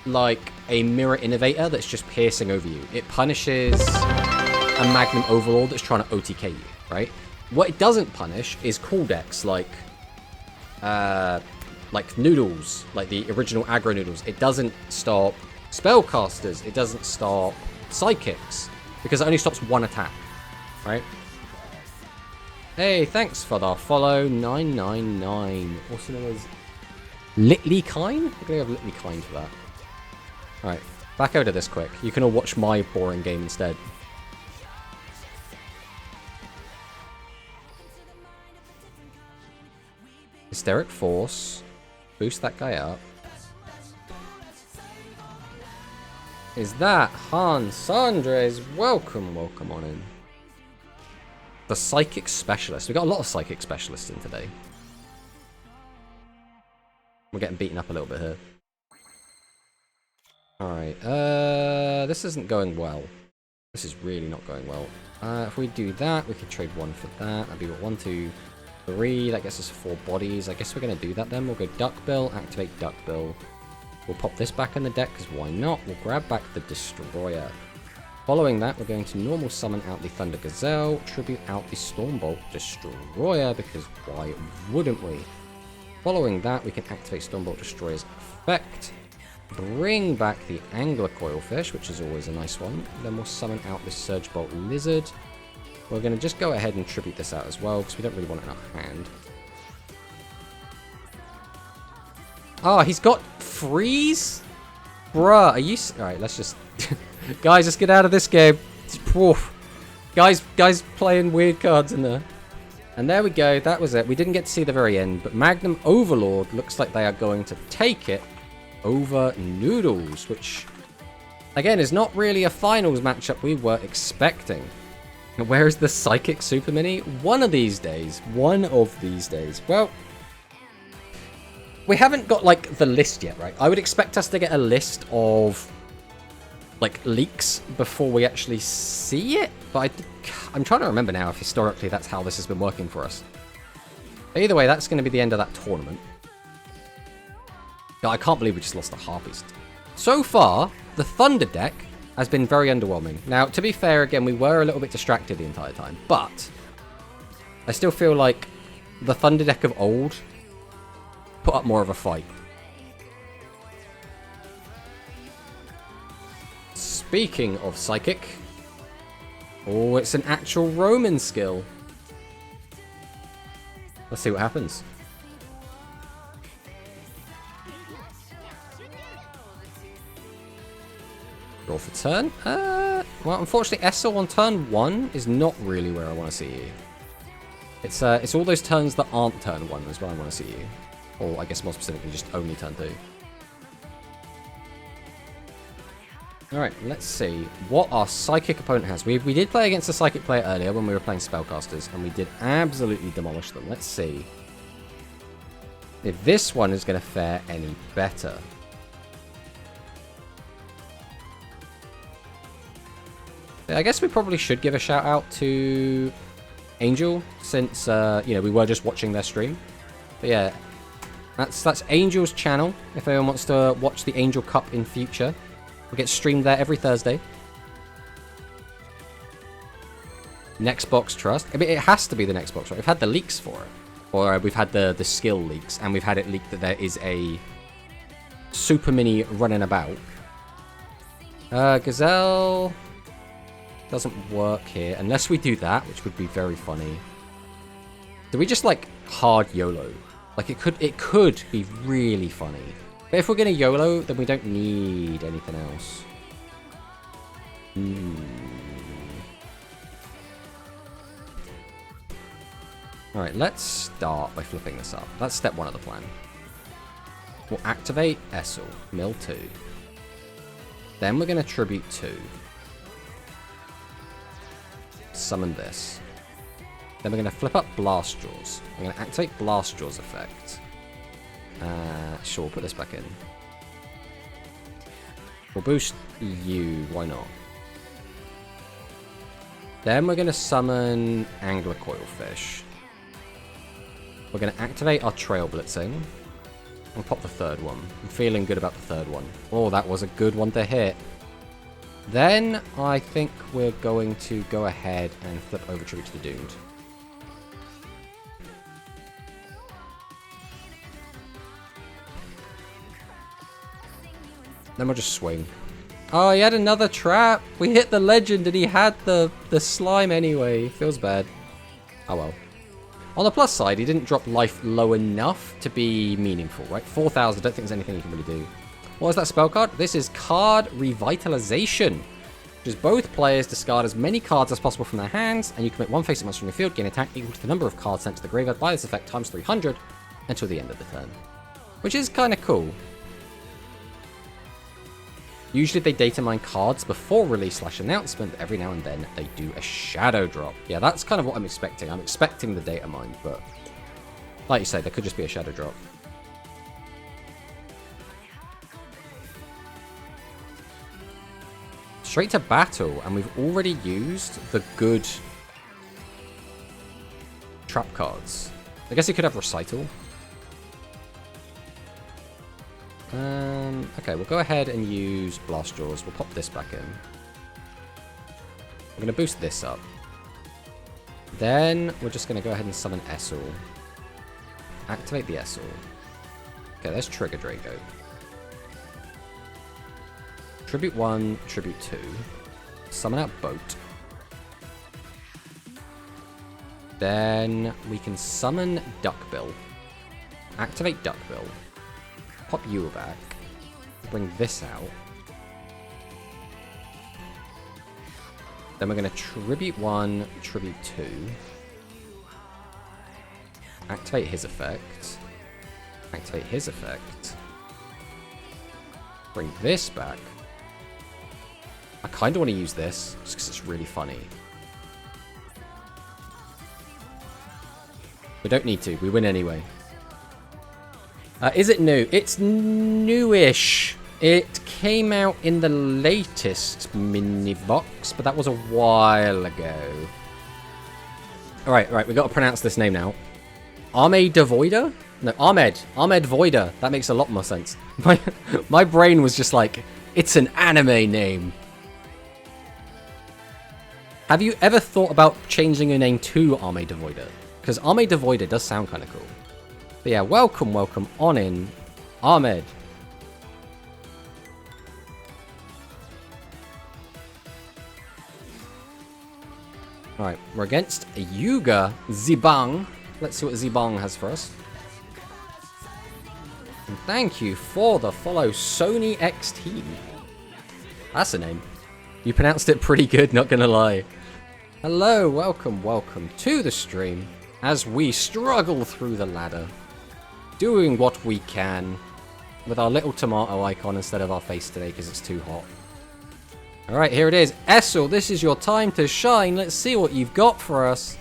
like, a Mirror Innovator that's just piercing over you. It punishes a Magnum Overlord that's trying to OTK you, right? What it doesn't punish is cool decks like Noodles, like the original aggro Noodles. It doesn't stop Spellcasters. It doesn't stop Psychics, because it only stops one attack, right? Hey, thanks for the follow, 999. Also known as Litly Kine? I'm gonna have Litly Kine for that. Alright, back out of this quick. You can all watch my boring game instead. Hysteric Force. Boost that guy up. Is that Hans Andres? Welcome on in. The Psychic Specialist. We got a lot of Psychic Specialists in today. We're getting beaten up a little bit here. Alright, this isn't going well. This is really not going well. If we do that, we can trade one for that. That'd be what, 1, 2, 3, that gets us 4 bodies. I guess we're going to do that then. We'll go Duck Bill, activate Duck Bill. We'll pop this back in the deck, because why not? We'll grab back the Destroyer. Following that, we're going to normal summon out the Thunder Gazelle, tribute out the Stormbolt Destroyer, because why wouldn't we? Following that, we can activate Stormbolt Destroyer's effect, bring back the Angler Coilfish, which is always a nice one. Then we'll summon out the Surge Bolt Lizard. We're going to just go ahead and tribute this out as well, because we don't really want it in our hand. Oh, he's got freeze? Bruh, are you... Alright, let's just... Guys, let's get out of this game. Guys playing weird cards in there. And there we go, that was it. We didn't get to see the very end, but Magnum Overlord looks like they are going to take it over Noodles, which, again, is not really a finals matchup we were expecting. Where is the Psychic Super Mini? One of these days. Well, we haven't got, like, the list yet, right? I would expect us to get a list of, like, leaks before we actually see it, but I'm trying to remember now if historically that's how this has been working for us. But either way, that's going to be the end of that tournament. I can't believe we just lost the Harpies. So far, the Thunder deck has been very underwhelming. Now, to be fair, again, we were a little bit distracted the entire time, but I still feel like the Thunder deck of old put up more of a fight. Speaking of Psychic, oh, it's an actual Roman skill. Let's see what happens. Draw for turn. Well, unfortunately, Essel on turn 1 is not really where I want to see you. It's all those turns that aren't turn 1 is where I want to see you. Or, I guess more specifically, just only turn 2. Alright, let's see what our Psychic opponent has. We did play against a Psychic player earlier when we were playing Spellcasters, and we did absolutely demolish them. Let's see if this one is going to fare any better. I guess we probably should give a shout out to Angel, since you know, we were just watching their stream. But yeah, that's Angel's channel. If anyone wants to watch the Angel Cup in future, we get streamed there every Thursday. Next Box Trust. I mean, it has to be the Next Box, right? We've had the leaks for it, or we've had the skill leaks, and we've had it leaked that there is a Super Mini running about. Gazelle doesn't work here unless we do that, which would be very funny. Do we just like hard YOLO? Like it could be really funny. But if we're gonna YOLO, then we don't need anything else. Alright, let's start by flipping this up. That's step 1 of the plan. We'll activate Essel, mill 2. Then we're gonna tribute 2. Summon this. Then we're going to flip up Blast Jaws. I'm going to activate Blast Jaws effect. Sure, we'll put this back in. We'll boost you, why not? Then we're going to summon Angler Coilfish. We're going to activate our Trail Blitzing. And pop the third one. I'm feeling good about the third one. Oh, that was a good one to hit. Then, I think we're going to go ahead and flip over Tribute to the Doomed. Then we'll just swing. Oh, he had another trap! We hit the legend and he had the slime anyway. Feels bad. Oh well. On the plus side, he didn't drop life low enough to be meaningful, right? 4,000, I don't think there's anything you can really do. What is that spell card? This is Card Revitalization, which is both players discard as many cards as possible from their hands, and you commit one face-up monster from your field, gain attack equal to the number of cards sent to the graveyard by this effect times 300 until the end of the turn. Which is kind of cool. Usually they data mine cards before release/announcement, but every now and then they do a shadow drop. Yeah, that's kind of what I'm expecting. I'm expecting the data mine, but like you say, there could just be a shadow drop. Straight to battle, and we've already used the good trap cards. I guess he could have Recital. Okay, we'll go ahead and use Blast Jaws. We'll pop this back in. We're going to boost this up. Then we're just going to go ahead and summon Essel. Activate the Essel. Okay, there's Trigger Drago. Tribute 1, Tribute 2. Summon out Boat. Then we can summon Duckbill. Activate Duckbill. Pop you back. Bring this out. Then we're going to Tribute 1, Tribute 2. Activate his effect. Activate his effect. Bring this back. I kind of want to use this, just because it's really funny. We don't need to. We win anyway. Is it new? It's newish. It came out in the latest mini box, but that was a while ago. Alright, we got to pronounce this name now. Ahmed Voida? No, Ahmed. Ahmed Voida. That makes a lot more sense. My brain was just like, it's an anime name. Have you ever thought about changing your name to Ahmed Voida? Because Ahmed Voida does sound kind of cool. But yeah, welcome on in, Ahmed. Alright, we're against Yuga Zibang. Let's see what Zibang has for us. And thank you for the follow, Sony X Team. That's a name. You pronounced it pretty good, not gonna lie. Hello, welcome to the stream as we struggle through the ladder, doing what we can with our little tomato icon instead of our face today because it's too hot. Alright, here it is. Essel, this is your time to shine. Let's see what you've got for us.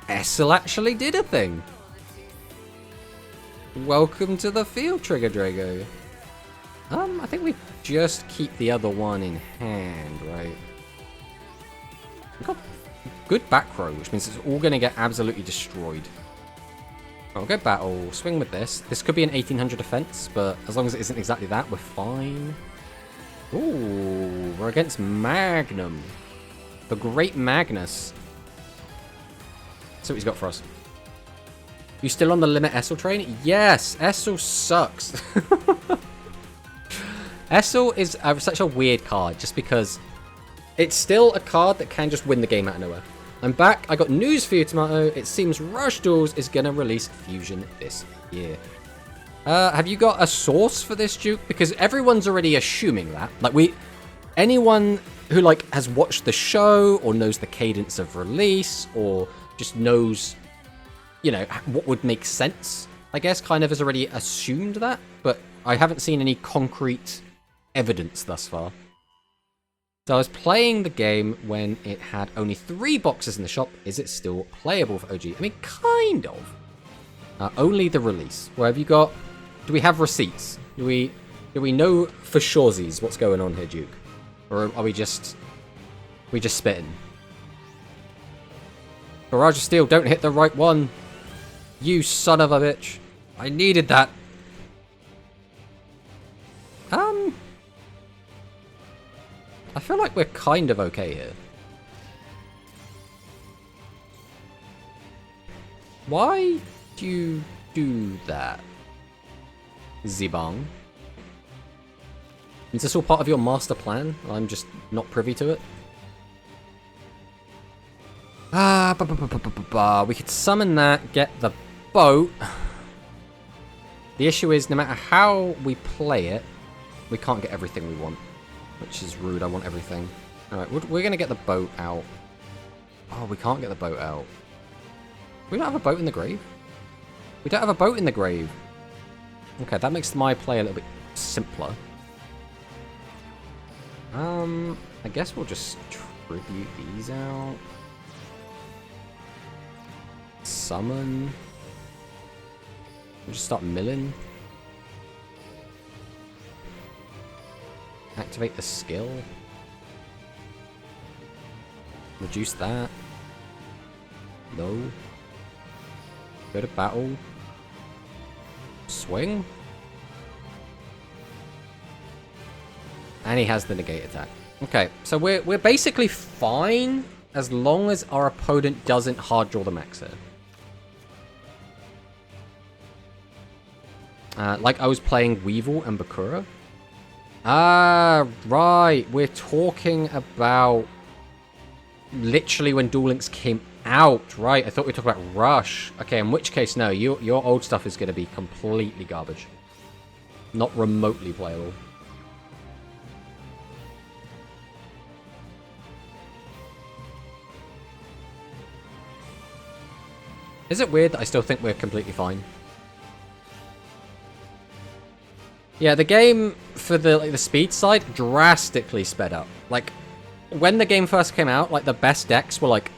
Essel actually did a thing. Welcome to the field, Trigger Drago. I think we just keep the other one in hand, right? We've got good back row, which means it's all going to get absolutely destroyed. I'll go battle, swing with this. This could be an 1800 defense, but as long as it isn't exactly that, we're fine. Ooh, we're against Magnum. The Great Magnus. See what he's got for us. You still on the Limit Essel train? Yes, Essel sucks. Essel is such a weird card, just because it's still a card that can just win the game out of nowhere. I'm back. I got news for you, Tomato. It seems Rush Duels is going to release Fusion this year. Have you got a source for this, Duke? Because everyone's already assuming that. Like, anyone who, like, has watched the show or knows the cadence of release or just knows, you know, what would make sense, I guess, kind of has already assumed that. But I haven't seen any concrete evidence thus far. So I was playing the game when it had only 3 boxes in the shop. Is it still playable for OG? I mean, kind of. Only the release. Where have you got? Do we have receipts? Do we know for suresies what's going on here, Duke? Or are we just spitting? Barrage of Steel, don't hit the right one. You son of a bitch. I needed that. I feel like we're kind of okay here. Why do you do that, Zibang? Is this all part of your master plan? I'm just not privy to it. We could summon that, get the boat. The issue is, no matter how we play it, we can't get everything we want. Which is rude, I want everything. Alright, we're going to get the boat out. Oh, we can't get the boat out. We don't have a boat in the grave? We don't have a boat in the grave. Okay, that makes my play a little bit simpler. I guess we'll just tribute these out. Summon. We'll just start milling. Activate the skill. Reduce that. No. Go to battle. Swing. And he has the negate attack. Okay, so we're basically fine as long as our opponent doesn't hard draw the max here. Like I was playing Weevil and Bakura. Ah, right. We're talking about literally when Duel Links came out, right? I thought we were talking about Rush. Okay, in which case, no. Your old stuff is going to be completely garbage. Not remotely playable. Is it weird that I still think we're completely fine? Yeah, the game, for the speed side, drastically sped up. Like, when the game first came out, like, the best decks were, like,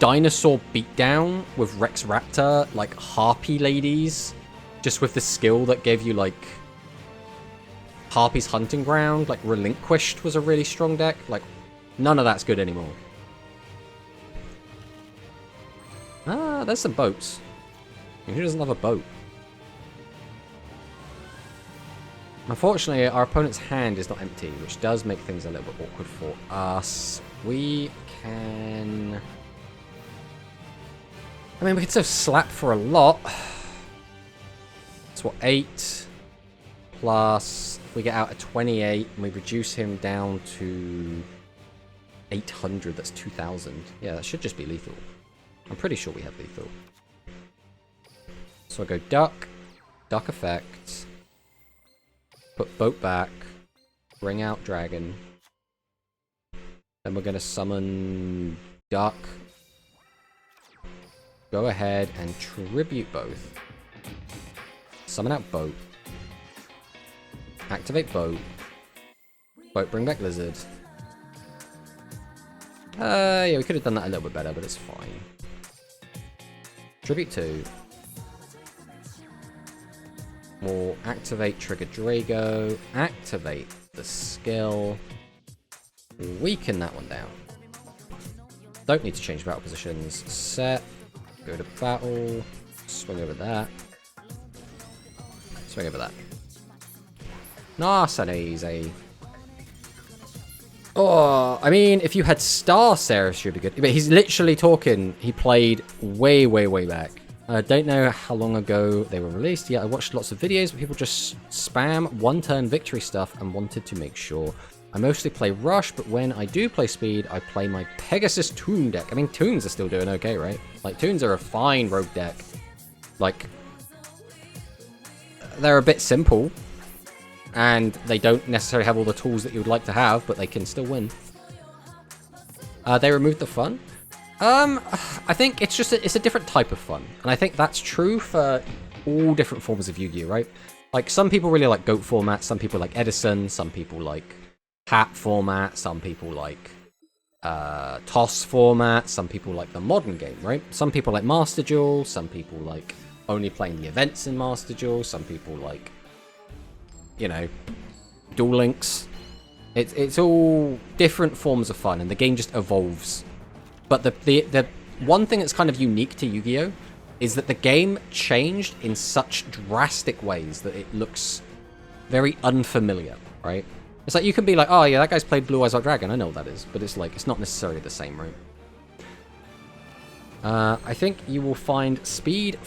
Dinosaur Beatdown with Rex Raptor, like, Harpy Ladies, just with the skill that gave you, like, Harpy's Hunting Ground. Like, Relinquished was a really strong deck. Like, none of that's good anymore. Ah, there's some boats. Who doesn't have a boat? Unfortunately, our opponent's hand is not empty, which does make things a little bit awkward for us. We can... I mean, we can still slap for a lot. That's what, 8 plus... If we get out at 28 and we reduce him down to 800, that's 2,000. Yeah, that should just be lethal. I'm pretty sure we have lethal. So I go duck, duck effect, put boat back, bring out dragon. Then we're going to summon duck. Go ahead and tribute both. Summon out boat. Activate boat. Boat, bring back lizard. Yeah, we could have done that a little bit better, but it's fine. Tribute 2. We'll activate Trigger Drago. Activate the skill. Weaken that one down. Don't need to change battle positions. Set. Go to battle. Swing over that. Swing over that. Nice and easy. Oh, I mean, if you had Star Ceres, you'd be good. But he's literally talking. He played way, way, way back. I don't know how long ago they were released. Yeah, I watched lots of videos where people just spam one-turn victory stuff and wanted to make sure. I mostly play Rush, but when I do play Speed, I play my Pegasus Toon deck. I mean, Toons are still doing okay, right? Like, Toons are a fine rogue deck. Like, they're a bit simple. And they don't necessarily have all the tools that you would like to have, but they can still win. They removed the fun. I think it's just it's a different type of fun, and I think that's true for all different forms of Yu-Gi-Oh, right? Like, some people really like Goat format, some people like Edison, some people like Hat format, some people like Toss format, some people like the modern game, right? Some people like Master Duel, some people like only playing the events in Master Duel, some people like, you know, Duel Links. It's all different forms of fun, and the game just evolves. But the one thing that's kind of unique to Yu-Gi-Oh! Is that the game changed in such drastic ways that it looks very unfamiliar, right? It's like, you can be like, oh yeah, that guy's played Blue Eyes White Dragon, I know what that is. But it's like, it's not necessarily the same, right? I think you will find Speed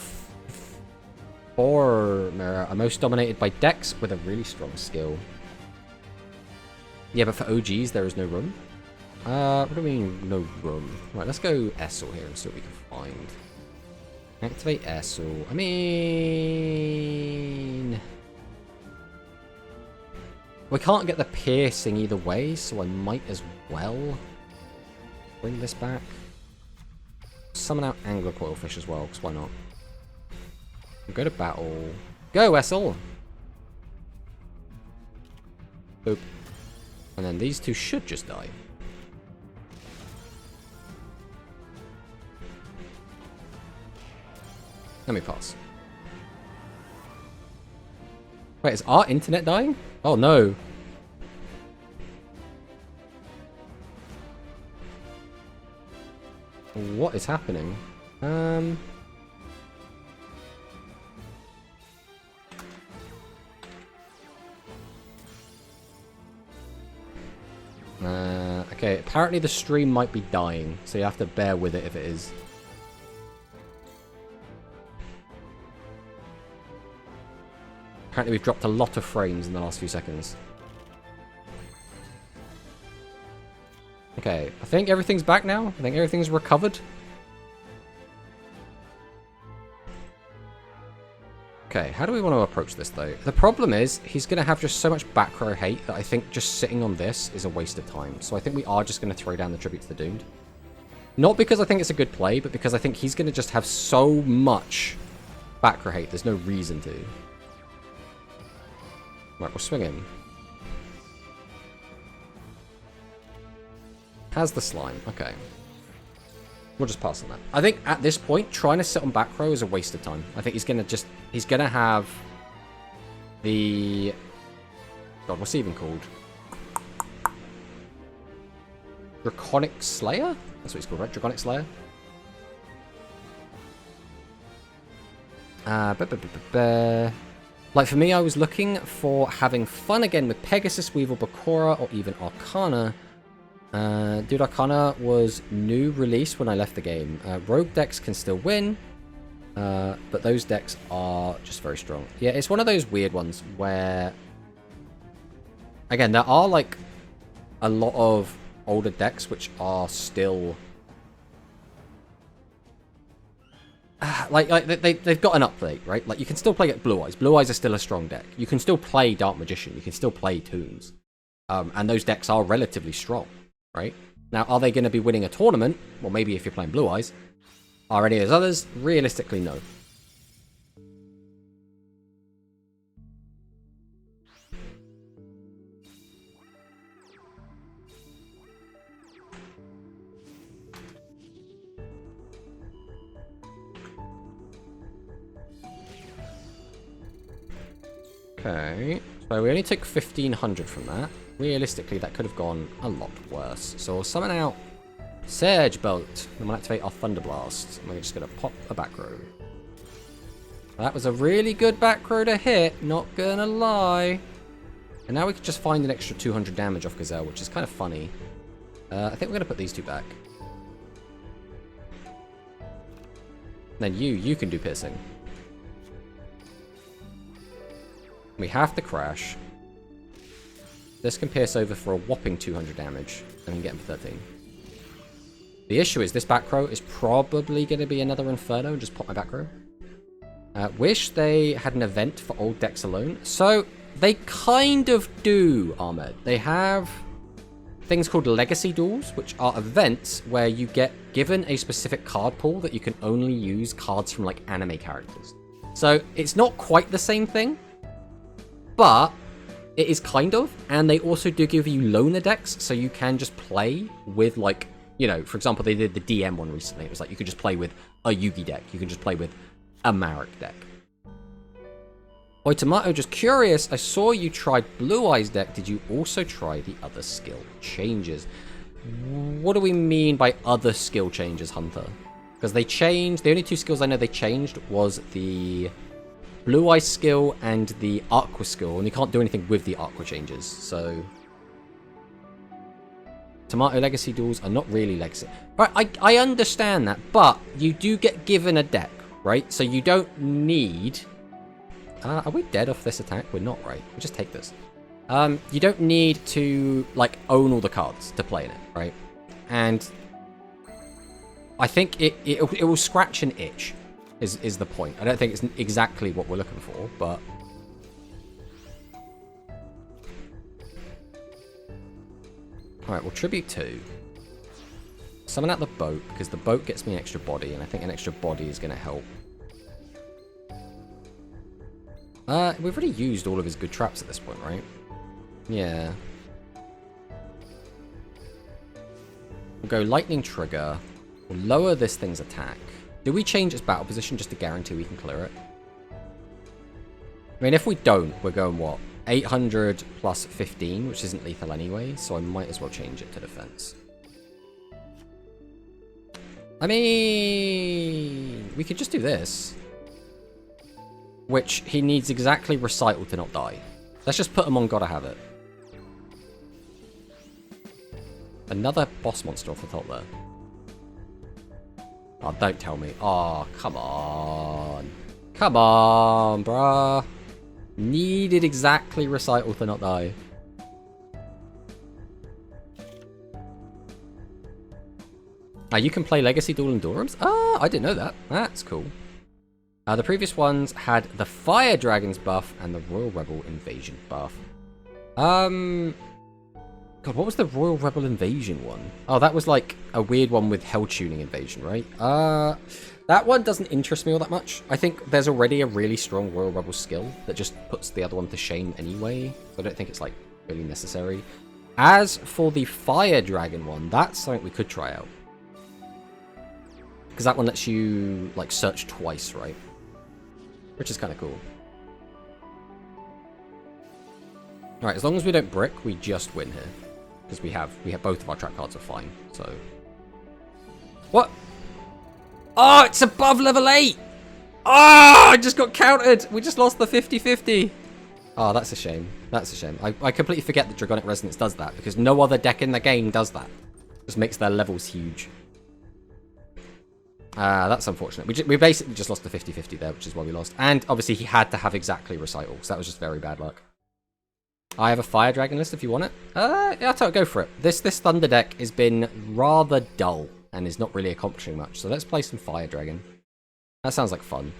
4 Mirror are most dominated by decks with a really strong skill. Yeah, but for OGs, there is no room. What do we mean, no room? Right, let's go Essel here and see what we can find. Activate Essel. I mean... we can't get the piercing either way, so I might as well bring this back. Summon out Angler Coilfish as well, because why not? Go to battle. Go, Essel! Boop. And then these two should just die. Let me pass. Wait, is our internet dying? Oh no. What is happening? Okay, apparently the stream might be dying, so you have to bear with it if it is. Apparently we've dropped a lot of frames in the last few seconds. Okay, I think everything's back now. I think everything's recovered. Okay, how do we want to approach this, though? The problem is, he's going to have just so much back row hate that I think just sitting on this is a waste of time. So I think we are just going to throw down the Tribute to the Doomed. Not because I think it's a good play, but because I think he's going to just have so much back row hate, there's no reason to. Right, we'll swing him. Has the slime. Okay. We'll just pass on that. I think at this point, trying to sit on back row is a waste of time. I think he's going to have the... God, what's he even called? Draconic Slayer? That's what he's called, right? Draconic Slayer? Like, for me, I was looking for having fun again with Pegasus, Weevil, Bakura, or even Arcana. Dude, Arcana was new release when I left the game. Rogue decks can still win, but those decks are just very strong. Yeah, it's one of those weird ones where, again, there are like a lot of older decks which are still they've got an update, right? Like, you can still play Blue Eyes. Blue Eyes are still a strong deck. You can still play Dark Magician. You can still play Toons, and those decks are relatively strong. Right? Now, are they going to be winning a tournament? Well, maybe if you're playing Blue Eyes. Are any of those others? Realistically, no. Okay. So we only took 1,500 from that. Realistically, that could have gone a lot worse. So we'll summon out Surge Bolt. And we'll activate our Thunder Blast. And we're just going to pop a back row. That was a really good back row to hit, not gonna lie. And now we can just find an extra 200 damage off Gazelle, which is kind of funny. I think we're going to put these two back. Then you can do piercing. We have to crash. This can pierce over for a whopping 200 damage, and we can get him for 13. The issue is this back row is probably going to be another Inferno, and just pop my back row. Wish they had an event for old decks alone. So, they kind of do, Ahmed. They have things called Legacy Duels, which are events where you get given a specific card pool that you can only use cards from, like, anime characters. So, it's not quite the same thing, but it is kind of, and they also do give you loaner decks, so you can just play with, like, you know, for example, they did the DM one recently. It was like you could just play with a Yugi deck. You can just play with a Marek deck. Oi, Tomato, just curious, I saw you tried Blue Eyes deck. Did you also try the other skill changes? What do we mean by other skill changes, Hunter? Because they changed, the only two skills I know they changed was the Blue Eyes skill and the Aqua skill, and you can't do anything with the Aqua changes, so... Tomato Legacy Duels are not really Legacy. Right, I understand that, but you do get given a deck, right? So you don't need... are we dead off this attack? We're not, right? We'll just take this. You don't need to, like, own all the cards to play in it, right? And I think it will scratch an itch. Is the point. I don't think it's exactly what we're looking for, but... Alright, we'll Tribute 2. Summon out the boat, because the boat gets me an extra body, and I think an extra body is going to help. We've already used all of his good traps at this point, right? Yeah. We'll go Lightning Trigger. We'll lower this thing's attack. Do we change its battle position just to guarantee we can clear it? I mean, if we don't, we're going, what? 800 plus 15, which isn't lethal anyway, so I might as well change it to defense. I mean, we could just do this. Which he needs exactly Recital to not die. Let's just put him on Gotta Have It. Another boss monster off the top there. Oh, don't tell me. Oh, come on. Come on, bruh. Needed exactly recital to not die. You can play Legacy Duel Endurance? I didn't know that. That's cool. The previous ones had the Fire Dragons buff and the Royal Rebel Invasion buff. God, what was the Royal Rebel Invasion one? Oh, that was like a weird one with Hell Tuning Invasion, right? That one doesn't interest me all that much. I think there's already a really strong Royal Rebel skill that just puts the other one to shame anyway. So I don't think it's like really necessary. As for the Fire Dragon one, that's something we could try out. Because that one lets you like search twice, right? Which is kind of cool. Alright, as long as we don't brick, we just win here. Because we have both of our trap cards are fine, so. What? Oh, it's above level 8! Oh, I just got countered! We just lost the 50-50. Oh, that's a shame. That's a shame. I completely forget that Dragonic Resonance does that, because no other deck in the game does that. Just makes their levels huge. That's unfortunate. We basically just lost the 50-50 there, which is why we lost. And obviously he had to have exactly Recital, so that was just very bad luck. I have a Fire Dragon list if you want it. Yeah, I'll tell you, go for it. This Thunder deck has been rather dull and is not really accomplishing much. So let's play some Fire Dragon. That sounds like fun.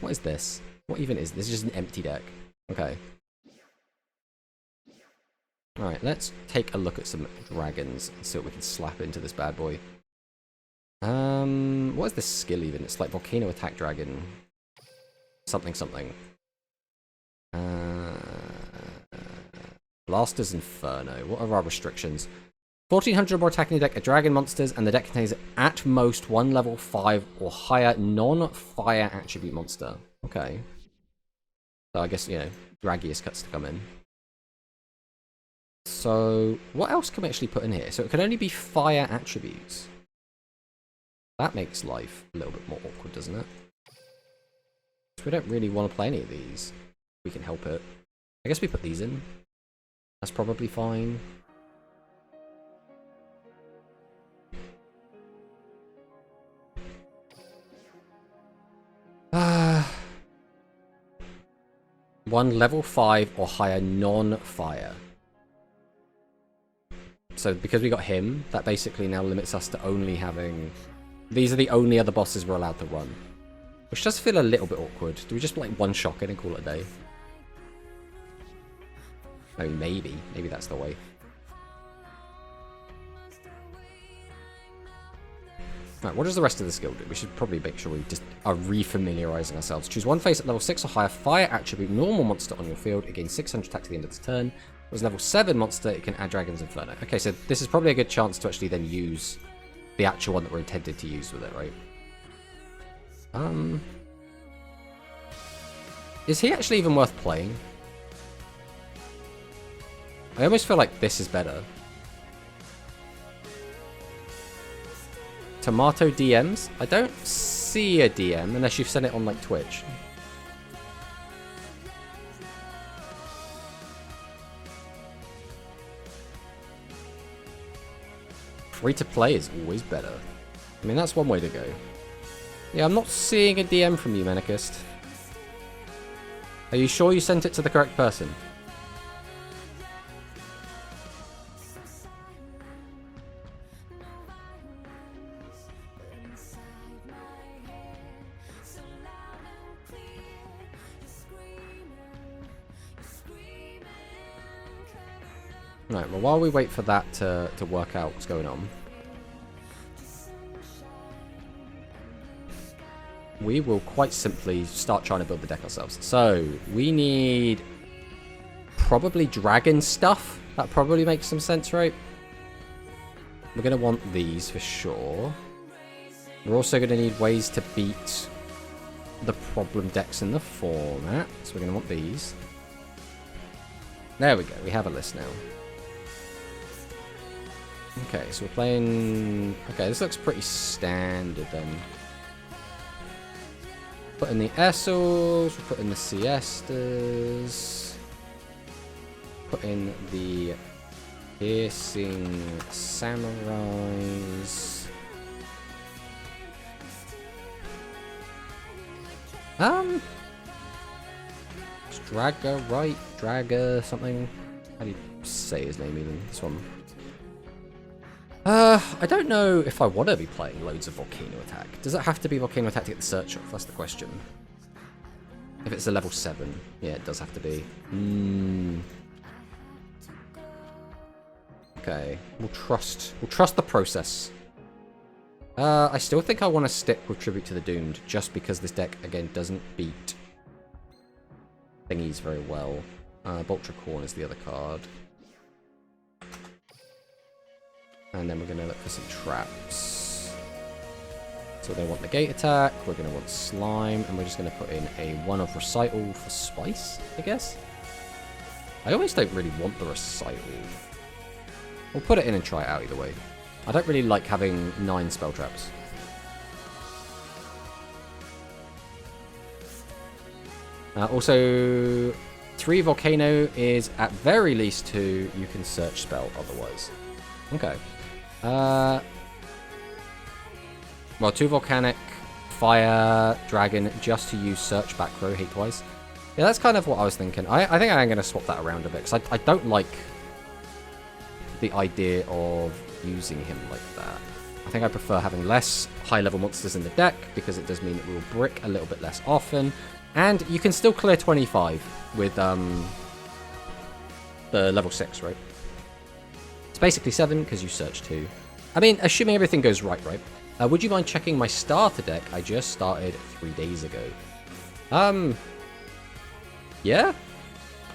What is this? What even is this? This is just an empty deck. Okay. Alright, let's take a look at some dragons and see what we can slap into this bad boy. What is this skill even? It's like Volcano Attack Dragon. Something, something. Blaster's Inferno. What are our restrictions? 1400 more attacking the deck are dragon monsters, and the deck contains at most one level 5 or higher non-fire attribute monster. Okay. So I guess, you know, Dragius cuts to come in. So, what else can we actually put in here? So it can only be fire attributes. That makes life a little bit more awkward, doesn't it? So we don't really want to play any of these. We can help it. I guess we put these in. That's probably fine. One level 5 or higher non-fire. So because we got him, that basically now limits us to only having... These are the only other bosses we're allowed to run. Which does feel a little bit awkward. Do we just like one shotgun and call it a day? I mean, maybe. Maybe that's the way. Right, what does the rest of the skill do? We should probably make sure we just are refamiliarizing ourselves. Choose one face at level 6 or higher fire attribute normal monster on your field. It gains 600 attack to the end of the turn. As level 7 monster, it can add Dragon's Inferno. Okay, so this is probably a good chance to actually then use the actual one that we're intended to use with it, right? Is he actually even worth playing? I almost feel like this is better. Tomato DMs? I don't see a DM unless you've sent it on like Twitch. Free to play is always better. I mean, that's one way to go. Yeah, I'm not seeing a DM from you, Manicist. Are you sure you sent it to the correct person? Right, well, while we wait for that to work out what's going on, we will quite simply start trying to build the deck ourselves. So, we need probably dragon stuff. That probably makes some sense, right? We're going to want these for sure. We're also going to need ways to beat the problem decks in the format. So we're going to want these. There we go, we have a list now. Okay, so we're playing... Okay, this looks pretty standard then. Put in the Essels, we'll put in the Siestas. Put in the Piercing Samurais. Draga, right? Draga, something. How do you say his name even? This one. I don't know if I want to be playing loads of Volcano Attack. Does it have to be Volcano Attack to get the search off? That's the question. If it's a level 7, yeah, it does have to be. Okay, we'll trust the process. I still think I want to stick with Tribute to the Doomed, just because this deck again doesn't beat thingies very well. Boltracorn is the other card. And then we're going to look for some traps. So they want the Gate Attack, we're going to want Slime, and we're just going to put in a 1 of Recital for Spice, I guess? I always don't really want the Recital. We'll put it in and try it out either way. I don't really like having 9 spell traps. Also, 3 Volcano is at very least 2. You can search spell otherwise. Okay. Well, 2 Volcanic, Fire, Dragon, just to use Search back row hate-wise. Yeah, that's kind of what I was thinking. I think I am going to swap that around a bit, because I don't like the idea of using him like that. I think I prefer having less high-level monsters in the deck, because it does mean that we will brick a little bit less often. And you can still clear 25 with the level 6, right? It's basically 7 because you search 2. I mean, assuming everything goes right? Would you mind checking my starter deck I just started 3 days ago? Yeah?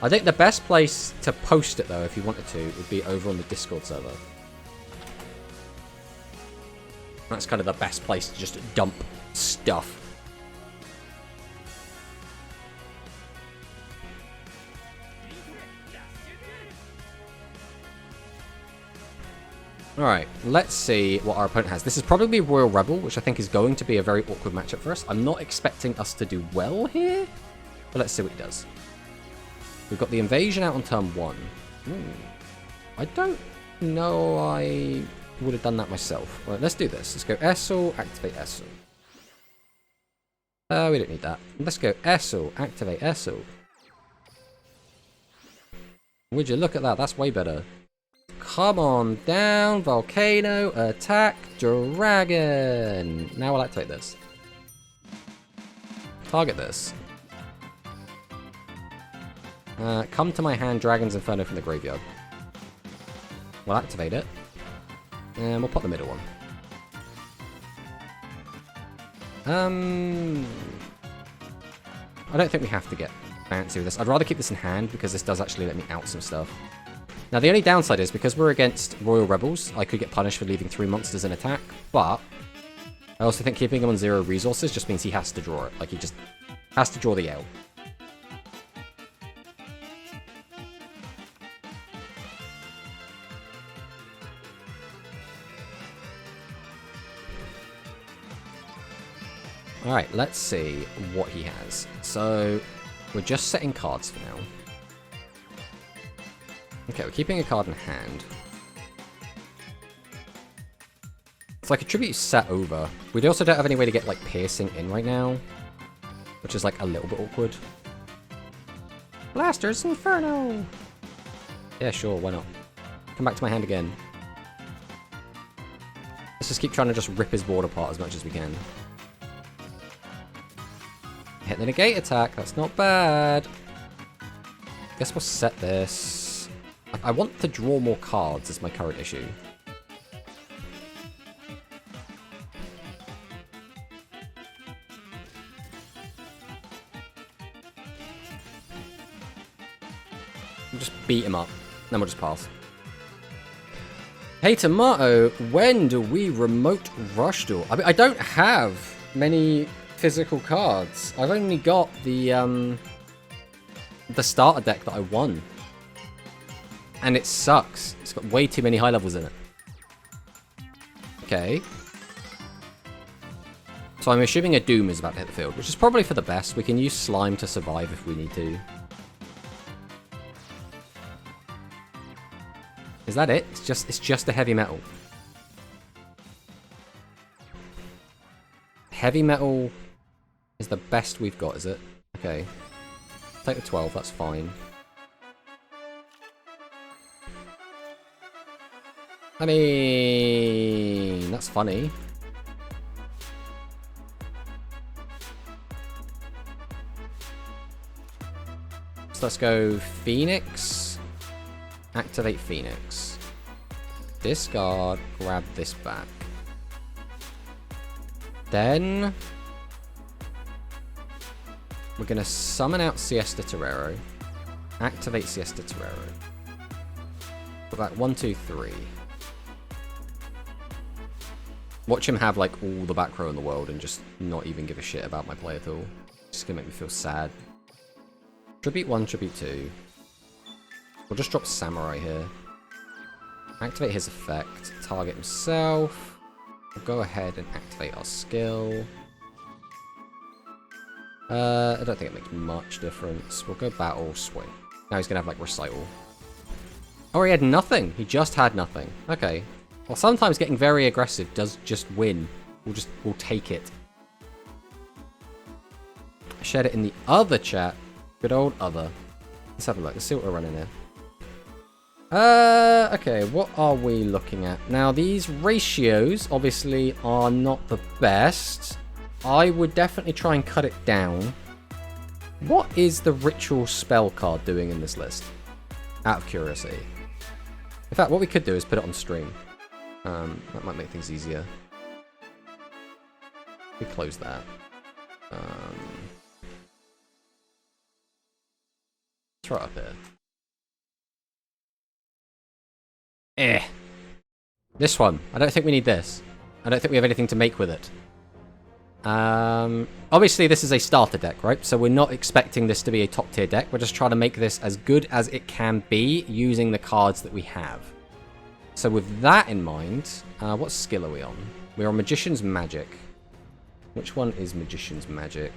I think the best place to post it, though, if you wanted to, would be over on the Discord server. That's kind of the best place to just dump stuff. Alright, let's see what our opponent has. This is probably Royal Rebel, which I think is going to be a very awkward matchup for us. I'm not expecting us to do well here, but let's see what he does. We've got the Invasion out on turn 1. I don't know I would have done that myself. Right, let's do this. Let's go Essel, activate Essel. We don't need that. Let's go Essel, activate Essel. Would you look at that? That's way better. Come on down, Volcano, attack, Dragon. Now we'll activate this. Target this. Come to my hand, Dragon's Inferno from the graveyard. We'll activate it. And we'll put the middle one. I don't think we have to get fancy with this. I'd rather keep this in hand because this does actually let me out some stuff. Now, the only downside is, because we're against Royal Rebels, I could get punished for leaving 3 monsters in attack, but I also think keeping him on 0 resources just means he has to draw it. Like, he just has to draw the L. Alright, let's see what he has. So, we're just setting cards for now. Okay, we're keeping a card in hand. It's like a tribute set over. We also don't have any way to get, like, piercing in right now, which is, like, a little bit awkward. Blasters Inferno! Yeah, sure, why not? Come back to my hand again. Let's just keep trying to just rip his board apart as much as we can. Hit the negate attack, that's not bad. Guess we'll set this. I want to draw more cards is my current issue. We'll just beat him up, then we'll just pass. Hey Tomato, when do we remote rush duel? I mean, I don't have many physical cards. I've only got the starter deck that I won. And it sucks. It's got way too many high levels in it. Okay. So I'm assuming a Doom is about to hit the field, which is probably for the best. We can use Slime to survive if we need to. Is that it? It's just a heavy metal. Heavy metal is the best we've got, is it? Okay. Take the 12, that's fine. I mean, that's funny. So let's go Phoenix. Activate Phoenix. Discard, grab this back. Then we're going to summon out Siesta Torero. Activate Siesta Torero. Put back 1, 2, 3. Watch him have like all the back row in the world and just not even give a shit about my play at all. Just gonna make me feel sad. Tribute 1, Tribute 2. We'll just drop Samurai here. Activate his effect. Target himself. We'll go ahead and activate our skill. I don't think it makes much difference. We'll go Battle, Swing. Now he's gonna have like Recital. Oh, he had nothing. He just had nothing. Okay. Well, sometimes getting very aggressive does just win. We'll take it. I shared it in the other chat. Good old other. Let's have a look. Let's see what we're running here. Okay, what are we looking at? Now, these ratios obviously are not the best. I would definitely try and cut it down. What is the ritual spell card doing in this list? Out of curiosity. In fact, what we could do is put it on stream. That might make things easier. We close that. Throw it up here. This one. I don't think we need this. I don't think we have anything to make with it. Obviously this is a starter deck, right? So we're not expecting this to be a top tier deck. We're just trying to make this as good as it can be using the cards that we have. So with that in mind, what skill are we on? We're on Magician's Magic. Which one is Magician's Magic?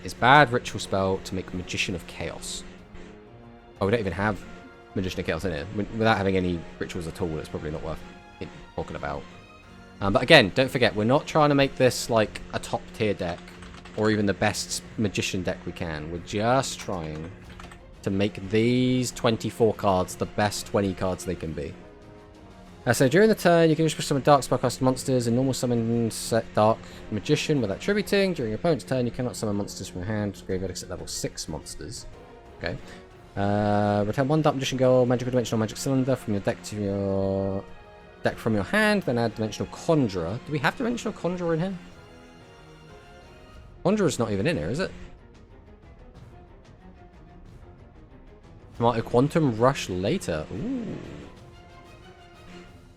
It's bad ritual spell to make Magician of Chaos. Oh, we don't even have Magician of Chaos in here. Without having any rituals at all, it's probably not worth talking about. But again, don't forget, we're not trying to make this like a top tier deck or even the best Magician deck we can. We're just trying to make these 24 cards the best 20 cards they can be. So during the turn, you can just summon Dark Spellcaster monsters and normal summon set Dark Magician without tributing. During your opponent's turn, you cannot summon monsters from your hand. Graveyard except level 6 monsters. Okay. Return 1 Dark Magician Gold, Magical Dimensional Magic Cylinder from your deck to your deck from your hand. Then add Dimensional Conjurer. Do we have Dimensional Conjurer in here? Conjurer's not even in here, is it? Might a Quantum Rush later. Ooh.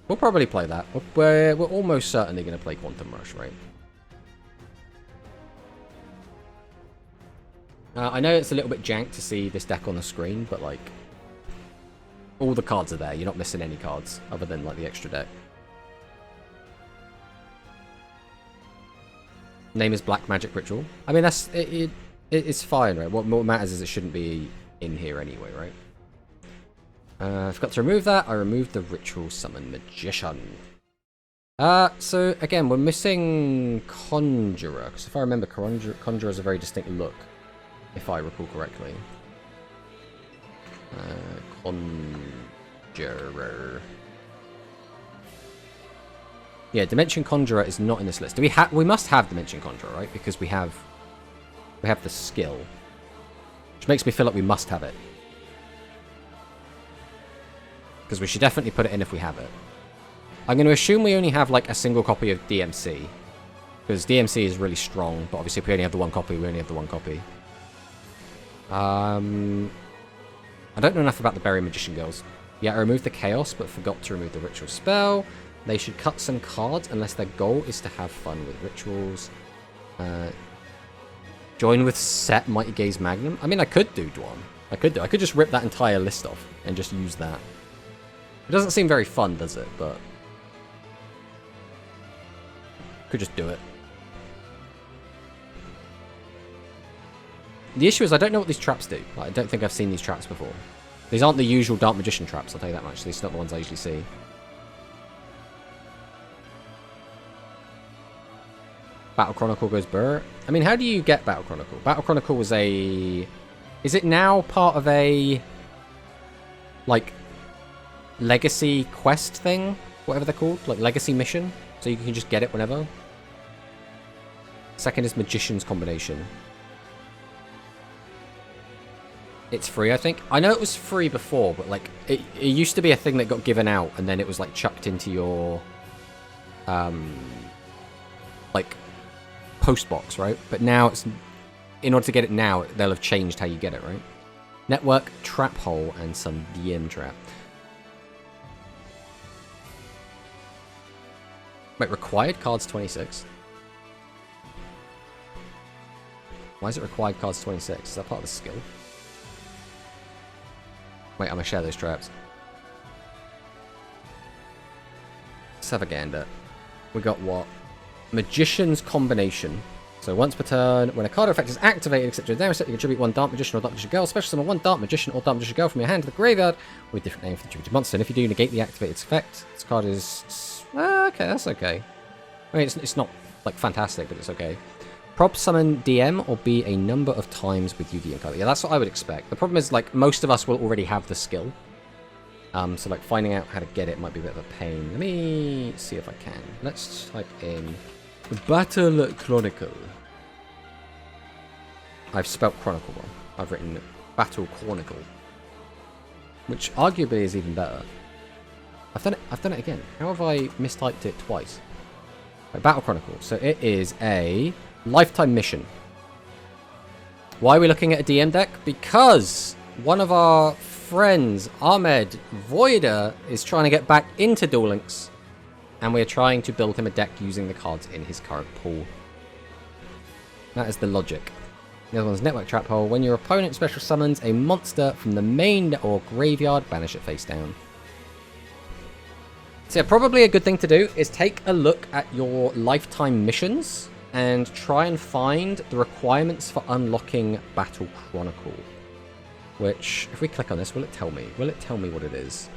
We'll probably play that. We're almost certainly going to play Quantum Rush, right? I know it's a little bit jank to see this deck on the screen, but like, all the cards are there. You're not missing any cards other than like the extra deck. Name is Black Magic Ritual. I mean, that's it's fine, right? What matters is it shouldn't be in here anyway, right? I forgot to remove that. I removed the Ritual Summon Magician. So again, we're missing Conjurer, because if I remember, Conjurer has a very distinct look, if I recall correctly. Conjurer. Yeah, Dimension Conjurer is not in this list. Do we have? We must have Dimension Conjurer, right? Because we have the skill, which makes me feel like we must have it. Because we should definitely put it in if we have it. I'm going to assume we only have like a single copy of DMC. Because DMC is really strong, but obviously if we only have the one copy, we only have the one copy. I don't know enough about the Berry Magician Girls. Yeah, I removed the Chaos, but forgot to remove the Ritual Spell. They should cut some cards unless their goal is to have fun with rituals. Join with Set Mighty Gaze Magnum. I mean, I could do Dwan. I could just rip that entire list off and just use that. It doesn't seem very fun, does it? But could just do it. The issue is I don't know what these traps do. Like, I don't think I've seen these traps before. These aren't the usual Dark Magician traps, I'll tell you that much. These are not the ones I usually see. Battle Chronicle goes burr. I mean, how do you get Battle Chronicle? Battle Chronicle was a... Is it now part of a... like... legacy quest thing? Whatever they're called? Like, legacy mission? So you can just get it whenever? Second is Magician's Combination. It's free, I think. I know it was free before, but like it used to be a thing that got given out and then it was like chucked into your like post box, right? But now it's, in order to get it now, they'll have changed how you get it, right? Network, Trap Hole, and some DM trap. Wait, required cards 26? Why is it required cards 26? Is that part of the skill? Wait, I'm gonna share those traps. Let's have a gander. We got what? Magician's Combination. So once per turn, when a card effect is activated, except your damage set, you contribute one Dark Magician or Dark Magician Girl. Special summon one Dark Magician or Dark Magician Girl from your hand to the graveyard with a different name for the contributed monster. And if you do, negate the activated effect. This card is... okay, that's okay. I mean, it's not like fantastic, but it's okay. Prop summon DM or be a number of times with UD and color. Yeah, that's what I would expect. The problem is, like, most of us will already have the skill. So, like, finding out how to get it might be a bit of a pain. Let me see if I can. Let's type in Battle Chronicle. I've spelt Chronicle wrong. I've written Battle Chronicle, which arguably is even better. I've done it again. How have I mistyped it twice? Right, Battle Chronicle. So it is a lifetime mission. Why are we looking at a DM deck? Because one of our friends, Ahmed Voida, is trying to get back into Duel Links, and we're trying to build him a deck using the cards in his current pool. That is the logic. The other one's Network Trap Hole. When your opponent special summons a monster from the main or graveyard, banish it face down. So yeah, probably a good thing to do is take a look at your lifetime missions and try and find the requirements for unlocking Battle Chronicle. Which, if we click on this, will it tell me? Will it tell me what it is?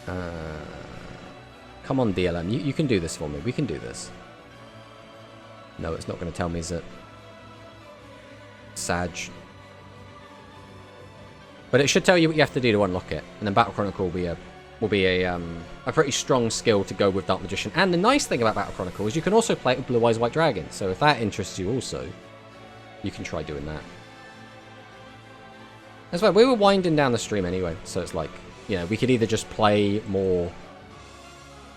Come on, DLM. You can do this for me. We can do this. No, it's not going to tell me, is it? Sag. But it should tell you what you have to do to unlock it. And then Battle Chronicle will be a pretty strong skill to go with Dark Magician. And the nice thing about Battle Chronicle is you can also play it with Blue Eyes White Dragon. So if that interests you also, you can try doing that. That's why we were winding down the stream anyway. So it's like, you know, we could either just play more,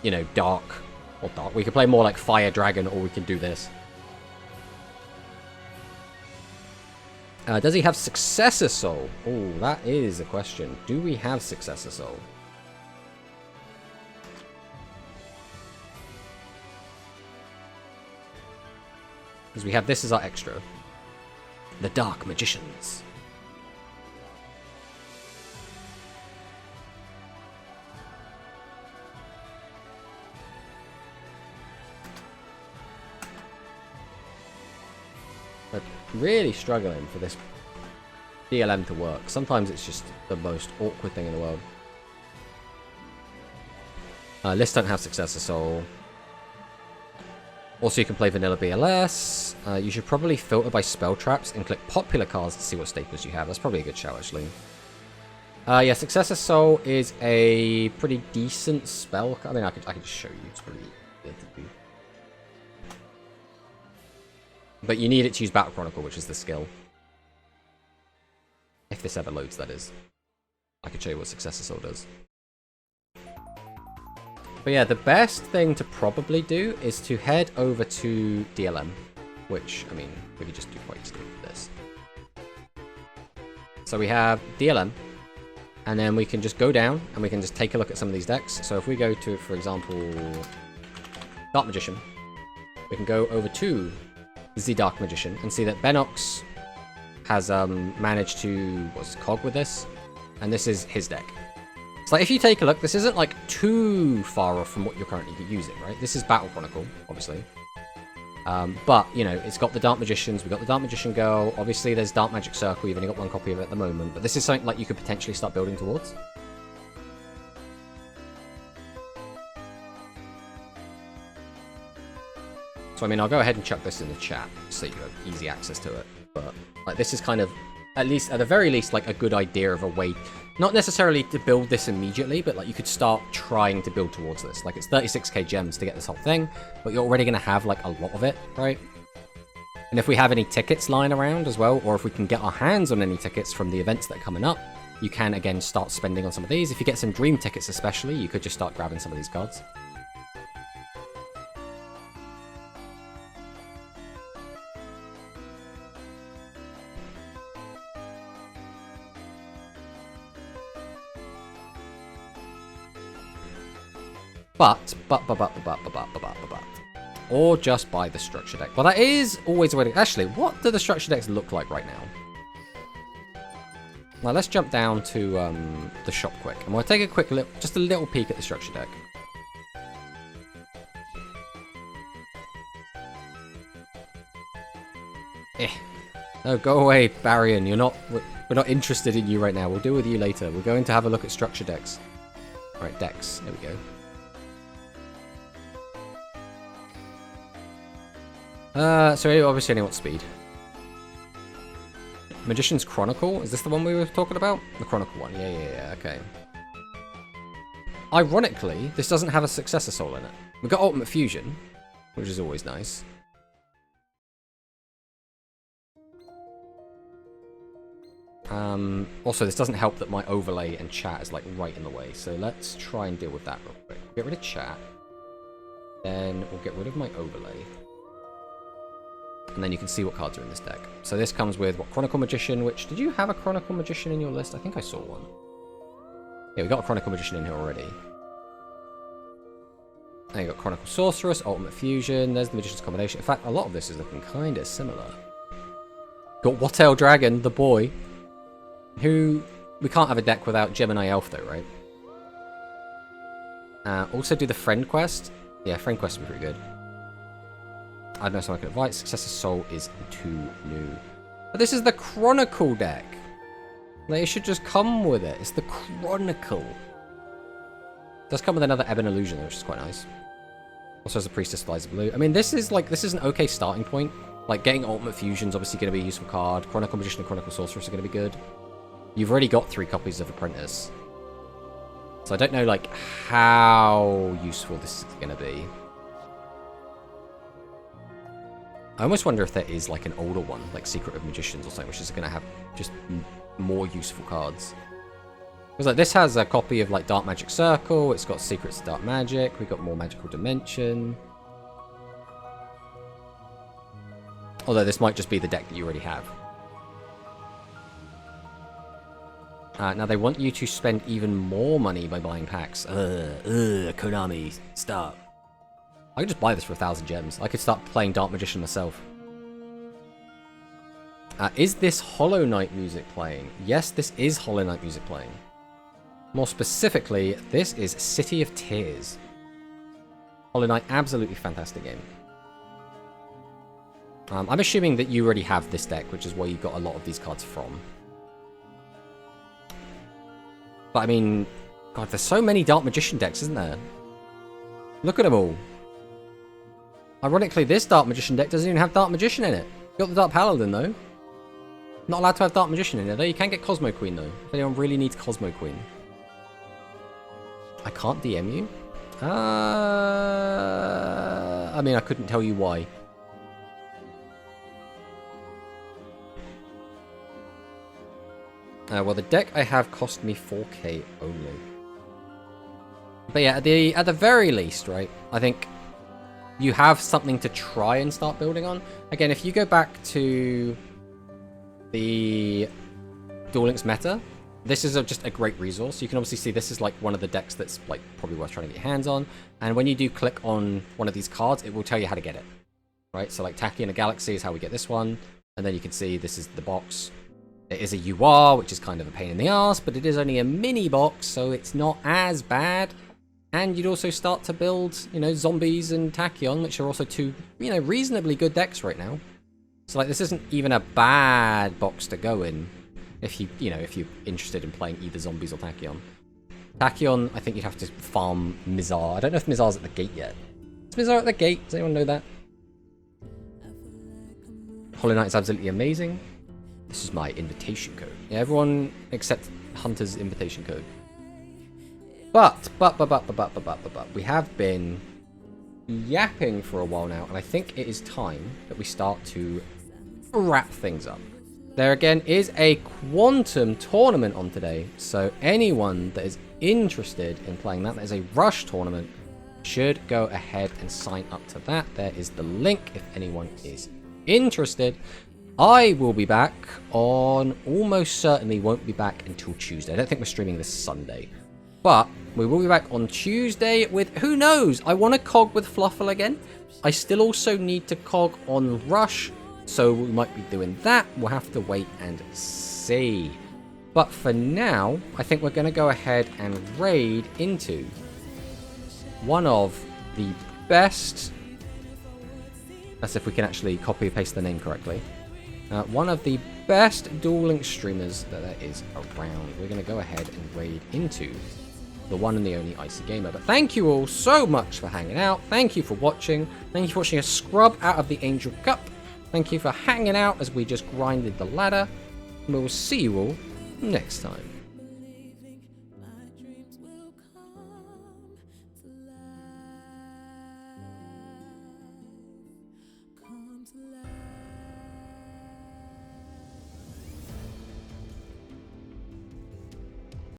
you know, dark. We could play more like Fire Dragon, or we can do this. Does he have Successor Soul? Oh, that is a question. Do we have Successor Soul? Because we have this as our extra. The Dark Magicians. But really struggling for this DLM to work. Sometimes it's just the most awkward thing in the world. Lists don't have Successor Soul. Also, you can play Vanilla BLS. You should probably filter by spell traps and click popular cards to see what staples you have. That's probably a good shout, actually. Yeah, Successor Soul is a pretty decent spell. I mean, I could just show you. It's pretty good to do. But you need it to use Battle Chronicle, which is the skill. If this ever loads, that is. I could show you what Successor Soul does. But yeah, the best thing to probably do is to head over to DLM. Which, I mean, we could just do quite easily with this. So we have DLM. And then we can just go down and we can just take a look at some of these decks. So if we go to, for example, Dark Magician, we can go over to the Dark Magician and see that Benox has managed to cog with this, and this is his deck. So like, if you take a look, this isn't like too far off from what you're currently using, right? This is Battle Chronicle, obviously. But, you know, it's got the Dark Magicians, we've got the Dark Magician Girl, obviously there's Dark Magic Circle, you've only got one copy of it at the moment, but this is something like you could potentially start building towards. So, I mean, I'll go ahead and chuck this in the chat, so you have easy access to it. But, like, this is kind of, at the very least, like, a good idea of a way, not necessarily to build this immediately, but, like, you could start trying to build towards this. Like, it's 36k gems to get this whole thing, but you're already going to have, like, a lot of it, right? And if we have any tickets lying around as well, or if we can get our hands on any tickets from the events that are coming up, you can, again, start spending on some of these. If you get some dream tickets especially, you could just start grabbing some of these cards. But. Or just buy the structure deck. Well, that is always a way to... Actually, what do the structure decks look like right now? Now, let's jump down to the shop quick. And we'll take a quick look, just a little peek at the structure deck. No, go away, Barian. We're not interested in you right now. We'll deal with you later. We're going to have a look at structure decks. Alright, decks. There we go. So we obviously only want speed. Magician's Chronicle? Is this the one we were talking about? The Chronicle one. Yeah, okay. Ironically, this doesn't have a Successor Soul in it. We've got Ultimate Fusion, which is always nice. Also, this doesn't help that my overlay and chat is like right in the way. So let's try and deal with that real quick. Get rid of chat. Then we'll get rid of my overlay. And then you can see what cards are in this deck. So this comes with, what, Chronicle Magician, which... Did you have a Chronicle Magician in your list? I think I saw one. Yeah, we got a Chronicle Magician in here already. Then you got Chronicle Sorceress, Ultimate Fusion, there's the Magician's Combination. In fact, a lot of this is looking kind of similar. Got Wattel Dragon, the boy. Who... We can't have a deck without Gemini Elf though, right? Also do the Friend Quest. Yeah, Friend Quest would be pretty good. I don't know if I can invite. Successor Soul is too new. But this is the Chronicle deck. Like, it should just come with it. It's the Chronicle. It does come with another Ebon Illusion, which is quite nice. Also has a Priestess Flies of Blue. I mean, this is an okay starting point. Like, getting Ultimate Fusion is obviously going to be a useful card. Chronicle Magician and Chronicle Sorceress are going to be good. You've already got 3 copies of Apprentice. So I don't know, like, how useful this is going to be. I almost wonder if there is like an older one, like Secret of Magicians or something, which is going to have just more useful cards. Because like this has a copy of like Dark Magic Circle, it's got Secrets of Dark Magic, we've got more Magical Dimension. Although this might just be the deck that you already have. Now they want you to spend even more money by buying packs. Konami, stop. I could just buy this for 1,000 gems. I could start playing Dark Magician myself. Is this Hollow Knight music playing? Yes, this is Hollow Knight music playing. More specifically, this is City of Tears. Hollow Knight, absolutely fantastic game. I'm assuming that you already have this deck, which is where you got a lot of these cards from. But I mean, God, there's so many Dark Magician decks, isn't there? Look at them all. Ironically, this Dark Magician deck doesn't even have Dark Magician in it. You got the Dark Paladin, though. Not allowed to have Dark Magician in it, though. You can get Cosmo Queen, though. If anyone really needs Cosmo Queen. I can't DM you? I mean, I couldn't tell you why. Well, the deck I have cost me 4k only. But yeah, at the very least, right, I think you have something to try and start building on. Again, if you go back to the Duel Links meta, this is just a great resource. You can obviously see this is like one of the decks that's like probably worth trying to get your hands on. And when you do click on one of these cards, it will tell you how to get it. Right? So like Tachyon Galaxy is how we get this one. And then you can see this is the box. It is a UR, which is kind of a pain in the ass, but it is only a mini box, so it's not as bad. And you'd also start to build, you know, Zombies and Tachyon, which are also two, you know, reasonably good decks right now. So, like, this isn't even a bad box to go in if if you're interested in playing either Zombies or Tachyon. Tachyon, I think you'd have to farm Mizar. I don't know if Mizar's at the gate yet. Is Mizar at the gate? Does anyone know that? Hollow Knight is absolutely amazing. This is my invitation code. Yeah, everyone accept Hunter's invitation code. But, we have been yapping for a while now, and I think it is time that we start to wrap things up. There again is a Quantum tournament on today, so anyone that is interested in playing that is a Rush tournament, should go ahead and sign up to that. There is the link if anyone is interested. I will be back on, almost certainly won't be back until Tuesday. I don't think we're streaming this Sunday. But we will be back on Tuesday with, who knows, I want to cog with Fluffle again. I still also need to cog on Rush, so we might be doing that. We'll have to wait and see. But for now, I think we're going to go ahead and raid into one of the best... Let's see if we can actually copy and paste the name correctly. One of the best Duel Links streamers that there is around. We're going to go ahead and raid into the one and the only Icy Gamer. But thank you all so much for hanging out. Thank you for watching. Thank you for watching a scrub out of the Angel Cup. Thank you for hanging out as we just grinded the ladder. And we will see you all next time.